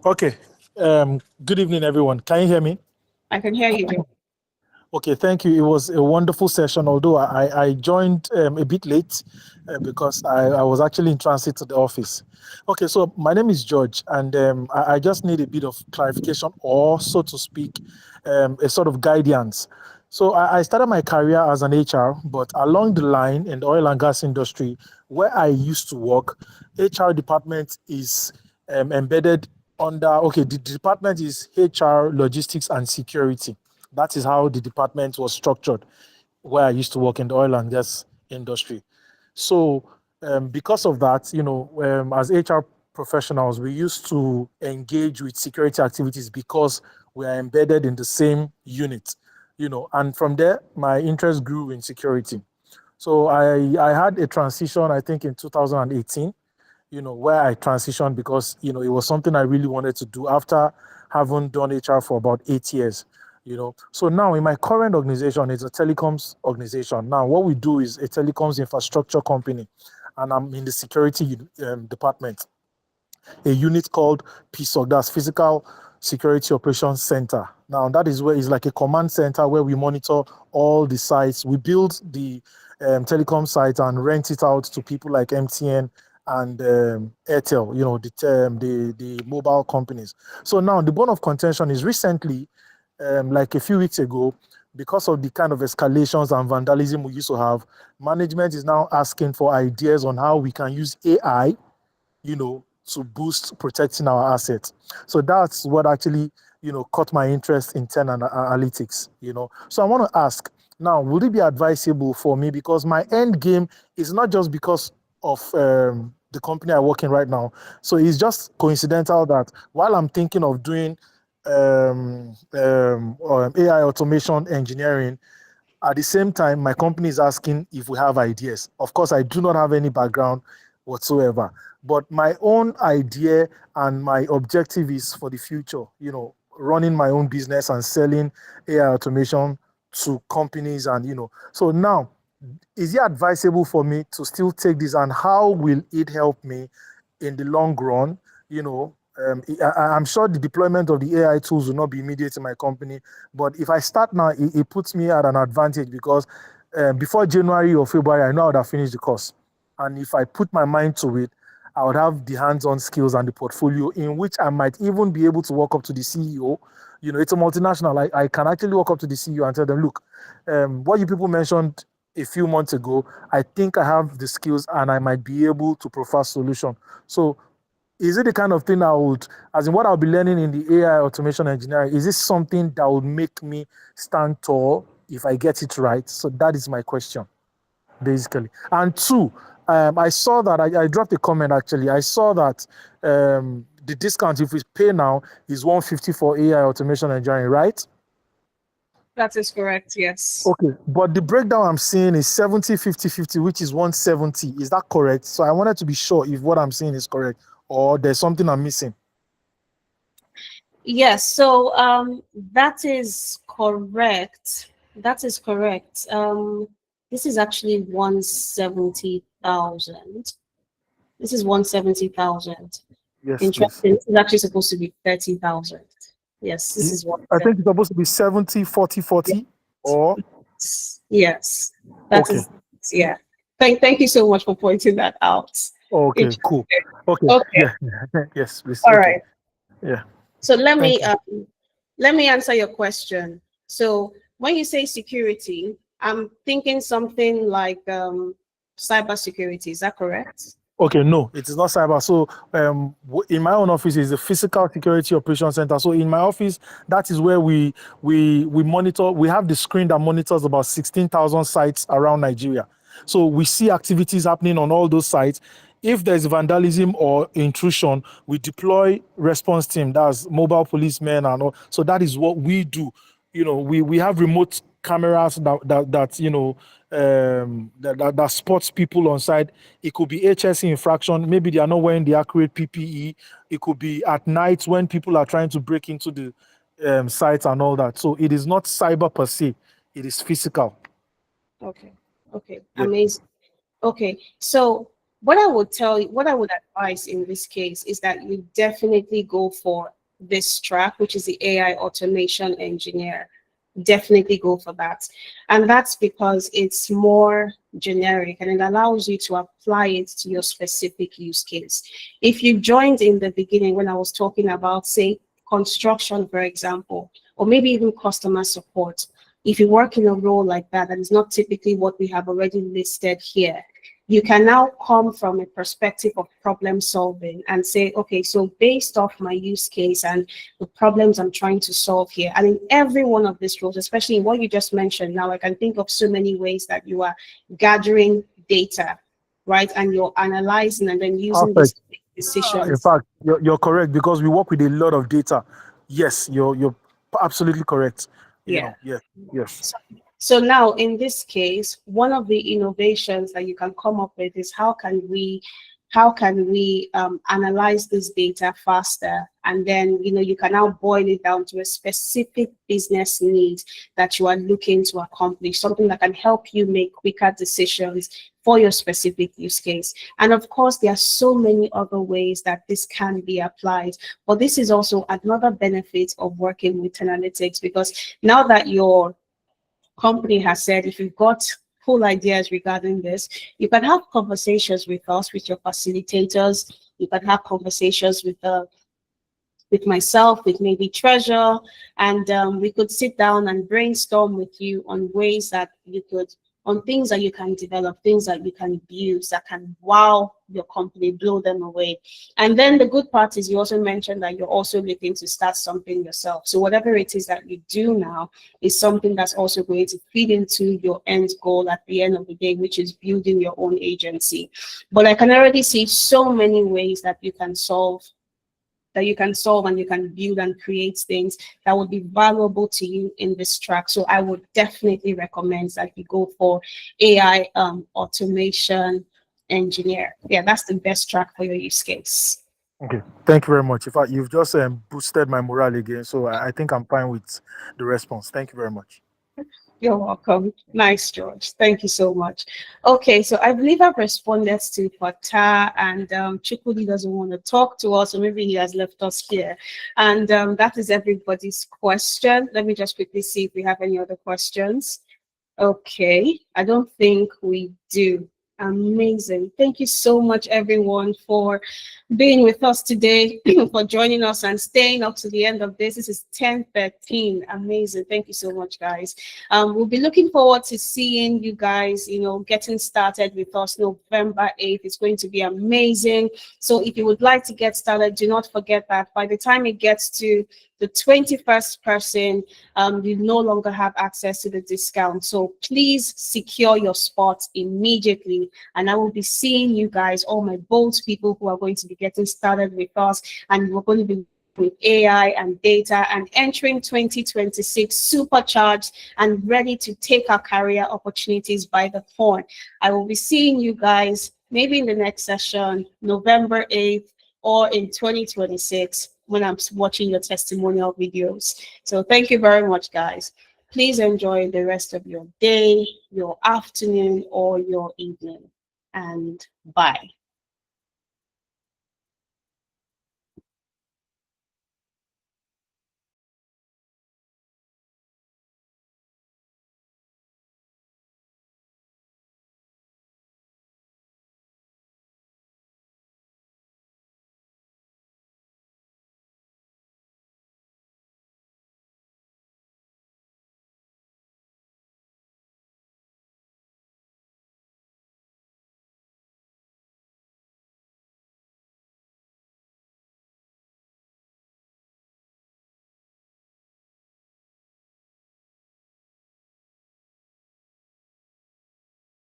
Okay. Good evening, everyone. Can you hear me? I can hear you, George. Okay, thank you. It was a wonderful session, although I joined a bit late because I was actually in transit to the office. Okay, so my name is George, and I just need a bit of clarification, or so to speak, a sort of guidance. So I started my career as an HR, but along the line in the oil and gas industry, where I used to work, HR department is embedded under, okay, the department is HR, logistics, and security. That is how the department was structured where I used to work in the oil and gas industry. So because of that, as HR professionals, we used to engage with security activities because we are embedded in the same unit, and from there, my interest grew in security. So I had a transition, I think in 2018, where I transitioned because, it was something I really wanted to do after having done HR for about 8 years. So now in my current organization, it's a telecoms organization. Now what we do is a telecoms infrastructure company, and I'm in the security department, a unit called PSOC, that's Physical Security Operations Center. Now that is where it's like a command center where we monitor all the sites. We build the telecom site and rent it out to people like MTN and Airtel, the mobile companies. So now the bone of contention is recently, like a few weeks ago, because of the kind of escalations and vandalism we used to have, management is now asking for ideas on how we can use AI, to boost protecting our assets. So that's what actually, caught my interest in Ten Analytics, So I want to ask, now, would it be advisable for me, because my end game is not just because of the company I work in right now. So it's just coincidental that while I'm thinking of doing AI automation engineering, at the same time, my company is asking if we have ideas. Of course, I do not have any background whatsoever, but my own idea and my objective is for the future, running my own business and selling AI automation to companies. And, so now, is it advisable for me to still take this, and how will it help me in the long run? I'm sure the deployment of the AI tools will not be immediate in my company, but if I start now, it puts me at an advantage because before January or February, I know I would have finished the course. And if I put my mind to it, I would have the hands-on skills and the portfolio in which I might even be able to walk up to the CEO. It's a multinational. I can actually walk up to the CEO and tell them, look, what you people mentioned a few months ago, I think I have the skills and I might be able to provide solution. So is it the kind of thing I would, as in what I'll be learning in the AI automation engineering, is this something that would make me stand tall if I get it right? So that is my question, basically. And two, I saw that, I dropped a comment actually. I saw that the discount, if we pay now, is 150 for AI automation engineering, right? That is correct, yes. Okay, but the breakdown I'm seeing is 70, 50, 50, which is 170. Is that correct? So I wanted to be sure if what I'm seeing is correct or there's something I'm missing. Yes, so that is correct. That is correct. This is actually 170,000. This is 170,000. Yes, please. Interesting. This is actually supposed to be 30,000. Yes, this is what I think it's supposed to be 70, 40, 40, or? yes. That Okay. is, yeah. Thank you so much for pointing that out. Okay, cool. Okay. Okay. Yeah. Yes, please. All Okay. right. Yeah. So let Thank me answer your question. So when you say security, I'm thinking something like cybersecurity. Is that correct? Okay, no, it is not cyber. So in my own office is the physical security operations center. So in my office, that is where we monitor. We have the screen that monitors about 16,000 sites around Nigeria. So we see activities happening on all those sites. If there's vandalism or intrusion, we deploy response team. That's mobile policemen and all. So that is what we do. You know, we have remote cameras that you know that spots people on site. It could be HSE infraction. Maybe they are not wearing the accurate PPE. It could be at night when people are trying to break into the sites and all that. So it is not cyber per se. It is physical. Okay. Okay. Yeah. Amazing. Okay. So what I would advise in this case is that you definitely go for this track, which is the AI automation engineer. Definitely go for that. And that's because it's more generic and it allows you to apply it to your specific use case. If you joined in the beginning when I was talking about, say, construction, for example, or maybe even customer support, if you work in a role like that, that is not typically what we have already listed here, you can now come from a perspective of problem solving and say, okay, so based off my use case and the problems I'm trying to solve here, and in every one of these roles, especially in what you just mentioned, now I can think of so many ways that you are gathering data, right? And you're analyzing and then using this to make decisions. In fact, you're correct because we work with a lot of data. Yes, you're absolutely correct. Yeah. Yes. So now in this case, one of the innovations that you can come up with is how can we analyze this data faster, and then you can now boil it down to a specific business need that you are looking to accomplish, something that can help you make quicker decisions for your specific use case. And of course, there are so many other ways that this can be applied, but this is also another benefit of working with analytics, because now that your company has said, if you've got cool ideas regarding this, you can have conversations with us, with your facilitators. You can have conversations with myself, with maybe Treasure, and we could sit down and brainstorm with you on ways that you could, on things that you can develop, things that you can use that can wow your company, blow them away. And then the good part is you also mentioned that you're also looking to start something yourself. So whatever it is that you do now is something that's also going to feed into your end goal at the end of the day, which is building your own agency. But I can already see so many ways that you can solve and you can build and create things that would be valuable to you in this track. So I would definitely recommend that you go for AI automation engineer. Yeah, that's the best track for your use case. Okay, thank you very much. In fact, you've just boosted my morale again, so I think I'm fine with the response. Thank you very much. You're welcome. Nice, George. Thank you so much. Okay, so I believe I've responded to Fatah, and Chukudi doesn't want to talk to us, or maybe he has left us here. And that is everybody's question. Let me just quickly see if we have any other questions. Okay, I don't think we do. Amazing. Thank you so much, everyone, for being with us today, for joining us and staying up to the end of this. This is 10:13. Amazing. Thank you so much, guys. We'll be looking forward to seeing you guys, getting started with us November 8th. It's going to be amazing. So if you would like to get started, do not forget that by the time it gets to the 21st person, you no longer have access to the discount. So please secure your spots immediately. And I will be seeing you guys, all my bold people who are going to be getting started with us. And we're going to be with AI and data and entering 2026 supercharged and ready to take our career opportunities by the horn. I will be seeing you guys maybe in the next session, November 8th, or in 2026 when I'm watching your testimonial videos. So thank you very much, guys. Please enjoy the rest of your day, your afternoon, or your evening. And bye.